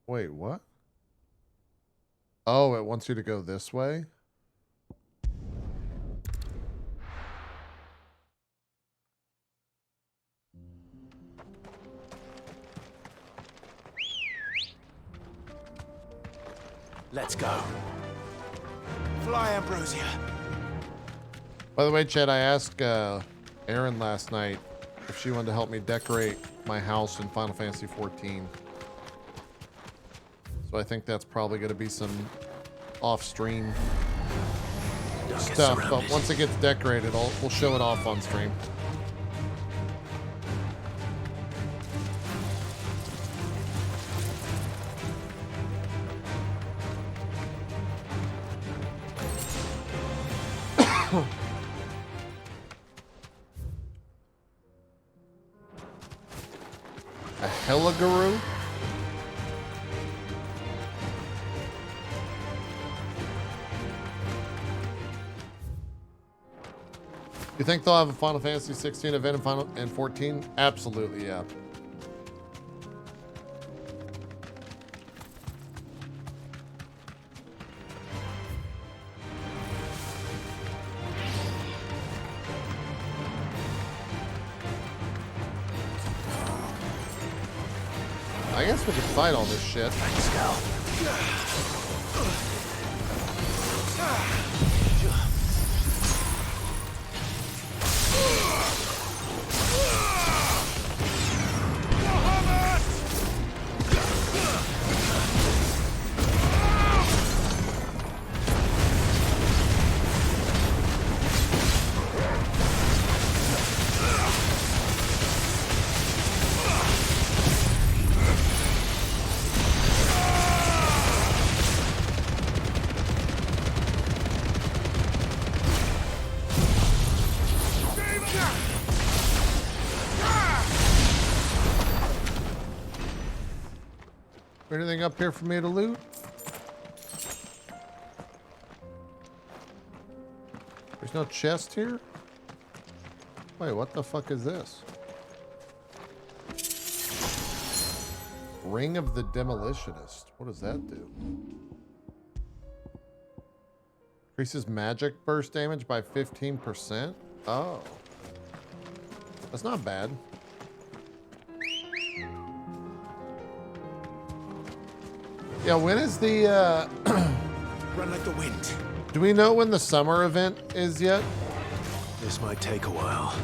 Wait, what? Oh, it wants you to go this way?
Let's go. Fly, Ambrosia.
By the way, Chad, I asked Erin last night if she wanted to help me decorate my house in Final Fantasy XIV. So I think that's probably going to be some off-stream stuff. But once it gets decorated, we'll show it off on stream. A Helliguru? You think they'll have a Final Fantasy 16 event in 14? Absolutely, yeah. I guess we could fight all this shit.
Let's go.
Anything up here for me to loot? There's no chest here? Wait, what the fuck is this? Ring of the Demolitionist. What does that do? Increases magic burst damage by 15%? Oh. That's not bad. Yeah, when is the
Run like the wind.
do we know when the summer event is yet?
This might take a while.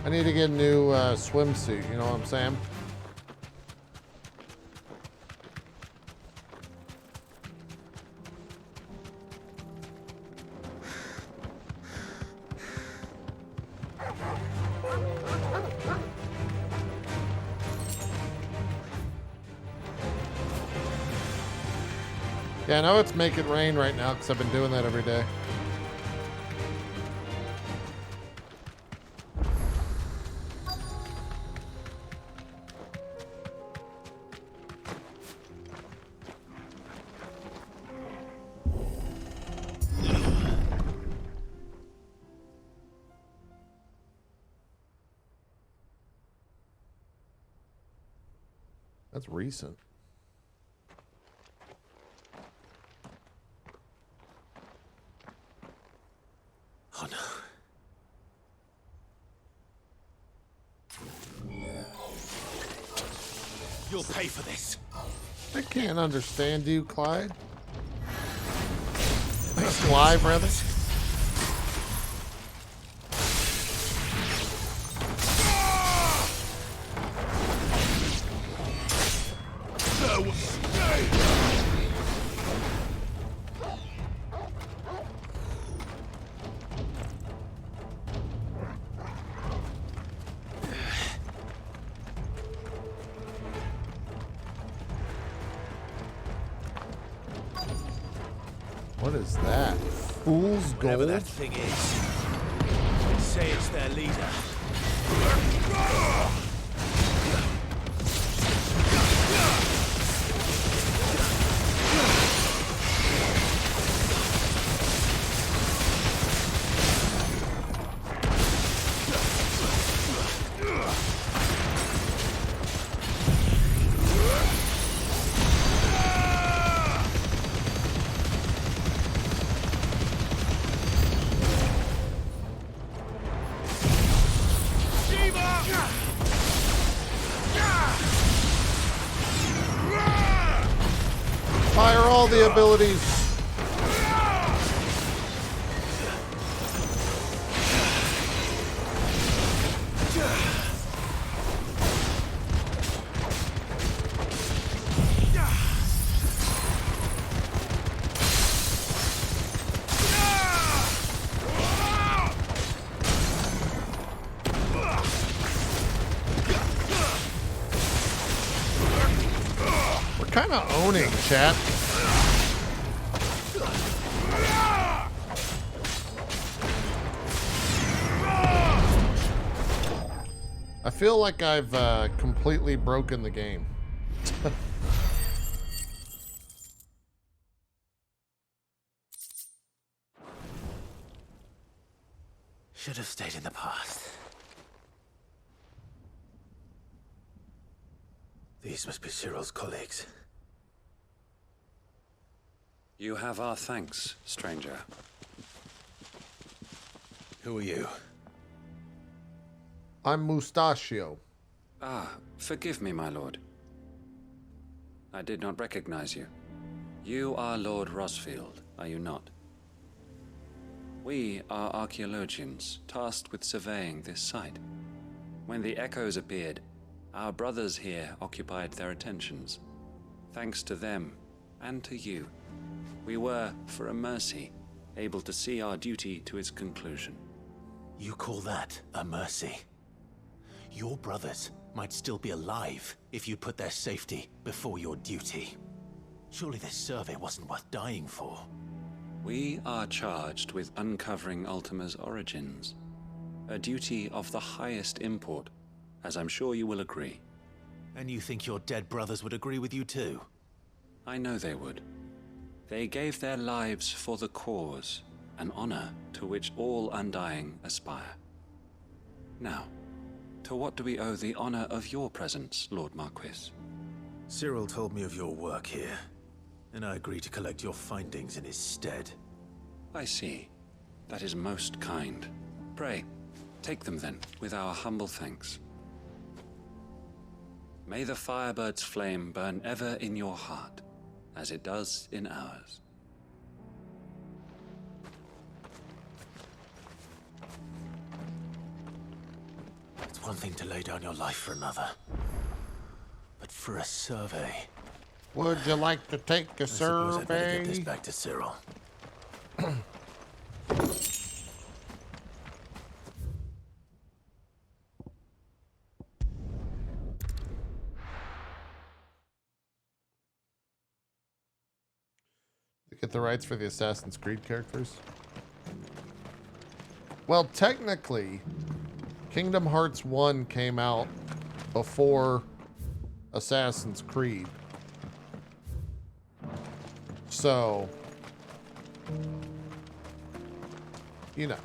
I need to get a new swimsuit, you know what I'm saying? Yeah, I know it's Make It Rain right now because I've been doing that every day. That's recent.
Oh no. You'll pay for this.
I can't understand you, Clyde. Clyde, brother. What is that? Fool's gold?
Whatever that thing is. Say it's their leader.
Fire all the abilities. Kind of owning, chat. I feel like I've completely broken the game.
Should have stayed in the past. These must be Cyril's colleagues.
You have our thanks, stranger.
Who are you?
I'm Mustachio.
Ah, forgive me, my lord. I did not recognize you. You are Lord Rosfield, are you not? We are archaeologians, tasked with surveying this site. When the echoes appeared, our brothers here occupied their attentions. Thanks to them, and to you, we were, for a mercy, able to see our duty to its conclusion.
You call that a mercy? Your brothers might still be alive if you put their safety before your duty. Surely this survey wasn't worth dying for.
We are charged with uncovering Ultima's origins, a duty of the highest import, as I'm sure you will agree.
And you think your dead brothers would agree with you too?
I know they would. They gave their lives for the cause, an honor to which all Undying aspire. Now, to what do we owe the honor of your presence, Lord Marquis?
Cyril told me of your work here, and I agreed to collect your findings in his stead.
I see. That is most kind. Pray, take them then, with our humble thanks. May the Firebird's flame burn ever in your heart, as it does in ours.
It's one thing to lay down your life for another, but for a survey...
Would you like to take a survey?
I'd better get this back to Cyril.
Get the rights for the Assassin's Creed characters. Well, technically, Kingdom Hearts 1 came out before Assassin's Creed. So, you know.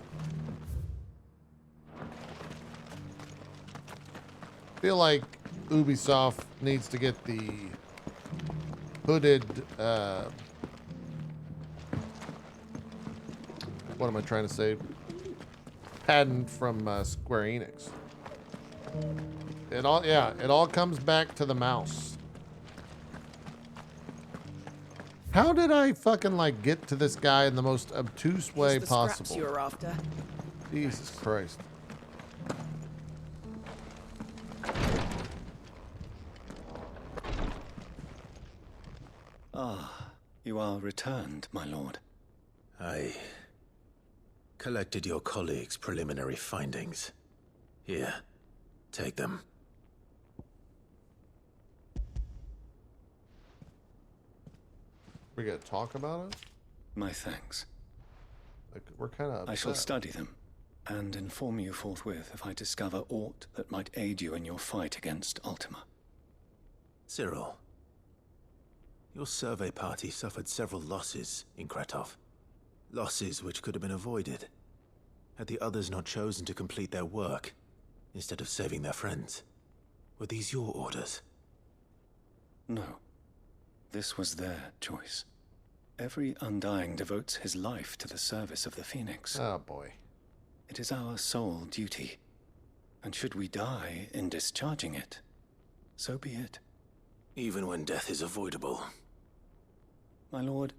Feel like Ubisoft needs to get the hooded, what am I trying to say? Patent from Square Enix. It all comes back to the mouse. How did I fucking like get to this guy in the most obtuse way possible?
Scraps you were after.
Jesus Christ.
Ah, you are returned, my lord.
I collected your colleagues' preliminary findings. Here, take them.
We gotta talk about it?
My thanks.
Like, we're kind of upset.
I shall study them and inform you forthwith if I discover aught that might aid you in your fight against Ultima.
Cyril, your survey party suffered several losses in Kretov. Losses which could have been avoided had the others not chosen to complete their work instead of saving their friends. Were these your orders?
No. This was their choice. Every Undying devotes his life to the service of the Phoenix.
Oh boy.
It is our sole duty. And should we die in discharging it, so be it.
Even when death is avoidable.
My lord,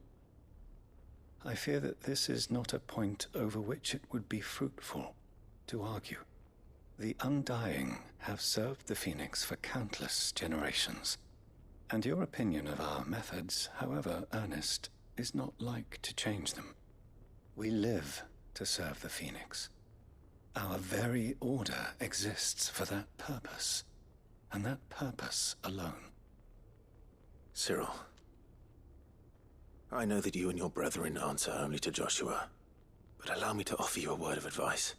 I fear that this is not a point over which it would be fruitful to argue. The Undying have served the Phoenix for countless generations, and your opinion of our methods, however earnest, is not like to change them. We live to serve the Phoenix. Our very order exists for that purpose, and that purpose alone.
Cyril, I know that you and your brethren answer only to Joshua, but allow me to offer you a word of advice.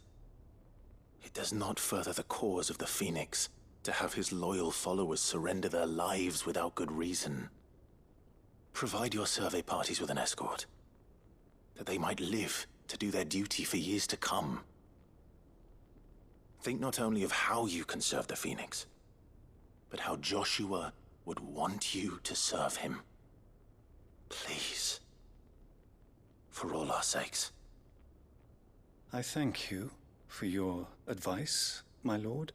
It does not further the cause of the Phoenix to have his loyal followers surrender their lives without good reason. Provide your survey parties with an escort, that they might live to do their duty for years to come. Think not only of how you can serve the Phoenix, but how Joshua would want you to serve him. Please. For all our sakes.
I thank you for your advice, my lord.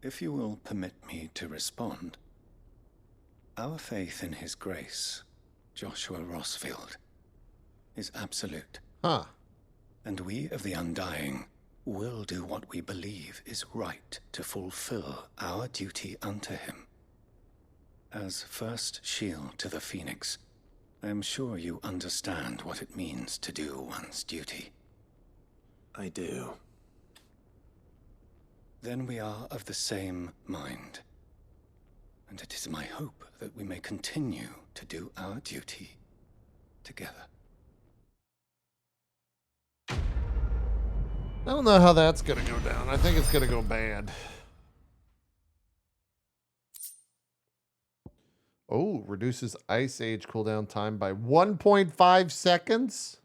If you will permit me to respond, our faith in his grace, Joshua Rossfield, is absolute.
Huh.
And we of the Undying will do what we believe is right to fulfill our duty unto him. As first shield to the Phoenix, I am sure you understand what it means to do one's duty.
I do.
Then we are of the same mind. And it is my hope that we may continue to do our duty together.
I don't know how that's gonna go down. I think it's gonna go bad. Oh, reduces Ice Age cooldown time by 1.5 seconds?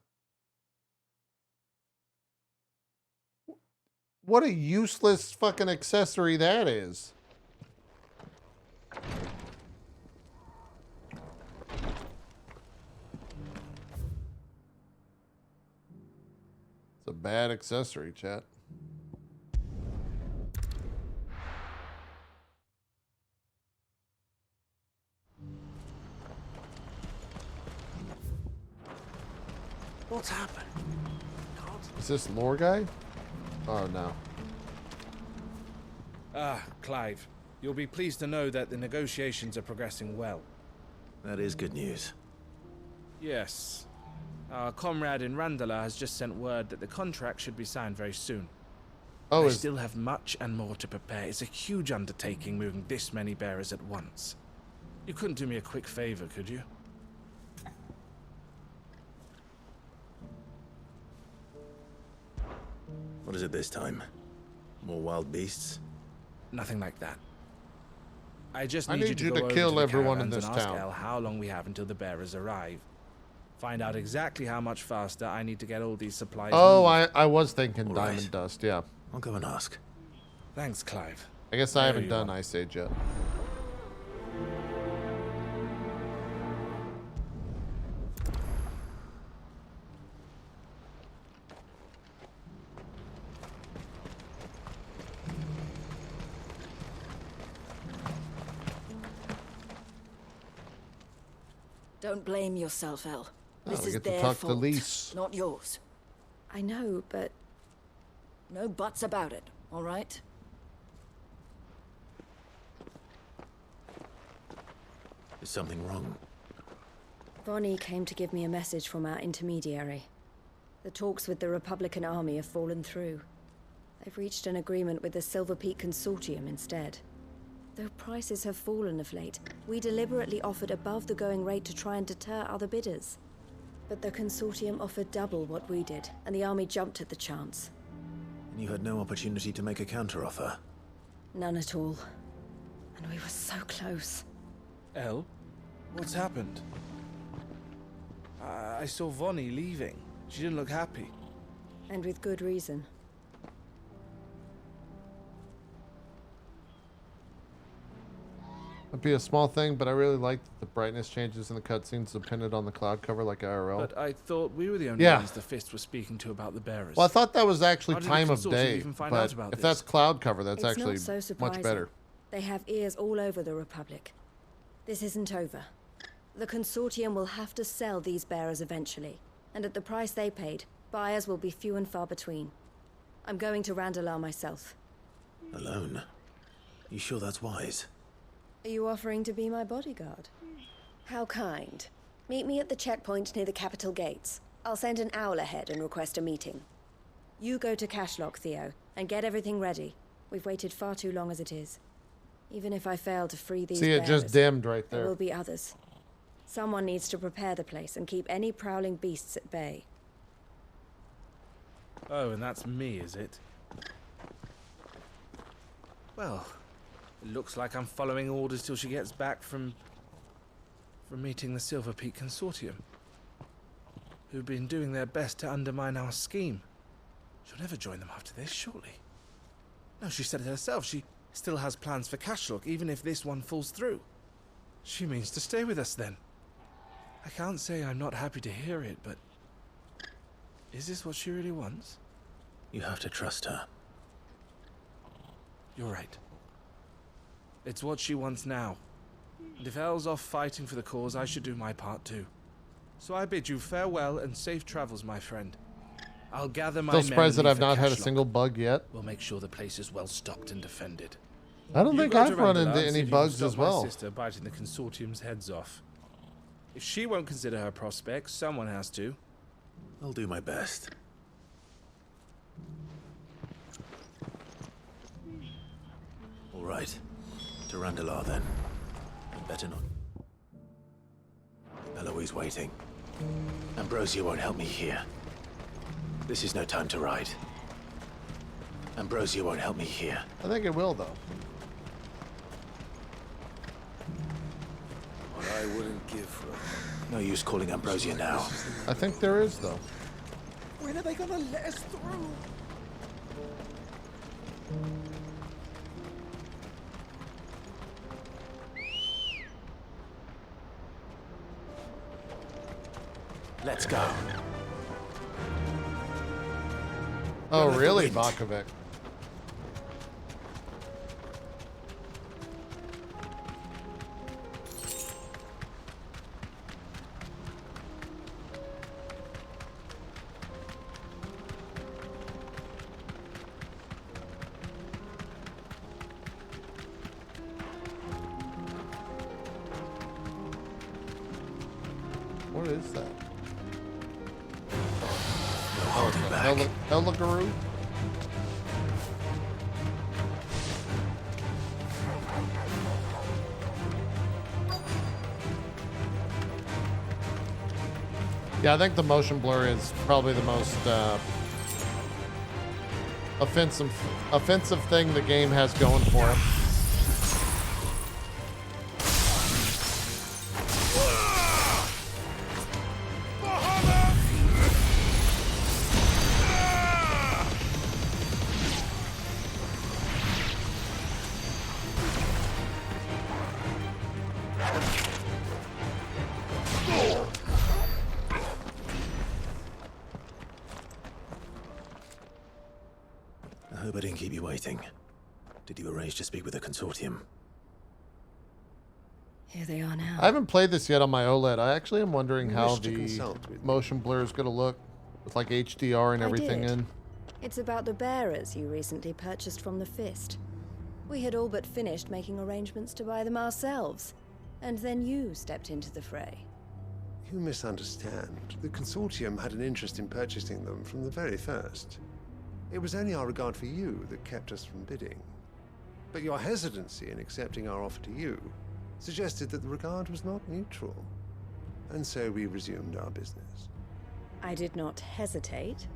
What a useless fucking accessory that is. It's a bad accessory, chat.
What's happened?
Is this lore guy? Oh, no.
Clive. You'll be pleased to know that the negotiations are progressing well.
That is good news.
Yes. Our comrade in Randala has just sent word that the contract should be signed very soon.
Oh,
I still have much and more to prepare. It's a huge undertaking moving this many bearers at once. You couldn't do me a quick favor, could you?
What is it this time? More wild beasts?
Nothing like that. I just
I
need
need
you
you
to
to
go over
kill
to the
everyone in
caravans
this
and ask
town.
Elle how long we have until the bearers arrive. Find out exactly how much faster I need to get all these supplies
Oh,
moved.
I was thinking
All
Diamond
right.
Dust, yeah.
I'll go and ask.
Thanks, Clive.
I guess I
There
haven't
you
done
are.
Ice Age yet.
Don't blame yourself, Elle. This
we
is
get to
their
talk to
fault,
Lise.
not yours.
I know, but
No buts about it, all right?
Is something wrong?
Vonnie came to give me a message from our intermediary. The talks with the Republican army have fallen through. They've reached an agreement with the Silver Peak Consortium instead. Though prices have fallen of late, we deliberately offered above the going rate to try and deter other bidders. But the Consortium offered double what we did, and the army jumped at the chance.
And you had no opportunity to make a counteroffer?
None at all. And we were so close.
Elle? What's happened? I saw Vonnie leaving. She didn't look happy.
And with good reason.
Might be a small thing, but I really like the brightness changes in the cutscenes dependent on the cloud cover like IRL.
But I thought we were the only
Yeah.
ones the Fist was speaking to about the bearers.
Well, I thought that was actually
How did the
time of
Consortium
day,
even find
but
out about
if
this?
that's cloud cover, that's
It's
actually
not so
much
surprising.
better.
They have ears all over the Republic. This isn't over. The Consortium will have to sell these bearers eventually, and at the price they paid, buyers will be few and far between. I'm going to Randalar myself.
Alone? You sure that's wise?
Are you offering to be my bodyguard? How kind. Meet me at the checkpoint near the capital gates. I'll send an owl ahead and request a meeting. You go to Cashlock, Theo, and get everything ready. We've waited far too long as it is. Even if I fail to free these
See, it
bearers,
just dimmed right
there
there.
will be others. Someone needs to prepare the place and keep any prowling beasts at bay.
Oh, and that's me, is it? Well, it looks like I'm following orders till she gets back from meeting the Silver Peak Consortium, who've been doing their best to undermine our scheme. She'll never join them after this, surely. No, she said it herself. She still has plans for Cashlock, even if this one falls through. She means to stay with us, then. I can't say I'm not happy to hear it, but... is this what she really wants?
You have to trust her.
You're right. It's what she wants now. And if Elle's off fighting for the cause, I should do my part too. So I bid you farewell and safe travels, my friend. I'll gather my men.
Still surprised that
and
I've
leave
not
for
had a
Cashlock.
single bug yet.
We'll make sure the place is well stocked and defended.
I don't
You
think
go to
I've run
Randalar
into
and see
any
if you can
bugs
stop
as
my
well.
sister biting the Consortium's heads off. If she won't consider her prospects, someone has to.
I'll do my best. All right. To Randalar, then. Better not. Eloise waiting. Ambrosia won't help me here. This is no time to ride. Ambrosia won't help me here.
I think it will, though.
What I wouldn't give for
No use calling Ambrosia now.
I think there is, though.
When are they gonna let us through?
Let's go.
Oh,
Let the
really,
wind.
Bakovic? What is that?
Holding back.
Heligaroo? Yeah, I think the motion blur is probably the most offensive thing the game has going for it.
I hope I didn't keep you waiting. Did you arrange to speak with the Consortium?
Here they are now.
I haven't played this yet on my OLED. I actually am wondering
You
how
wish to
the
consult with me?
motion blur is going to look with like HDR and
I
everything
did.
in.
It's about the bearers you recently purchased from the Fist. We had all but finished making arrangements to buy them ourselves, and then you stepped into the fray.
You misunderstand. The Consortium had an interest in purchasing them from the very first. It was only our regard for you that kept us from bidding. But your hesitancy in accepting our offer to you suggested that the regard was not mutual. And so we resumed our business.
I did not hesitate.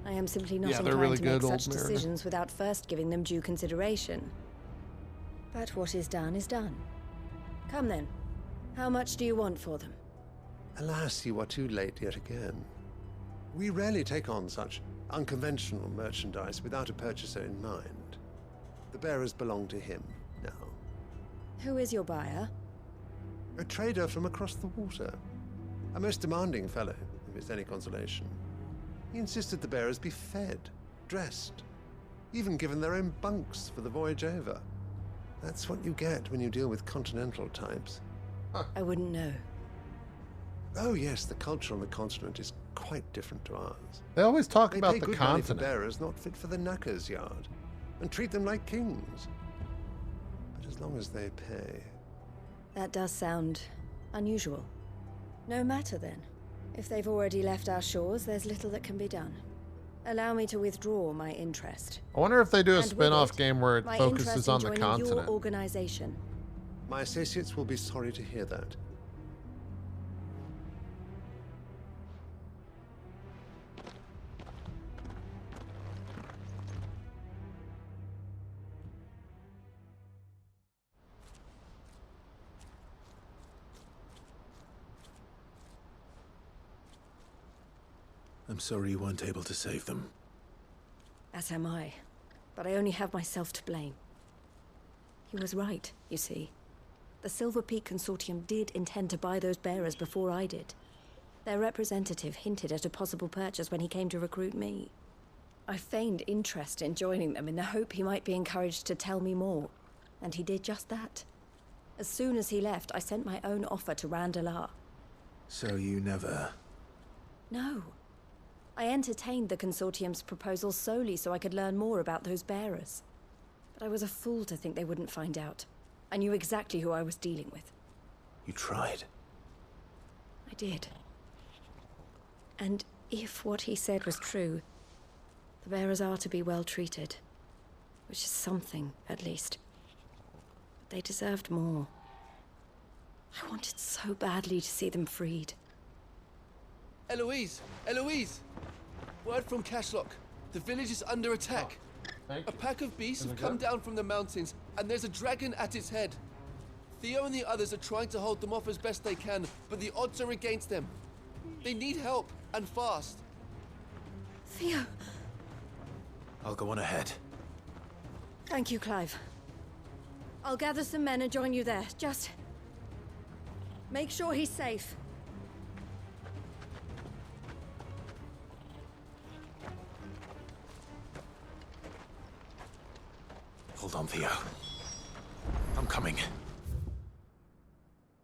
I am simply not
Yeah, they're
inclined
really
to make
good,
such
Old Mariner.
decisions without first giving them due consideration. But what is done is done. Come then. How much do you want for them?
Alas, you are too late yet again. We rarely take on such unconventional merchandise without a purchaser in mind. The bearers belong to him now.
Who is your buyer?
A trader from across the water. A most demanding fellow, if it's any consolation. He insisted the bearers be fed, dressed, even given their own bunks for the voyage over. That's what you get when you deal with continental types.
I wouldn't know.
Oh yes, the culture on the continent is quite different to ours.
They always talk
They
about
pay
the
good money for
continent.
bearers not fit for the knacker's yard, and treat them like kings. But as long as they pay.
That does sound unusual. No matter then. If they've already left our shores, there's little that can be done. Allow me to withdraw my interest.
I wonder if they do a
And with
spin-off
it,
game where it
my
focuses
interest
on
in
the
joining
continent.
your organization.
My associates will be sorry to hear that.
I'm sorry you weren't able to save them.
As am I. But I only have myself to blame. He was right, you see. The Silver Peak Consortium did intend to buy those bearers before I did. Their representative hinted at a possible purchase when he came to recruit me. I feigned interest in joining them in the hope he might be encouraged to tell me more. And he did just that. As soon as he left, I sent my own offer to Randalar.
So you never...
No. I entertained the Consortium's proposal solely so I could learn more about those bearers. But I was a fool to think they wouldn't find out. I knew exactly who I was dealing with.
You tried.
I did. And if what he said was true, the bearers are to be well treated. Which is something, at least. But they deserved more. I wanted so badly to see them freed.
Eloise! Eloise! Word from Cashlock. The village is under attack. A pack of beasts have come down from the mountains, and there's a dragon at its head. Theo and the others are trying to hold them off as best they can, but the odds are against them. They need help, and fast.
Theo!
I'll go on ahead.
Thank you, Clive. I'll gather some men and join you there. Just... make sure he's safe.
Hold on, Theo. I'm coming.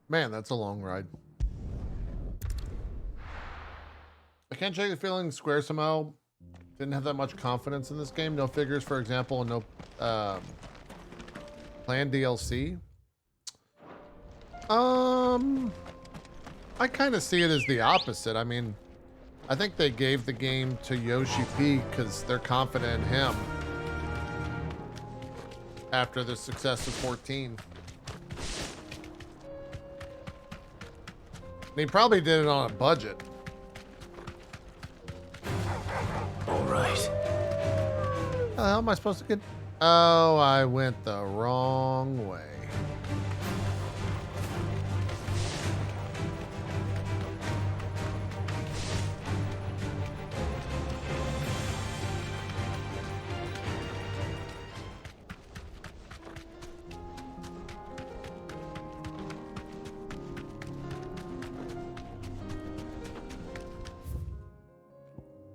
Man, that's a long ride. I can't shake the feeling Square somehow didn't have that much confidence in this game. No figures, for example, and no planned DLC. I kind of see it as the opposite. I mean, I think they gave the game to Yoshi P because they're confident in him after the success of 14. And he probably did it on a budget.
All right.
How the hell am I supposed to get? Oh, I went the wrong way.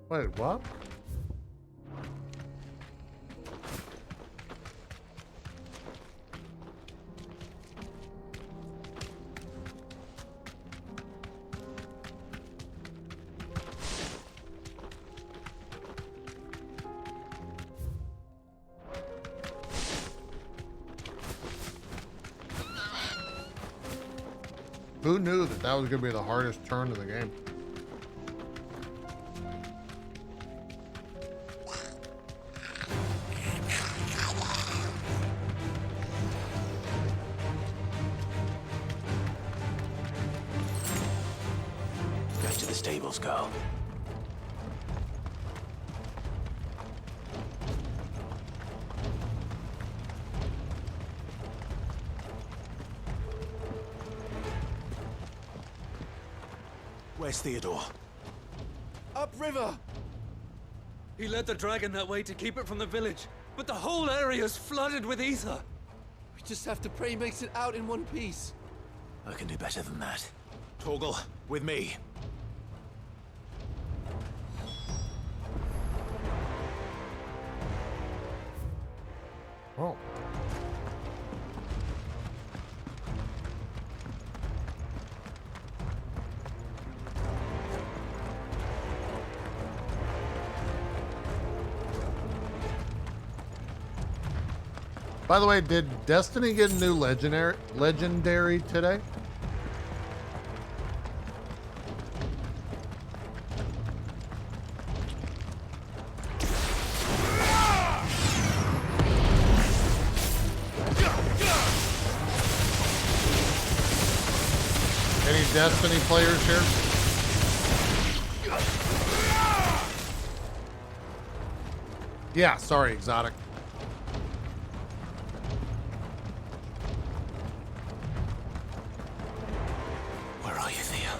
Wait, what? Who knew that that was going to be the hardest turn of the game?
Back to the stables, girl. Where's Theodore?
Upriver!
He led the dragon that way to keep it from the village, but the whole area's flooded with ether.
We just have to pray he makes it out in one piece.
I can do better than that. Torgal, with me.
Oh. By the way, did Destiny get a new legendary today? Any Destiny players here? Yeah, sorry, Exotic.
Where are you, Theo?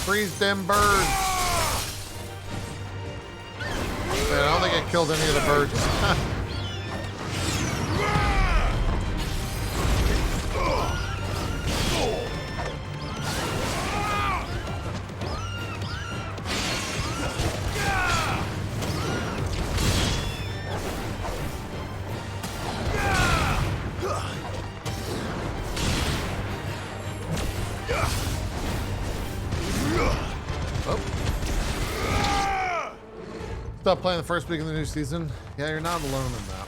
Freeze them birds. Man, I don't think it killed any of the birds. Stop playing the first week of the new season. Yeah, you're not alone in that.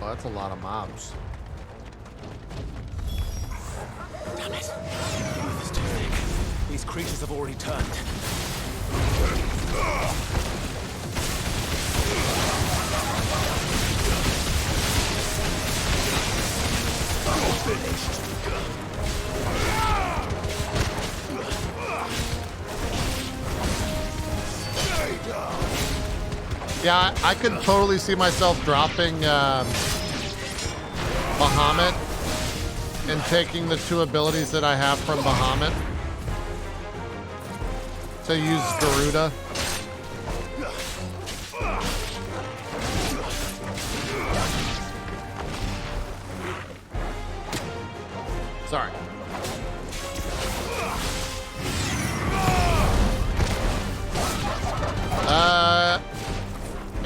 Oh, that's a lot of mobs.
Damn it. This is too thick. These creatures have already turned. Finished.
Yeah, I could totally see myself dropping Bahamut and taking the 2 abilities that I have from Bahamut to use Garuda. Sorry.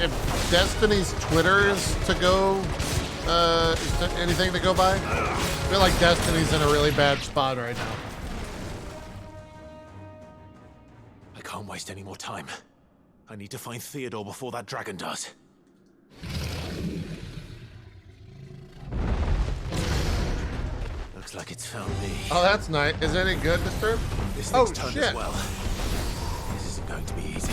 If Destiny's Twitter is to go, is there anything to go by? I feel like Destiny's in a really bad spot right now.
I can't waste any more time. I need to find Theodore before that dragon does. Looks like it's found me.
Oh, that's nice. Is it any good, Disturb?
This
Oh,
thing's turned
shit.
as well. This isn't going to be easy.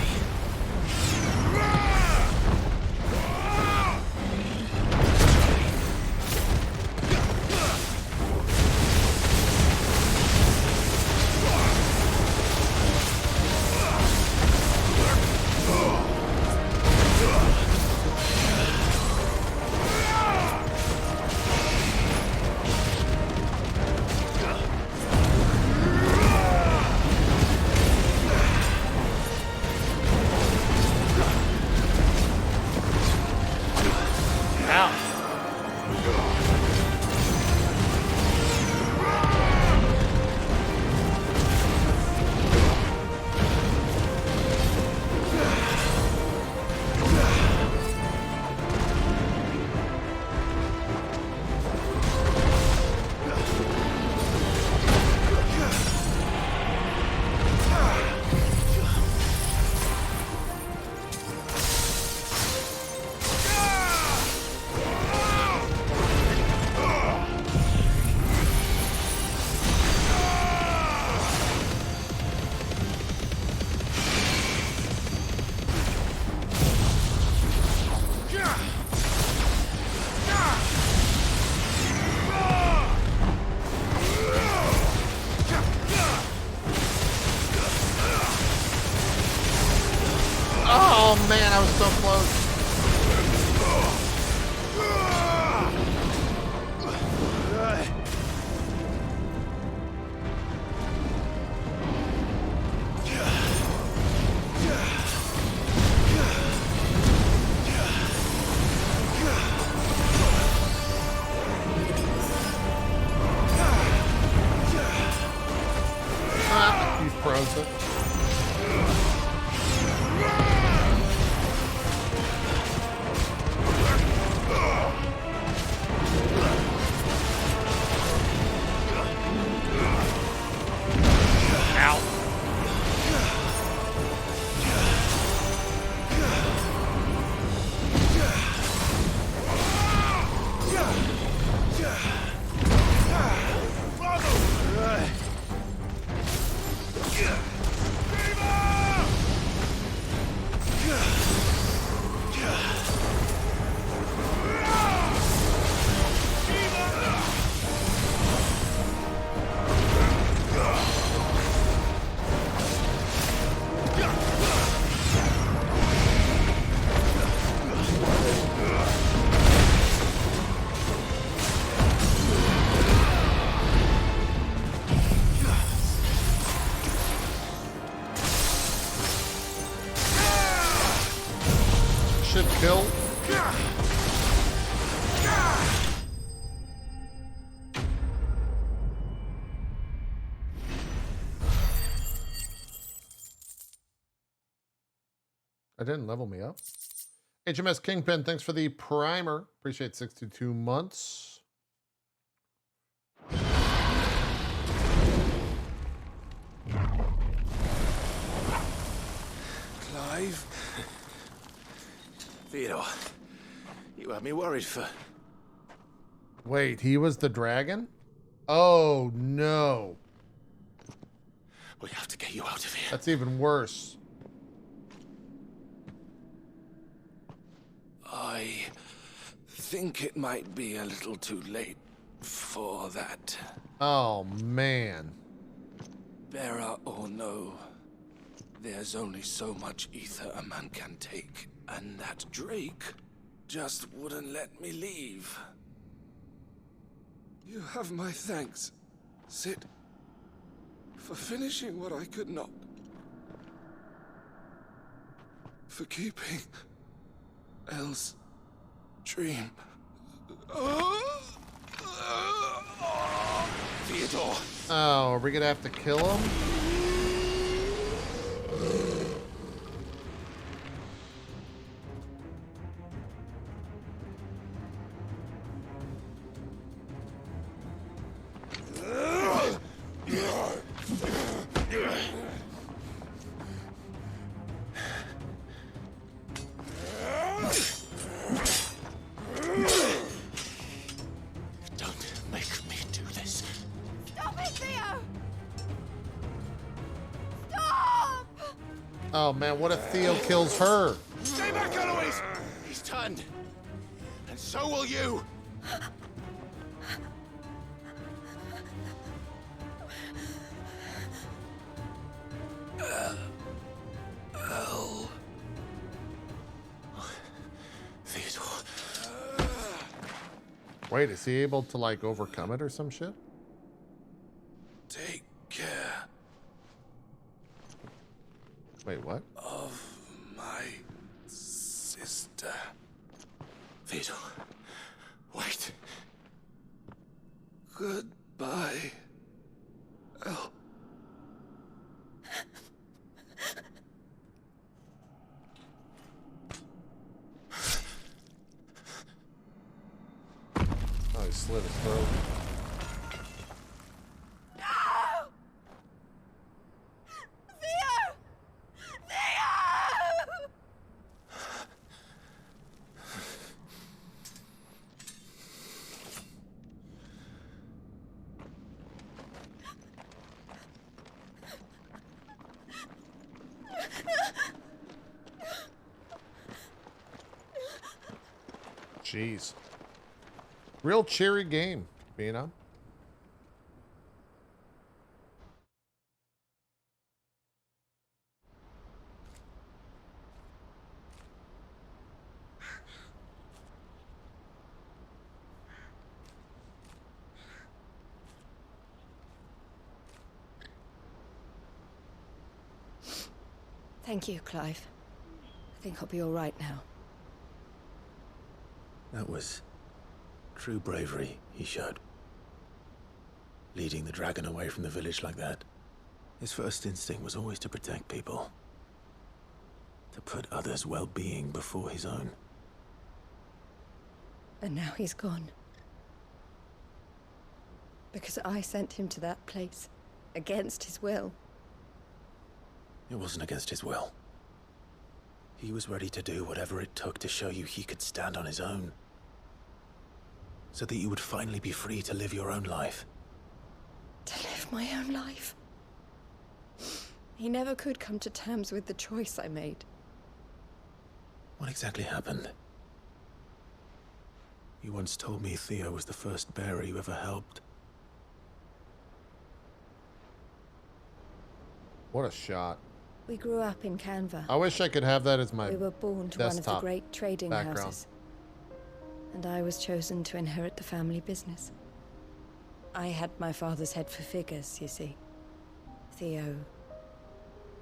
Oh man, I was so close. should kill. I didn't level me up. HMS Kingpin, thanks for the primer. Appreciate 62 months.
Clive? Theodore, you had me worried for...
Wait, he was the dragon? Oh, no.
We have to get you out of here.
That's even worse.
I think it might be a little too late for that.
Oh, man.
Bearer or no, there's only so much ether a man can take, and that Drake just wouldn't let me leave. You have my thanks, Sid, for finishing what I could not. For keeping Elle's dream.
Theodore!
Oh, are we gonna have to kill him? Oh man, what if Theo kills her?
Stay back, Eloise! He's turned. And so will you!
Elle.
Theodore.
Wait, is he able to like overcome it or some shit?
Take care.
Wait, what?
Of my sister.
Theodore, wait.
Goodbye, Elle.
Oh, he slit his throat. Jeez. Real cheery game, you know?
Thank you, Clive. I think I'll be all right now.
That was true bravery he showed. Leading the dragon away from the village like that. His first instinct was always to protect people. To put others' well-being before his own.
And now he's gone. Because I sent him to that place, against his will.
It wasn't against his will. He was ready to do whatever it took to show you he could stand on his own. So that you would finally be free to live your own life.
To live my own life. He never could come to terms with the choice I made.
What exactly happened? You once told me Theo was the first bearer you ever helped.
What a shot.
We grew up in Canva.
I wish I could have that as my
We were born to one of the great trading
background.
houses. And I was chosen to inherit the family business. I had my father's head for figures, you see. Theo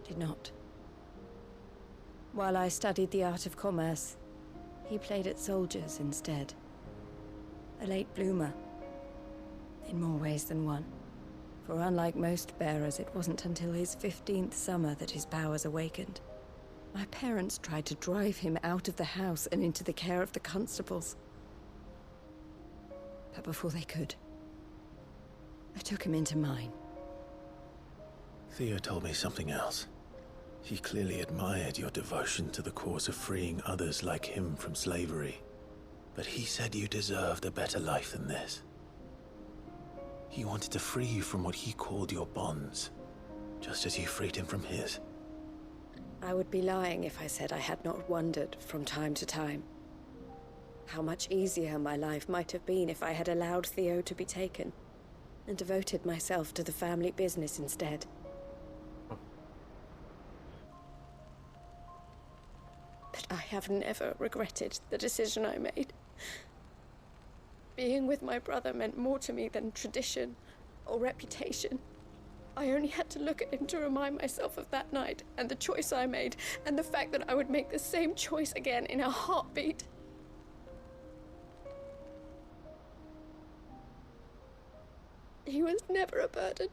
did not. While I studied the art of commerce, He played at soldiers instead. A late bloomer. In more ways than one. For unlike most bearers, it wasn't until his 15th summer that his powers awakened. My parents tried to drive him out of the house and into the care of the constables. But before they could, I took him into mine.
Theo told me something else. He clearly admired your devotion to the cause of freeing others like him from slavery. But he said you deserved a better life than this. He wanted to free you from what he called your bonds, just as you freed him from his.
I would be lying if I said I had not wondered from time to time how much easier my life might have been if I had allowed Theo to be taken and devoted myself to the family business instead. But I have never regretted the decision I made. Being with my brother meant more to me than tradition or reputation. I only had to look at him to remind myself of that night and the choice I made and the fact that I would make the same choice again in a heartbeat. He was never a burden.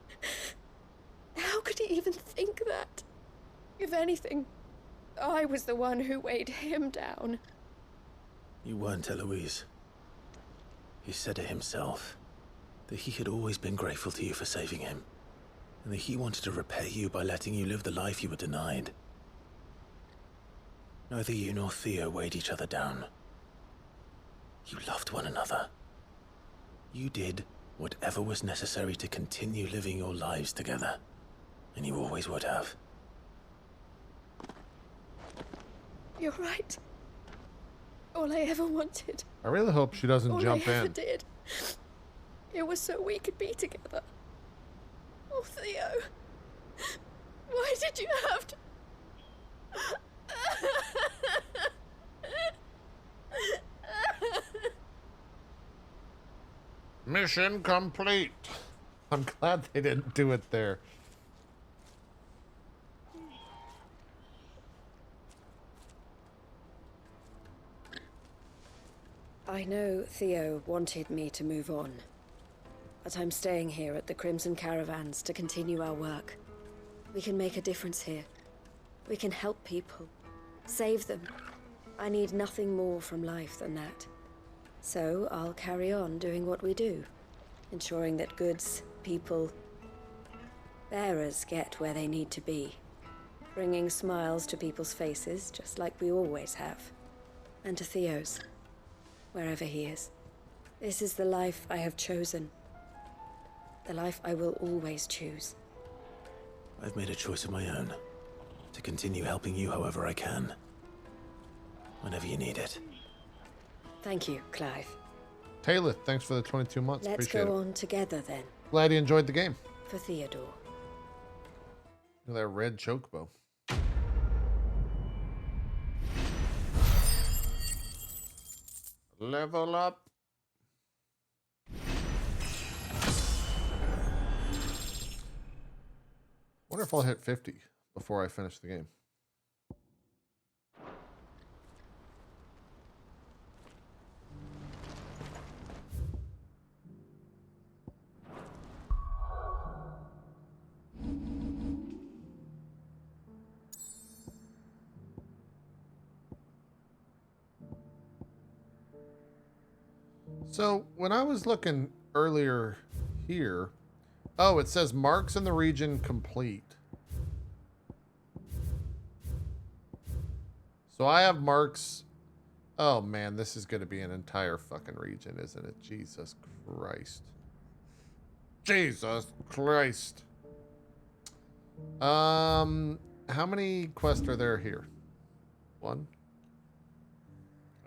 How could he even think that? If anything, I was the one who weighed him down.
You weren't, Eloise. He said it himself, that he had always been grateful to you for saving him, and that he wanted to repay you by letting you live the life you were denied. Neither you nor Theo weighed each other down. You loved one another. You did whatever was necessary to continue living your lives together, and you always would have.
You're right. All I ever wanted.
I really hope she doesn't jump
All I ever
in.
did. It was so we could be together. Oh, Theo. Why did you have to...
Mission complete. I'm glad they didn't do it there.
I know Theo wanted me to move on, but I'm staying here at the Crimson Caravans to continue our work. We can make a difference here. We can help people, save them. I need nothing more from life than that. So I'll carry on doing what we do, ensuring that goods, people, bearers get where they need to be, bringing smiles to people's faces just like we always have, and to Theo's. Wherever he is. This is the life I have chosen. The life I will always choose.
I've made a choice of my own, to continue helping you however I can, whenever you need it.
Thank you, Clive.
Taylor, thanks for the 22 months.
Let's
Appreciate
go
it.
on together then.
Glad you enjoyed the game.
For Theodore.
Look at that red chocobo. Level up. Wonder if I'll hit 50 before I finish the game. So when I was looking earlier here, oh, it says marks in the region complete. So I have marks. Oh man, this is going to be an entire fucking region, isn't it? Jesus Christ. Jesus Christ. How many quests are there here? One.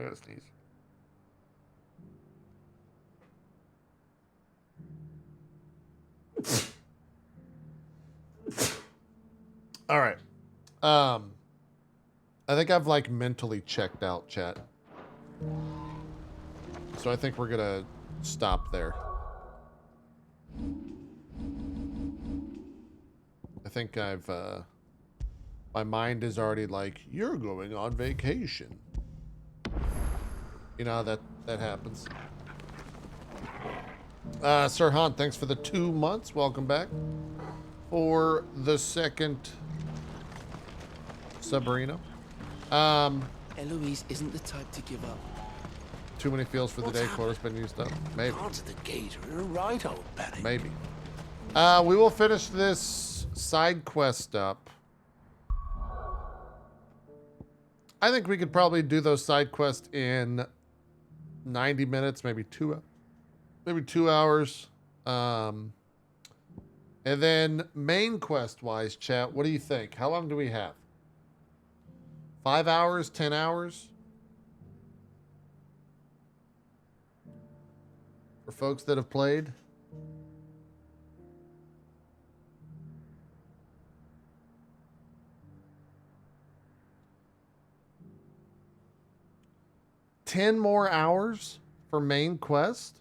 I gotta sneeze. All right. I think I've like mentally checked out, chat. So I think we're gonna stop there. I think I've my mind is already like, you're going on vacation. You know, that happens. Sir Han, thanks for the 2 months. Welcome back for the second Sabrina.
Eloise isn't the type to give up.
Too many fields for the
What's
day.
happened?
Quota's been used up. Maybe.
Cards at the gate are right, old Benny.
Maybe. We will finish this side quest up. I think we could probably do those side quests in 90 minutes, maybe 2 hours. And then main quest wise, chat, what do you think? How long do we have? 5 hours, 10 hours? For folks that have played? $10 more hours for main quest?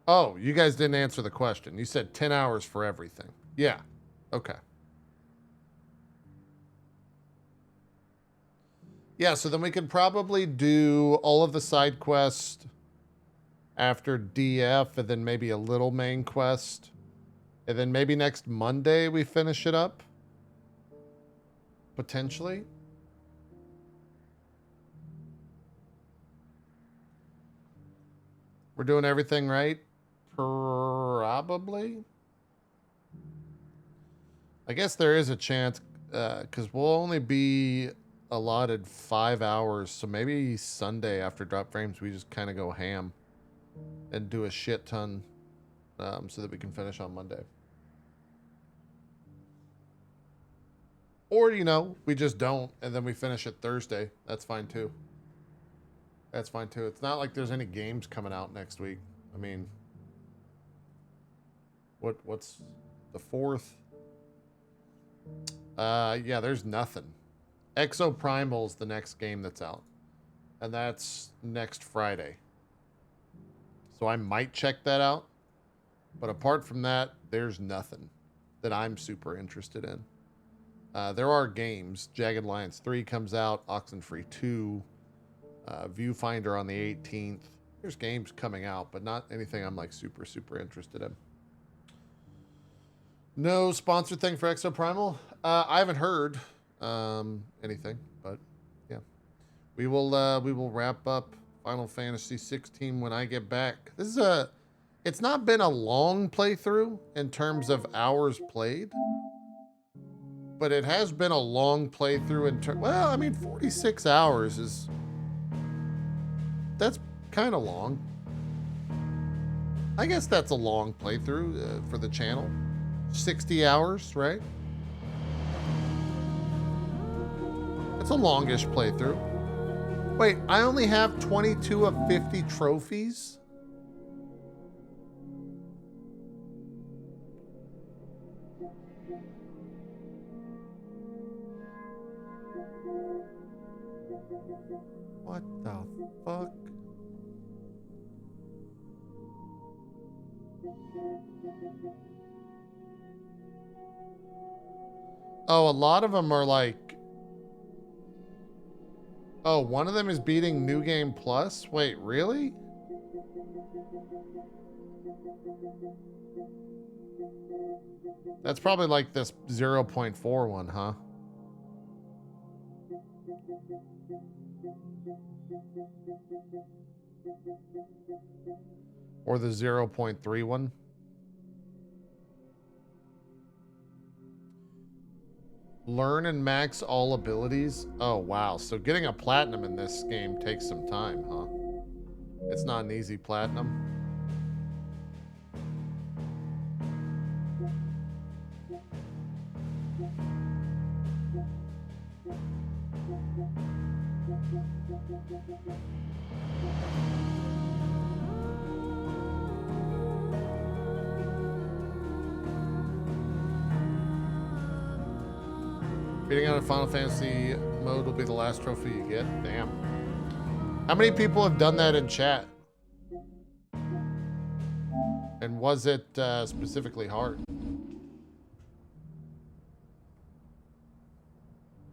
Oh, you guys didn't answer the question. You said 10 hours for everything. Yeah. Okay. Yeah, so then we could probably do all of the side quests after DF and then maybe a little main quest. And then maybe next Monday we finish it up. Potentially. We're doing everything right? Probably. I guess there is a chance because we'll only be allotted 5 hours. So maybe Sunday after drop frames, we just kind of go ham and do a shit ton so that we can finish on Monday. Or, you know, we just don't and then we finish it Thursday. That's fine too. That's fine too. It's not like there's any games coming out next week. I mean, what's the 4th? Yeah, there's nothing. Exo Primal's the next game that's out. And that's next Friday. So I might check that out. But apart from that, there's nothing that I'm super interested in. There are games. Jagged Alliance 3 comes out. Oxenfree 2. Viewfinder on the 18th. There's games coming out, but not anything I'm like super interested in. No sponsor thing for Exo Primal. I haven't heard anything, but yeah, we will wrap up Final Fantasy 16 when I get back. This is it's not been a long playthrough in terms of hours played, but it has been a long playthrough in well, I mean, 46 hours is. That's kind of long. I guess that's a long playthrough for the channel. 60 hours, right? It's a longish playthrough. Wait, I only have 22 of 50 trophies? What the fuck? Oh, a lot of them are like... Oh, one of them is beating New Game Plus? Wait, really? That's probably like this 0.4 one, huh? Or the 0.3 one? Learn and max all abilities. Oh, wow. So getting a platinum in this game takes some time, huh? It's not an easy platinum. Beating out a Final Fantasy mode will be the last trophy you get. Damn. How many people have done that in chat? And was it specifically hard?